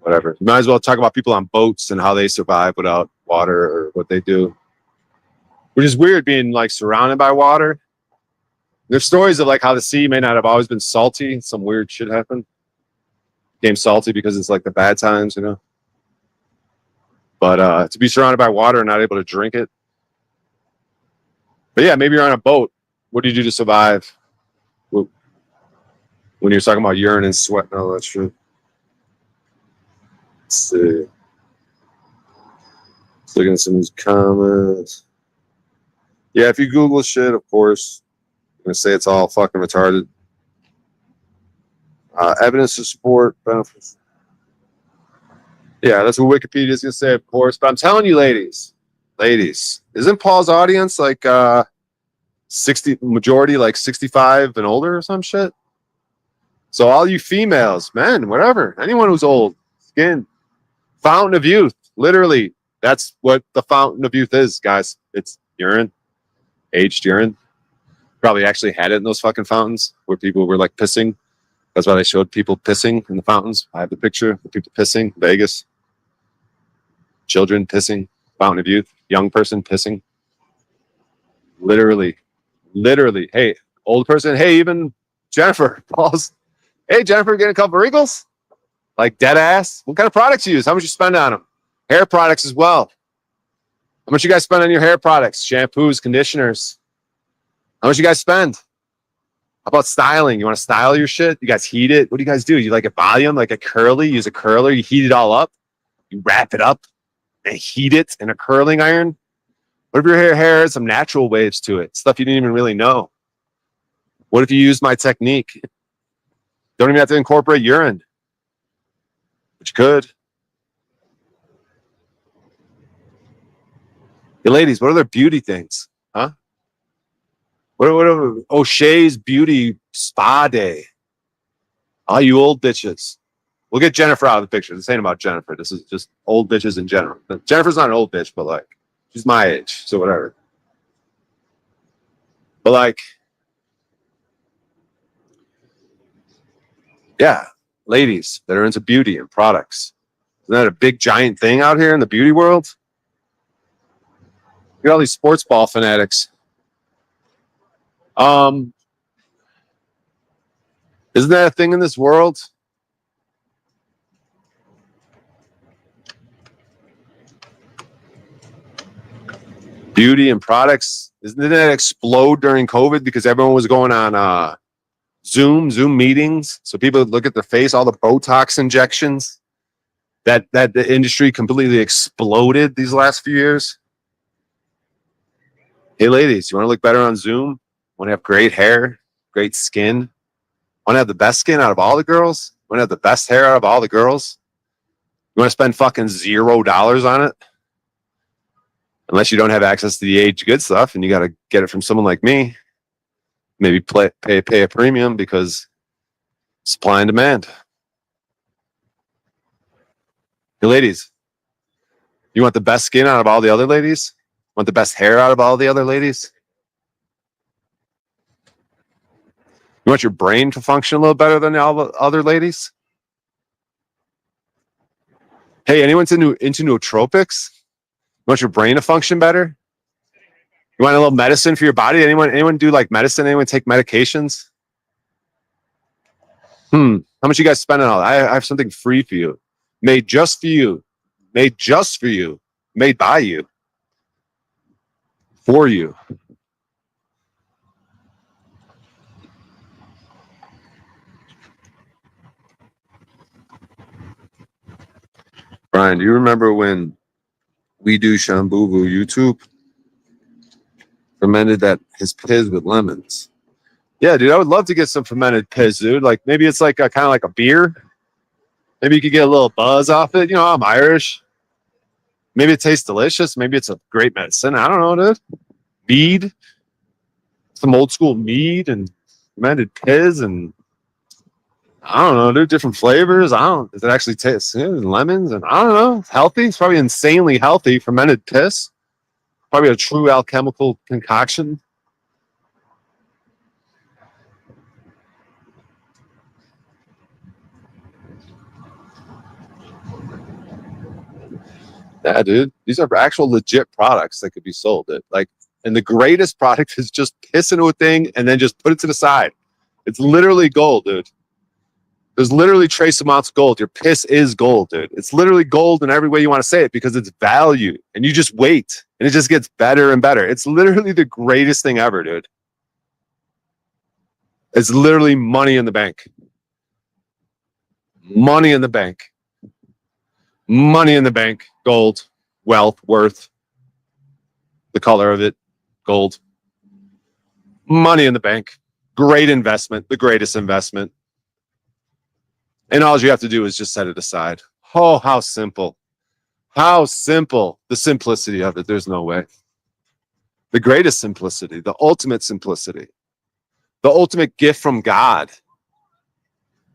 whatever. You might as well talk about people on boats and how they survive without water or what they do. Which is weird being like surrounded by water. There's stories of like how the sea may not have always been salty. Some weird shit happened. Became salty because it's like the bad times, you know. But to be surrounded by water and not able to drink it. But yeah, maybe you're on a boat. What do you do to survive? When you're talking about urine and sweat and all that shit. Let's see. Let's look at some of these comments. Yeah, if you Google shit, of course, I'm going to say it's all fucking retarded. Evidence to support benefits. Yeah, that's what Wikipedia is going to say, of course. But I'm telling you, ladies, isn't Paul's audience like 60 majority, like 65 and older or some shit? So all you females, men, whatever, anyone who's old, skin, fountain of youth, literally, that's what the fountain of youth is, guys. It's urine, aged urine. Probably actually had it in those fucking fountains where people were like pissing. That's why they showed people pissing in the fountains. I have the picture of people pissing, Vegas. Children pissing, fountain of youth, young person pissing. Literally. Hey, old person. Hey, even Jennifer. Paul's. Hey, Jennifer, getting a couple of wrinkles? Like dead ass? What kind of products you use? How much you spend on them? Hair products as well. How much you guys spend on your hair products? Shampoos, conditioners. How much you guys spend? How about styling? You want to style your shit? You guys heat it? What do you guys do? You like a volume, like a curly? You use a curler, you heat it all up, you wrap it up and heat it in a curling iron. What if your hair has some natural waves to it? Stuff you didn't even really know. What if you use my technique? Don't even have to incorporate urine. But you could. Hey, ladies, what are their beauty things? Huh? What are O'Shea's Beauty Spa Day? All you old bitches. We'll get Jennifer out of the picture. This ain't about Jennifer. This is just old bitches in general. Jennifer's not an old bitch, but like, she's my age, so whatever. But like, yeah, ladies that are into beauty and products. Isn't that a big giant thing out here in the beauty world? Look at all these sports ball fanatics. Isn't that a thing in this world? Beauty and products. Didn't that explode during COVID because everyone was going on Zoom meetings? So people would look at their face, all the Botox injections. That the industry completely exploded these last few years. Hey, ladies, you want to look better on Zoom? Want to have great hair, great skin? Want to have the best skin out of all the girls? Want to have the best hair out of all the girls? You want to spend fucking $0 on it? Unless you don't have access to the age good stuff and you got to get it from someone like me. Maybe pay a premium because supply and demand. Hey, ladies, you want the best skin out of all the other ladies? Want the best hair out of all the other ladies? You want your brain to function a little better than all the other ladies? Hey, anyone's into nootropics? You want your brain to function better? You want a little medicine for your body? Anyone do like medicine? Anyone take medications? How much you guys spend on all that? I have something free for you. Made just for you. Made just for you. Made by you. For you. Brian, do you remember when We Do Shambuvu YouTube fermented that his piz with lemons? Yeah, dude, I would love to get some fermented piz, dude. Like maybe it's like a kind of like a beer. Maybe you could get a little buzz off it. You know, I'm Irish. Maybe it tastes delicious. Maybe it's a great medicine. I don't know, dude. Mead, some old school mead and fermented piz and I don't know, dude, different flavors. Does it actually taste lemons? And I don't know. It's healthy. It's probably insanely healthy. Fermented piss. Probably a true alchemical concoction. Yeah, dude. These are actual legit products that could be sold. And the greatest product is just piss into a thing and then just put it to the side. It's literally gold, dude. There's literally trace amounts of gold. Your piss is gold, dude. It's literally gold in every way you want to say it because it's value. And you just wait. And it just gets better and better. It's literally the greatest thing ever, dude. It's literally money in the bank. Money in the bank. Money in the bank. Gold. Wealth. Worth. The color of it. Gold. Money in the bank. Great investment. The greatest investment. And all you have to do is just set it aside. Oh, how simple. How simple. The simplicity of it. There's no way. The greatest simplicity. The ultimate simplicity. The ultimate gift from God.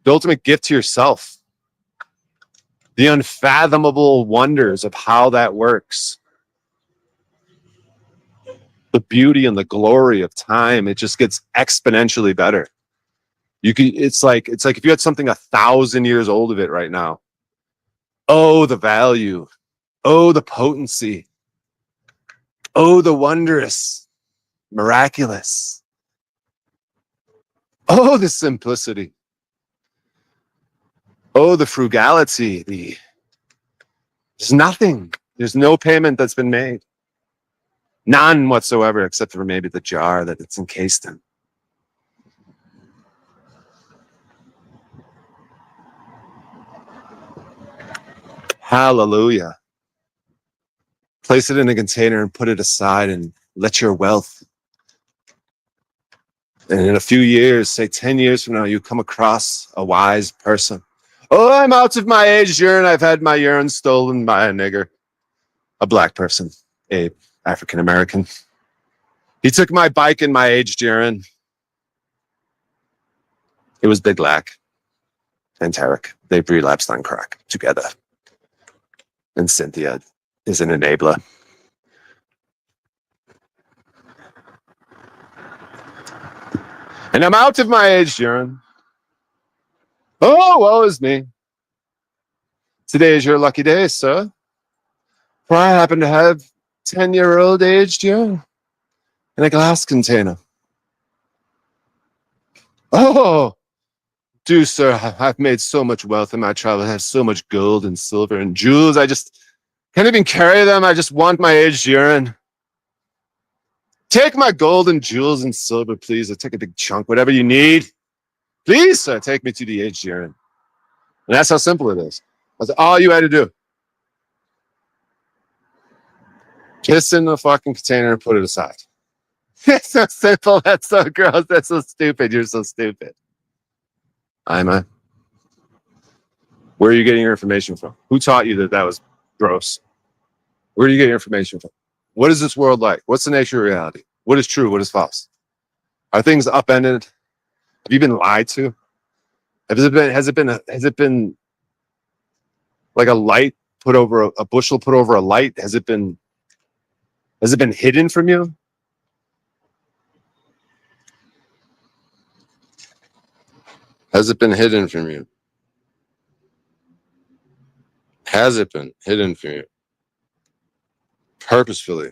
The ultimate gift to yourself. The unfathomable wonders of how that works. The beauty and the glory of time. It just gets exponentially better. It's like if you had something 1,000 years old of it right now. Oh, the value. Oh, the potency. Oh, the wondrous. Miraculous. Oh, the simplicity. Oh, the frugality. There's nothing. There's no payment that's been made. None whatsoever, except for maybe the jar that it's encased in. Hallelujah. Place it in a container and put it aside and let your wealth. And in a few years, say 10 years from now, you come across a wise person. Oh, I'm out of my aged urine. I've had my urine stolen by a nigger. A black person, a African American. He took my bike and my aged urine. It was Big Lack and Tarek. They've relapsed on crack together. And Cynthia is an enabler. And I'm out of my aged urine. Oh, woe is me. Today is your lucky day, sir. For I happen to have 10-year-old aged urine in a glass container. Oh, do, sir, I've made so much wealth in my travel. I have so much gold and silver and jewels. I just can't even carry them. I just want my aged urine. Take my gold and jewels and silver, please. I'll take a big chunk, whatever you need. Please, sir, take me to the aged urine. And that's how simple it is. That's all you had to do. Piss in the fucking container and put it aside. It's so simple. That's so gross. That's so stupid. You're so stupid. I'm a. Where are you getting your information from? Who taught you that that was gross? Where do you get your information from? What is this world like? What's the nature of reality? What is true? What is false? Are things upended? Have you been lied to? Has it been like a light put over a bushel put over a light? Has it been hidden from you? Has it been hidden from you? Has it been hidden from you? Purposefully.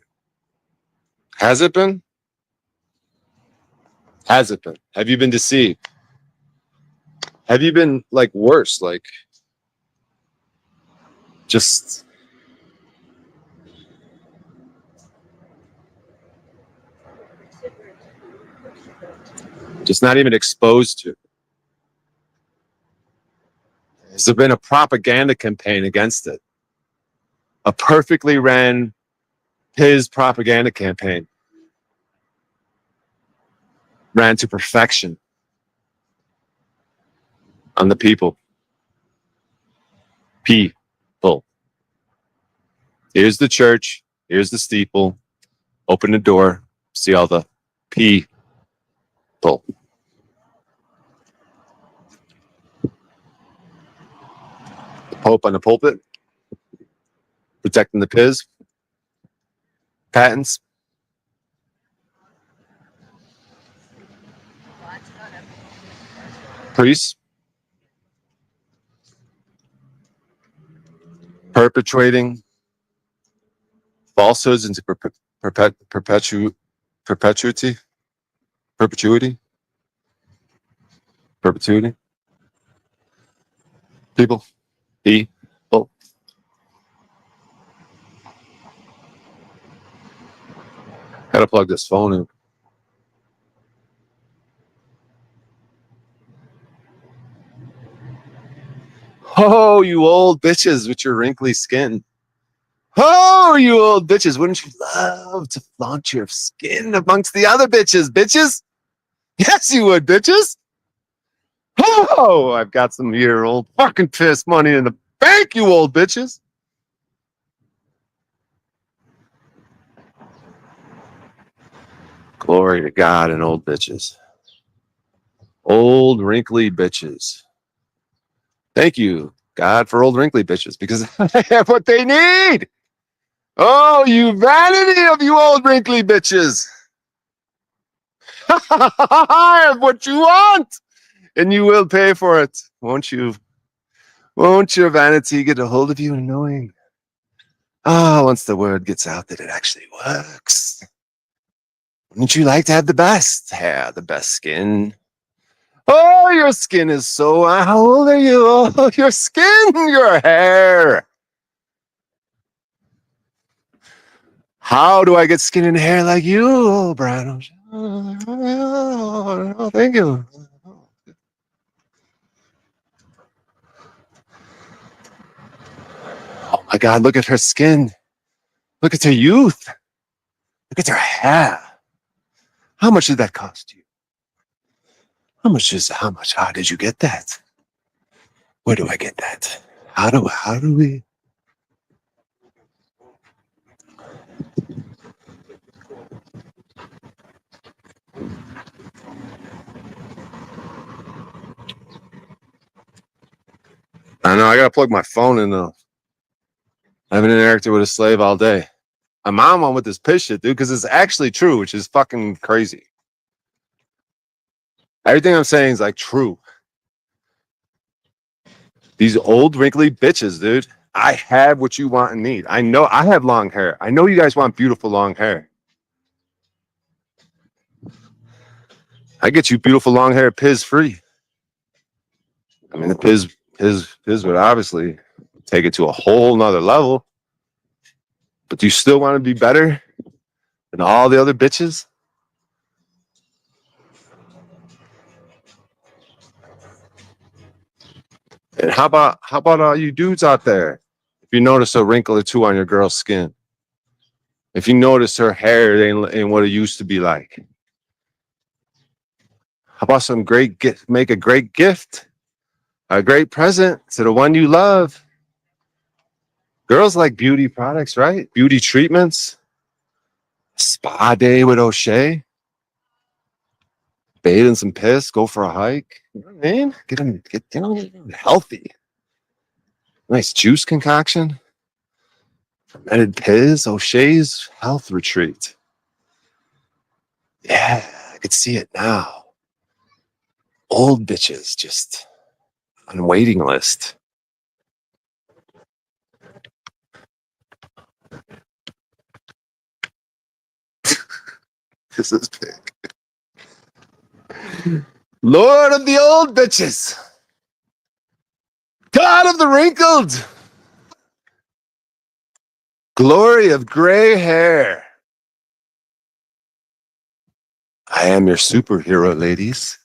Has it been? Has it been? Have you been deceived? Have you been like worse? Like just not even exposed to? Has there been a propaganda campaign against it? A perfectly ran his propaganda campaign. Ran to perfection on the people. People. Here's the church. Here's the steeple. Open the door. See all the people. The Pope on the pulpit. Protecting the piz. Patents. Priests. Perpetuating falsehoods into perpetuity. People. People. Gotta plug this phone in. Oh, you old bitches with your wrinkly skin. Oh, you old bitches. Wouldn't you love to flaunt your skin amongst the other bitches? Bitches? Yes, you would, bitches. Oh, I've got some year old fucking piss money in the bank, you old bitches. Glory to God and old bitches. Old wrinkly bitches. Thank you, God, for old wrinkly bitches because I have what they need. Oh, you vanity of you old wrinkly bitches. I have what you want, and you will pay for it. Won't you? Won't your vanity get a hold of you and knowing? Ah, once the word gets out that it actually works. Wouldn't you like to have the best hair, the best skin? Oh, your skin is so. How old are you? Oh, your skin, your hair. How do I get skin and hair like you, oh, Brian? Oh, thank you. Oh my God, look at her skin. Look at her youth. Look at her hair. How much did that cost you? How much? How did you get that? Where do I get that? How do we? I know I gotta plug my phone in though. I haven't interacted with a slave all day. My mom on with this piss shit, dude, because it's actually true, which is fucking crazy. Everything I'm saying is like true. These old wrinkly bitches, dude. I have what you want and need. I know I have long hair. I know you guys want beautiful long hair. I get you beautiful long hair piz free. I mean, the piz would obviously take it to a whole nother level. But do you still want to be better than all the other bitches? And how about all you dudes out there? If you notice a wrinkle or two on your girl's skin, if you notice her hair ain't what it used to be like, how about some great gift? Make a great gift, a great present to the one you love. Girls like beauty products, right? Beauty treatments, spa day with O'Shea, bathe in some piss, go for a hike. You know what I mean? Get healthy. Nice juice concoction. Fermented piz, O'Shea's health retreat. Yeah, I could see it now. Old bitches just on waiting list. This is big. Lord of the old bitches. God of the wrinkled. Glory of gray hair. I am your superhero, ladies.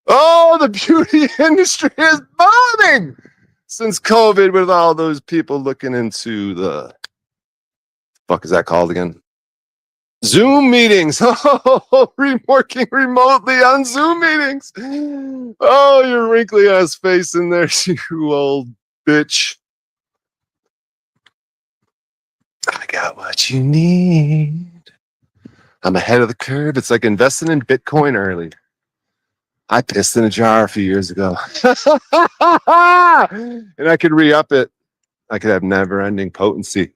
Oh, the beauty industry is booming since COVID with all those people looking into the fuck is that called again? Zoom meetings. Oh, working remotely on Zoom meetings. Oh, your wrinkly ass face in there, you old bitch. I got what you need. I'm ahead of the curve. It's like investing in Bitcoin early. I pissed in a jar a few years ago. And I could re-up it. I could have never-ending potency.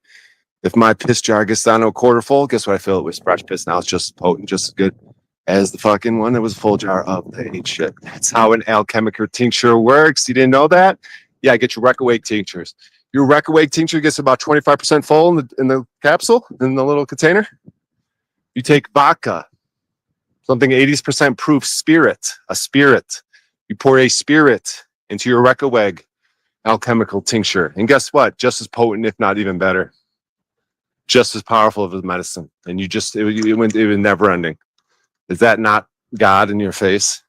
If my piss jar gets down to a quarter full, guess what I fill it with? Fresh piss. Now it's just as potent, just as good as the fucking one that was a full jar of the ain't shit. That's how an alchemical tincture works. You didn't know that? Yeah, get your Reckawake tinctures. Your Reckawake tincture gets about 25% full in the capsule, in the little container. You take vodka, something 80% proof spirit, a spirit. You pour a spirit into your Reckawake. alchemical tincture. And guess what? Just as potent, if not even better. Just as powerful of a medicine. And it was never ending. Is that not God in your face?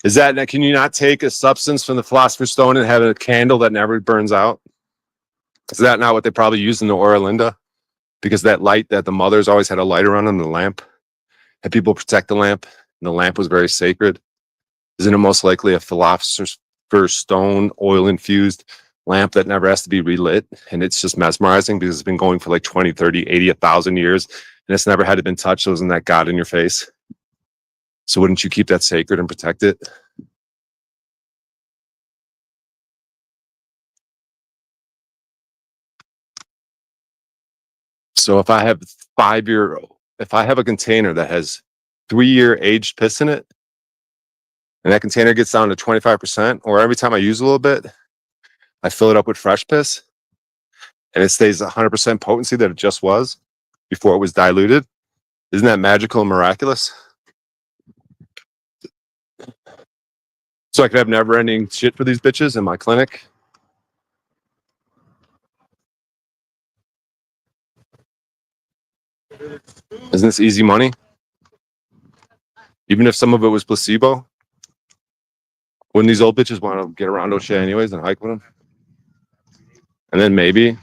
Can you not take a substance from the Philosopher's Stone and have a candle that never burns out? Is that not what they probably used in the Oralinda? Because that light that the mothers always had a lighter on the lamp, had people protect the lamp, and the lamp was very sacred. Isn't it most likely a Philosopher's Stone oil infused lamp that never has to be relit? And it's just mesmerizing because it's been going for like 20, 30, 80, 1,000 years, and it's never had to been touched. So isn't that God in your face? So wouldn't you keep that sacred and protect it? So if I have a container that has 3-year aged piss in it, and that container gets down to 25%, or every time I use a little bit, I fill it up with fresh piss, and it stays 100% potency that it just was before it was diluted, isn't that magical and miraculous? So I could have never-ending shit for these bitches in my clinic. Isn't this easy money? Even if some of it was placebo, wouldn't these old bitches want to get around O'Shea anyways and hike with them? And then maybe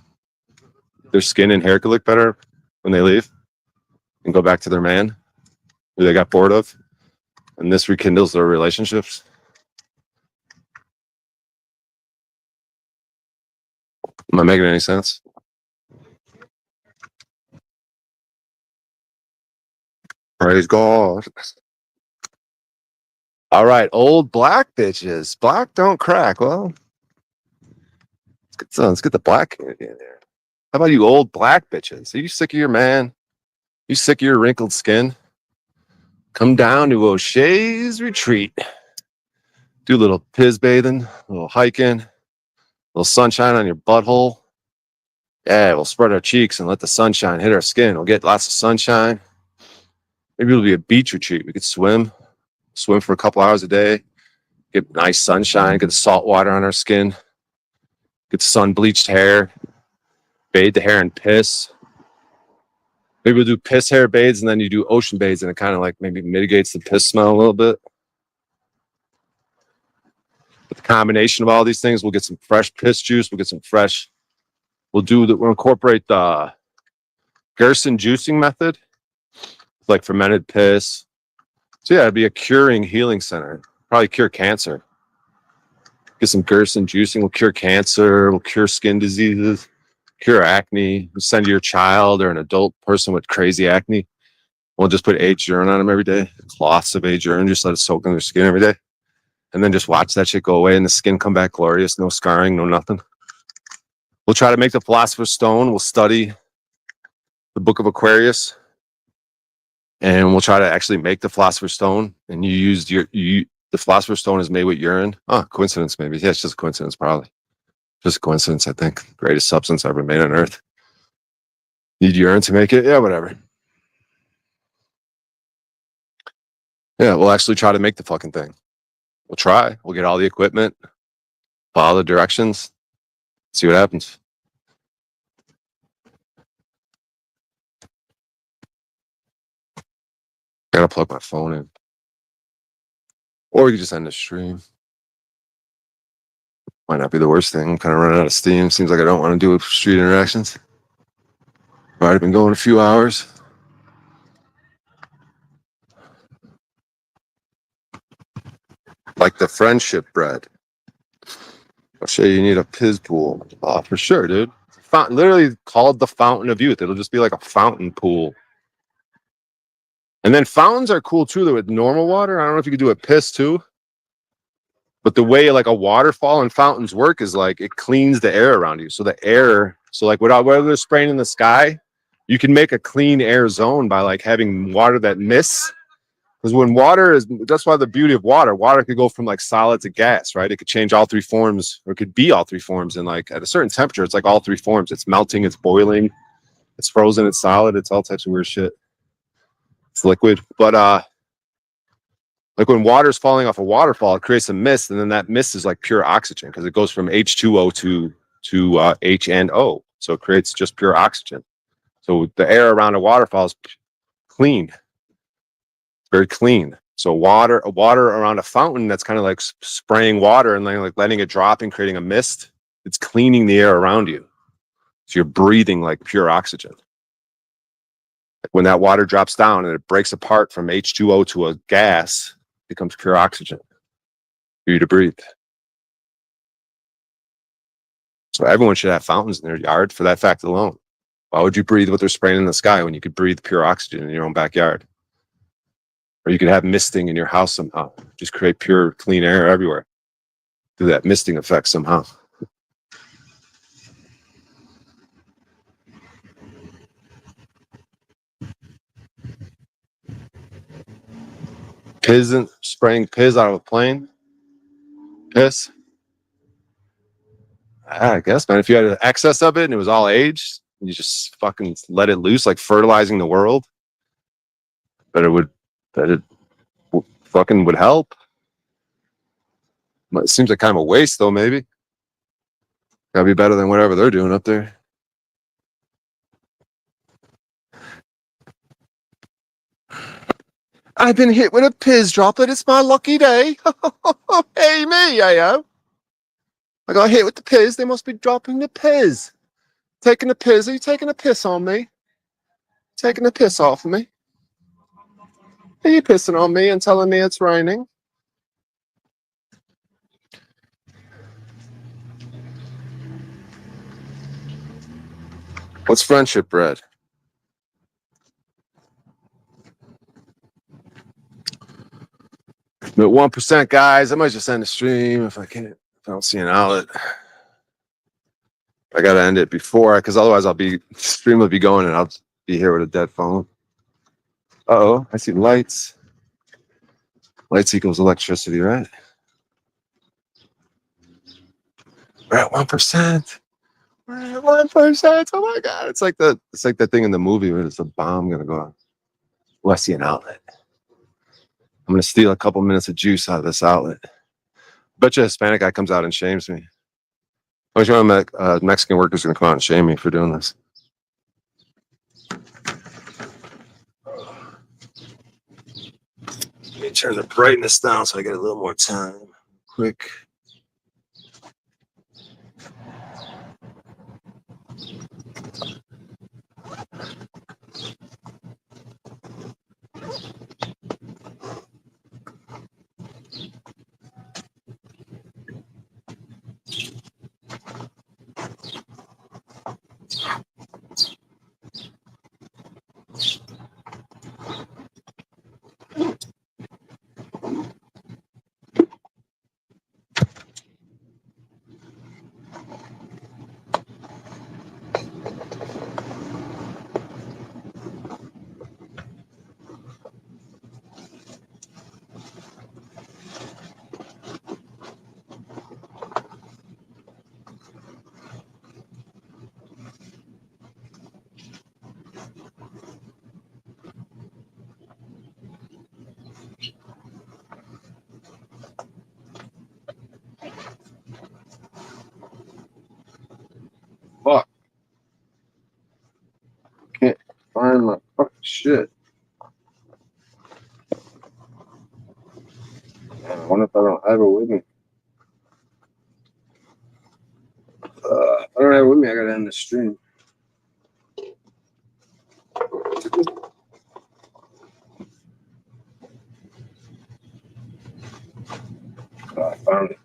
their skin and hair could look better when they leave and go back to their man who they got bored of. And this rekindles their relationships. Am I making any sense? Praise God. All right, old black bitches. Black don't crack. Well, let's get the black community in there. How about you old black bitches? Are you sick of your man? You sick of your wrinkled skin? Come down to O'Shea's retreat. Do a little piss bathing, a little hiking, a little sunshine on your butthole. Yeah, we'll spread our cheeks and let the sunshine hit our skin. We'll get lots of sunshine. Maybe it'll be a beach retreat. We could swim for a couple hours a day, get nice sunshine, get the salt water on our skin, get sun bleached hair, bathe the hair in piss. Maybe we'll do piss hair bathes and then you do ocean bathes and it kind of like maybe mitigates the piss smell a little bit. But the combination of all these things, we'll get some fresh piss juice. We'll incorporate the Gerson juicing method, like fermented piss. So yeah, it'd be a curing healing center. Probably cure cancer. Get some Gerson juicing. We'll cure cancer. We'll cure skin diseases. Cure acne. We'll send your child or an adult person with crazy acne. We'll just put aged urine on them every day. Cloths of aged urine. Just let it soak in their skin every day. And then just watch that shit go away and the skin come back glorious. No scarring, no nothing. We'll try to make the Philosopher's Stone. We'll study the Book of Aquarius. And we'll try to actually make the Philosopher's Stone. And the Philosopher's Stone is made with urine. Oh, coincidence maybe. Yeah, it's just a coincidence probably. Just a coincidence, I think. Greatest substance ever made on Earth. Need urine to make it? Yeah, whatever. Yeah, we'll actually try to make the fucking thing. We'll try. We'll get all the equipment, follow the directions, see what happens. Gotta plug my phone in. Or we could just end the stream. Might not be the worst thing. I'm kind of running out of steam. Seems like I don't want to do street interactions. Might have been going a few hours. Like the friendship bread. I'll show you need a piss pool. Oh, for sure, dude. Fountain, literally called the Fountain of Youth. It'll just be like a fountain pool. And then fountains are cool too, though, with normal water. I don't know if you could do a piss too. But the way like a waterfall and fountains work is like it cleans the air around you. So the air, so like whether they're spraying in the sky, you can make a clean air zone by like having water that mists. Because when that's why the beauty of water could go from like solid to gas, right? It could change all three forms, or it could be all three forms. And like at a certain temperature, it's like all three forms. It's melting, it's boiling, it's frozen, it's solid, it's all types of weird shit. It's liquid. But Like when water's falling off a waterfall, it creates a mist, and then that mist is like pure oxygen because it goes from H2O to H and O. So it creates just pure oxygen. So the air around a waterfall is clean, very clean. So water around a fountain that's kind of like spraying water and like letting it drop and creating a mist. It's cleaning the air around you. So you're breathing like pure oxygen. When that water drops down and it breaks apart from H2O to a gas, it becomes pure oxygen for you to breathe. So everyone should have fountains in their yard for that fact alone. Why would you breathe what they're spraying in the sky when you could breathe pure oxygen in your own backyard? Or you could have misting in your house somehow. Just create pure, clean air everywhere. Do that misting effect somehow. Spraying piss out of a plane. Piss. I guess, man. If you had an excess of it and it was all aged, you just fucking let it loose, like fertilizing the world. But it fucking would help. It seems like kind of a waste, though. Maybe gotta be better than whatever they're doing up there. I've been hit with a piss droplet. It's my lucky day. Hey, me, I am. I got hit with the piss. They must be dropping the piss. Taking the piss. Are you taking a piss on me? Taking the piss off of me? Are you pissing on me and telling me it's raining? What's friendship bread? But 1%, guys. I might just end the stream if I can't. If I don't see an outlet. I gotta end it before, because otherwise stream will be going and I'll be here with a dead phone. Uh-oh, I see lights. Lights equals electricity, right? We're at 1%. We're at 1%. Oh my god. It's like that thing in the movie where there's a bomb gonna go off. Oh, I see an outlet. I'm gonna steal a couple minutes of juice out of this outlet. Bet you a Hispanic guy comes out and shames me. I wish one Mexican worker's gonna come out and shame me for doing this. Let me turn the brightness down so I get a little more time. Quick. Fuck. Can't find my fucking shit. I wonder if I don't have it with me. I don't have it with me. I gotta end the stream. I found it.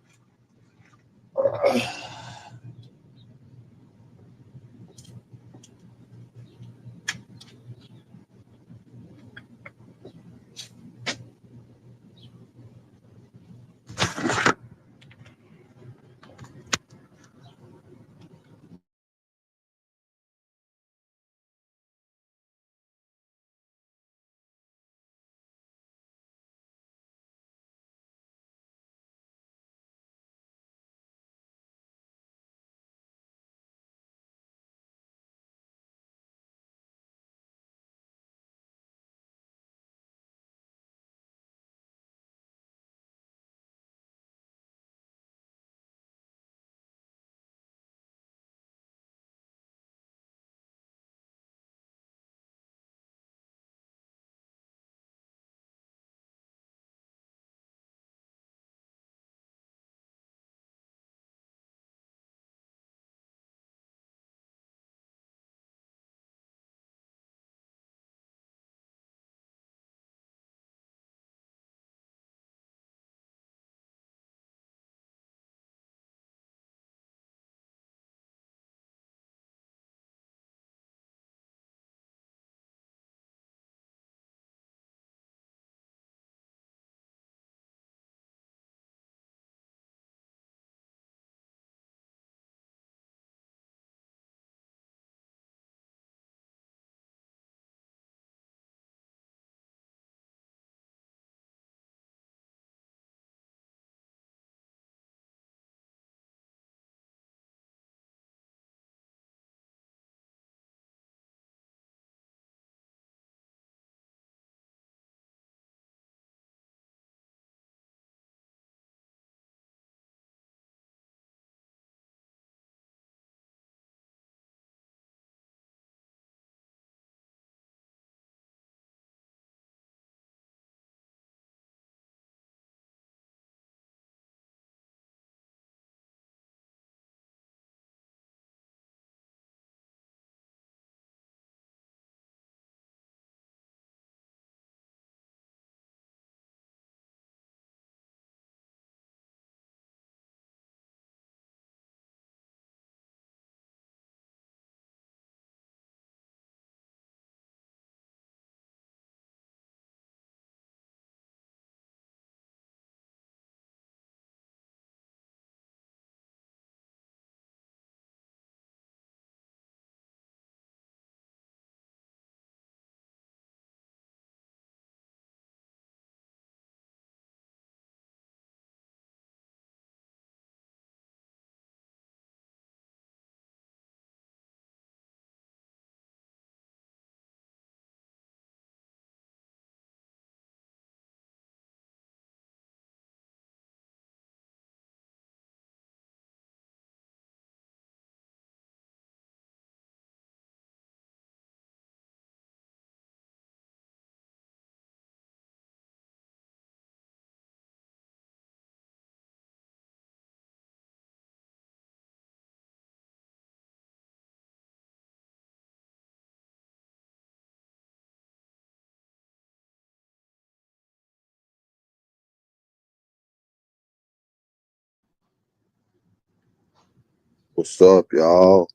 What's up, y'all?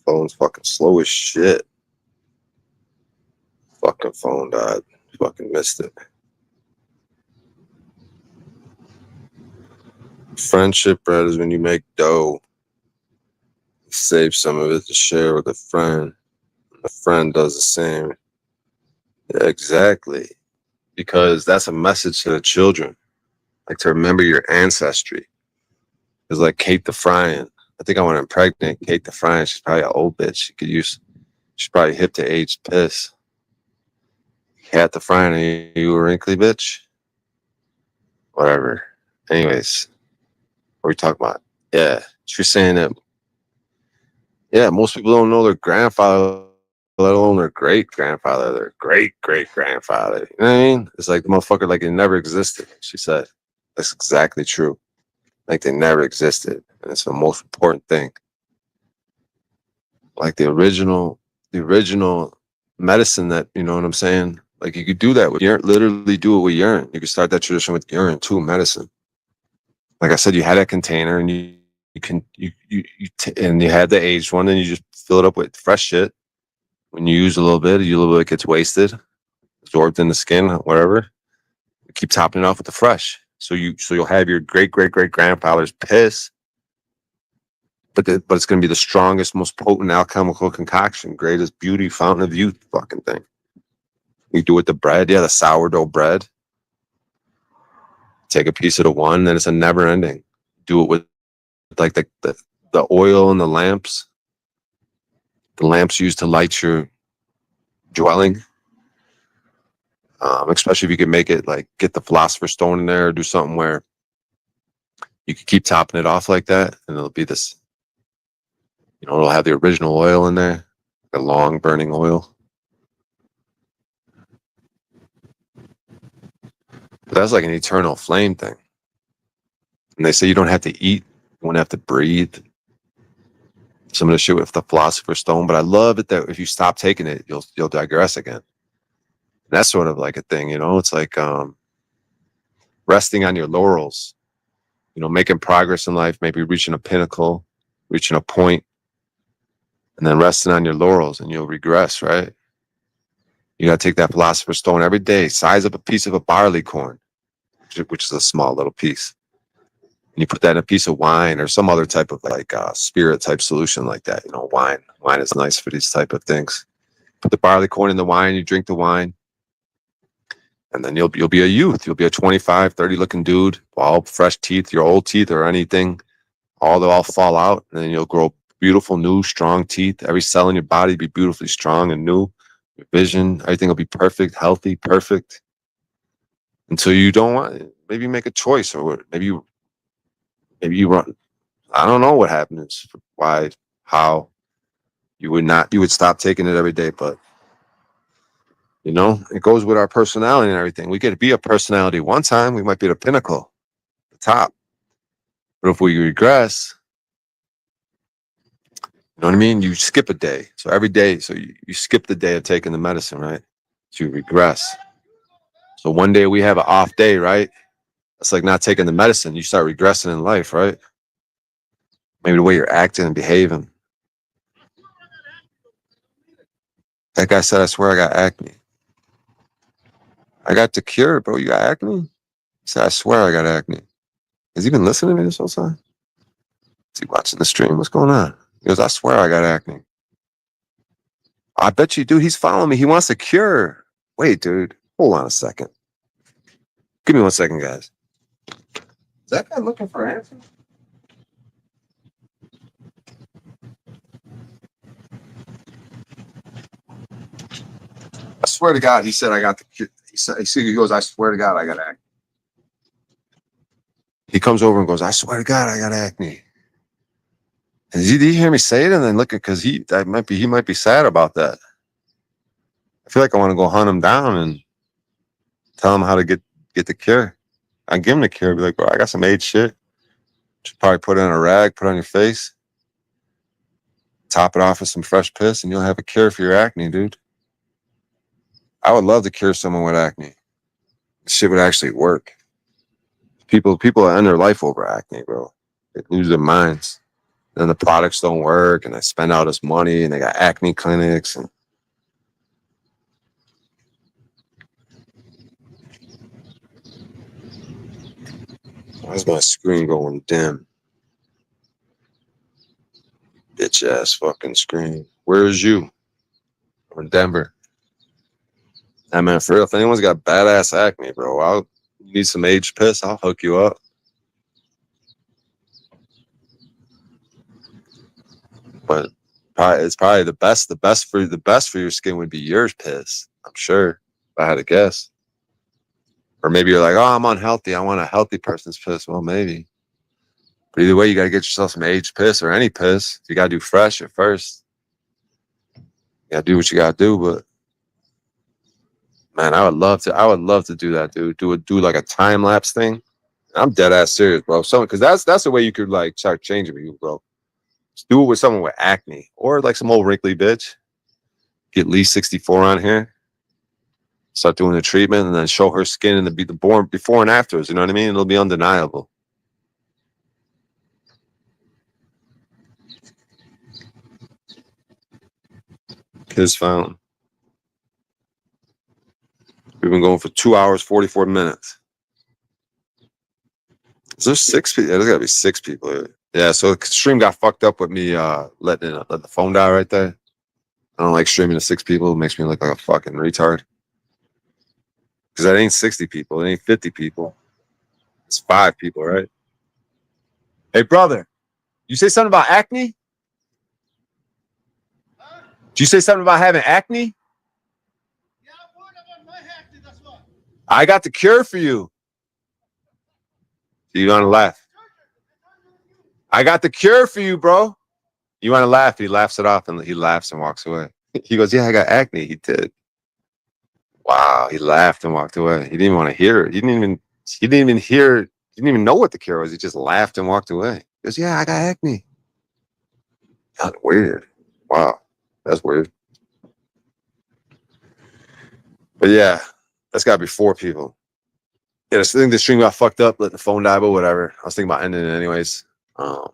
Phone's fucking slow as shit. Fucking phone died. Fucking missed it. Friendship bread is when you make dough. Save some of it to share with a friend. A friend does the same. Yeah, exactly. Because that's a message to the children. Like to remember your ancestry. It's like Kate the Frying. I think I want to impregnate Kate the Frying. She's probably an old bitch. She's probably hip to age piss. Cat the Frying, are you a wrinkly bitch? Whatever. Anyways, what are we talking about? Yeah. She's saying that, yeah, most people don't know their grandfather, let alone their great grandfather, their great great grandfather. You know what I mean? It's like the motherfucker, like it never existed. She said, that's exactly true. Like they never existed. And it's the most important thing. Like the original medicine that, you know what I'm saying? Like you could do that with urine, literally do it with urine. You could start that tradition with urine too, medicine. Like I said, you had that container and you and you had the aged one and you just fill it up with fresh shit. When you use a little bit gets wasted, absorbed in the skin, whatever. You keep topping it off with the fresh. So you'll have your great great great grandfather's piss, but it's going to be the strongest, most potent alchemical concoction, greatest beauty, fountain of youth, fucking thing. You do it with the bread, yeah, the sourdough bread. Take a piece of the one, then it's a never ending. Do it with like the oil and the lamps. The lamps used to light your dwelling. Especially if you can make it like get the philosopher's stone in there or do something where you can keep topping it off like that, and it'll be this, you know, it'll have the original oil in there, the long burning oil. But that's like an eternal flame thing. And they say you don't have to eat, you won't have to breathe. Some of the shit with the philosopher's stone, but I love it that if you stop taking it, you'll digress again. And that's sort of like a thing, you know. It's like resting on your laurels, you know, making progress in life, maybe reaching a pinnacle, reaching a point, and then resting on your laurels, and you'll regress, right? You got to take that philosopher's stone every day, size up a piece of a barley corn, which is a small little piece. And you put that in a piece of wine or some other type of like spirit type solution like that. You know, wine. Wine is nice for these type of things. Put the barley corn in the wine, you drink the wine, and then you'll be a youth. You'll be a 25, 30 looking dude, all fresh teeth, your old teeth or anything. They'll all fall out, and then you'll grow beautiful, new, strong teeth. Every cell in your body be beautifully strong and new. Your vision, everything will be perfect, healthy, perfect. Until you don't want it. Maybe you make a choice, or maybe you run. I don't know what happens, why, how. You would stop taking it every day, but you know, it goes with our personality and everything. We get to be a personality one time, we might be the pinnacle, the top. But if we regress, you know what I mean? You skip a day. So every day, so you skip the day of taking the medicine, right? So you regress. So one day we have an off day, right? It's like not taking the medicine. You start regressing in life, right? Maybe the way you're acting and behaving. That guy said, I swear I got acne. I got the cure, bro. You got acne? He said, I swear I got acne. Has he been listening to me this whole time? Is he watching the stream? What's going on? He goes, I swear I got acne. I bet you, dude, he's following me. He wants a cure. Wait, dude. Hold on a second. Give me 1 second, guys. Is that guy looking for answers? I swear to God, he said I got the cure. He goes, I swear to God, I got acne. He comes over and goes, I swear to God, I got acne. And did you hear me say it? And then look at, because he might be sad about that. I feel like I want to go hunt him down and tell him how to get the cure. I give him the cure. Be like, bro, I got some AIDS shit. Should probably put it in a rag, put it on your face, top it off with some fresh piss, and you'll have a cure for your acne, dude. I would love to cure someone with acne. This shit would actually work. People end their life over acne, bro. They lose their minds. Then the products don't work, and I spend all this money, and they got acne clinics. And why's my screen going dim? Bitch ass fucking screen. Where is you? I'm in Denver. I mean, for real, if anyone's got badass acne, bro, you need some aged piss, I'll hook you up. But it's probably the best for your skin would be yours piss. I'm sure, if I had to guess. Or maybe you're like, oh, I'm unhealthy. I want a healthy person's piss. Well, maybe. But either way, you got to get yourself some aged piss or any piss. You got to do fresh at first. You got to do what you got to do. But man, I would love to do that, dude. Do like a time lapse thing. I'm dead ass serious, bro. Because that's the way you could like start changing people, bro. Just do it with someone with acne or like some old wrinkly bitch. Get at least 64 on here. Start doing the treatment and then show her skin and the born before and afters. You know what I mean? It'll be undeniable. Kids found. We've been going for 2 hours, 44 minutes. Is there 6 people? Yeah, there's got to be 6 people here. Yeah, so the stream got fucked up with me letting the phone die right there. I don't like streaming to 6 people. It makes me look like a fucking retard. Because that ain't 60 people. It ain't 50 people. It's 5 people, right? Hey, brother, you say something about acne? Did you say something about having acne? Yeah, I'm worried about my acne, that's what. I got the cure for you. You want to laugh? I got the cure for you, bro. You want to laugh? He laughs it off and he laughs and walks away. He goes, yeah, I got acne. He did. Wow. He laughed and walked away. He didn't even want to hear it. He didn't even know what the cure was. He just laughed and walked away. He goes, yeah, I got acne. God, weird. Wow. That's weird. But yeah, that's got to be 4 people. Yeah, I think the stream got fucked up, letting the phone die, but whatever. I was thinking about ending it anyways. Not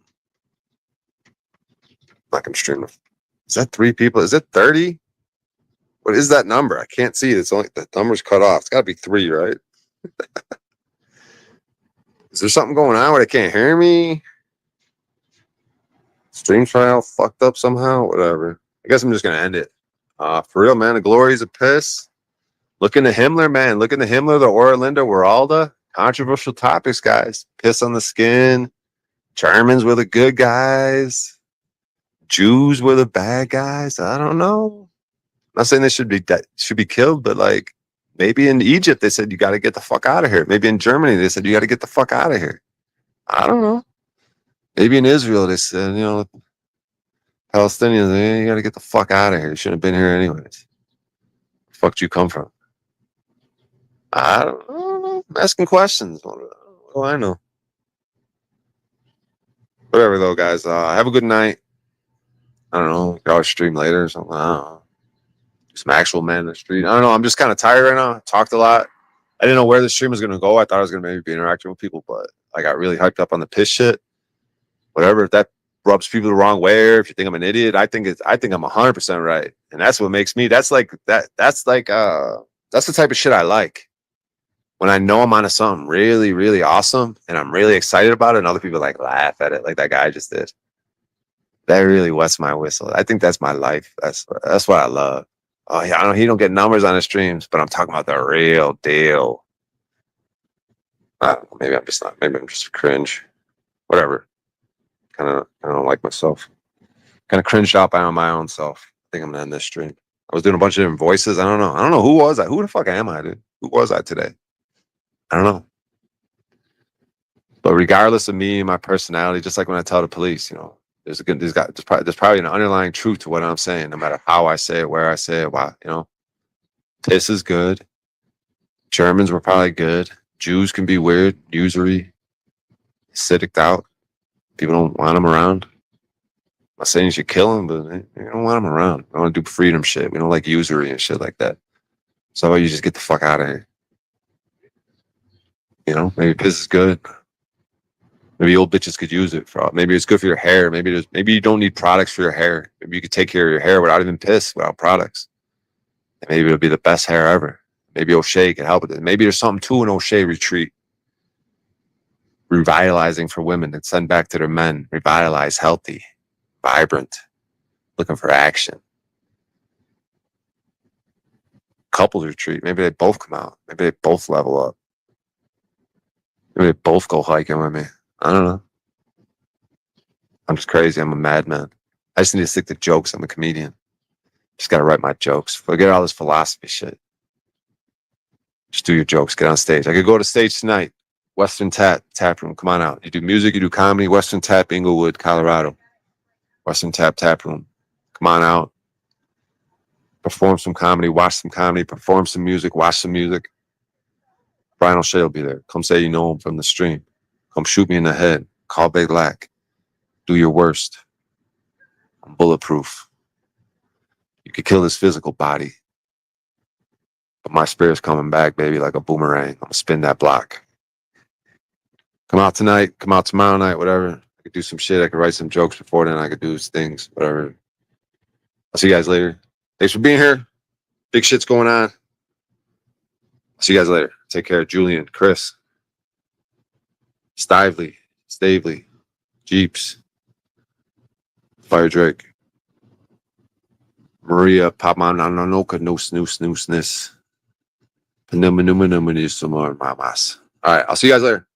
gonna stream. Is that 3 people? Is it 30? What is that number? I can't see it. It's only the number's cut off. It's got to be 3, right? Is there something going on where they can't hear me? Stream trial fucked up somehow. Whatever. I guess I'm just gonna end it. For real, man. The glories of piss. Look into Himmler, man. Look into Himmler, the Orlinda, Weralda. Controversial topics, guys. Piss on the skin. Germans were the good guys. Jews were the bad guys. I don't know. I'm not saying they should be killed, but like maybe in Egypt they said you got to get the fuck out of here. Maybe in Germany they said you got to get the fuck out of here. I don't know. Maybe in Israel they said, Palestinians, you got to get the fuck out of here. You shouldn't have been here anyways. The fuck did you come from? I don't know. I'm asking questions. What do I know? Whatever though, guys. Have a good night. I don't know. I'll stream later or something. I don't know. Some actual man in the street. I don't know. I'm just kind of tired right now. I talked a lot. I didn't know where the stream was going to go. I thought I was going to maybe be interacting with people, but I got really hyped up on the piss shit. Whatever. If that rubs people the wrong way, or if you think I'm an idiot, I think I'm 100% right. And that's what makes me, that's the type of shit I like. When I know I'm onto something really, really awesome and I'm really excited about it and other people like laugh at it like that guy just did. That really wets my whistle. I think that's my life. That's what I love. Oh yeah, I know he don't get numbers on his streams, but I'm talking about the real deal. Maybe I'm just not. Maybe I'm just cringe. Whatever. I don't like myself. Kind of cringed out by my own self. I think I'm gonna end this stream. I was doing a bunch of different voices. I don't know. Who was I? Who the fuck am I, dude? Who was I today? I don't know. But regardless of me and my personality, just like when I tell the police, there's probably an underlying truth to what I'm saying, no matter how I say it, where I say it, why, Piss is good. Germans were probably good. Jews can be weird, usury, acidic out. People don't want them around. I'm not saying you should kill them, but you don't want them around. I want to do freedom shit. We don't like usury and shit like that. So how about you just get the fuck out of here? Maybe piss is good. Maybe old bitches could use it for. Maybe it's good for your hair. Maybe you don't need products for your hair. Maybe you could take care of your hair without even piss, without products. And maybe it'll be the best hair ever. Maybe O'Shea can help with it. Maybe there's something to an O'Shea retreat. Revitalizing for women and send back to their men. Revitalize, healthy, vibrant, looking for action. Couples retreat. Maybe they both come out. Maybe they both level up. Maybe they both go hiking with me. I don't know. I'm just crazy. I'm a madman. I just need to stick to jokes. I'm a comedian. Just got to write my jokes. Forget all this philosophy shit. Just do your jokes. Get on stage. I could go to stage tonight. Western Tap Room. Come on out. You do music, you do comedy. Western Tap, Inglewood, Colorado. Western Tap Room. Come on out. Perform some comedy. Watch some comedy. Perform some music. Watch some music. Brian O'Shea will be there. Come say you know him from the stream. Come shoot me in the head. Call Big Lack. Do your worst. I'm bulletproof. You could kill this physical body. But my spirit's coming back, baby, like a boomerang. I'm going to spin that block. Come out tonight. Come out tomorrow night, whatever. I could do some shit. I could write some jokes before then. I could do things, whatever. I'll see you guys later. Thanks for being here. Big shit's going on. I'll see you guys later. Take care. Julian, Chris, Stavely, Jeeps, Fire Drake, Maria, Pamananoka, no snooze, Panuma, some more mamas. All right. I'll see you guys later.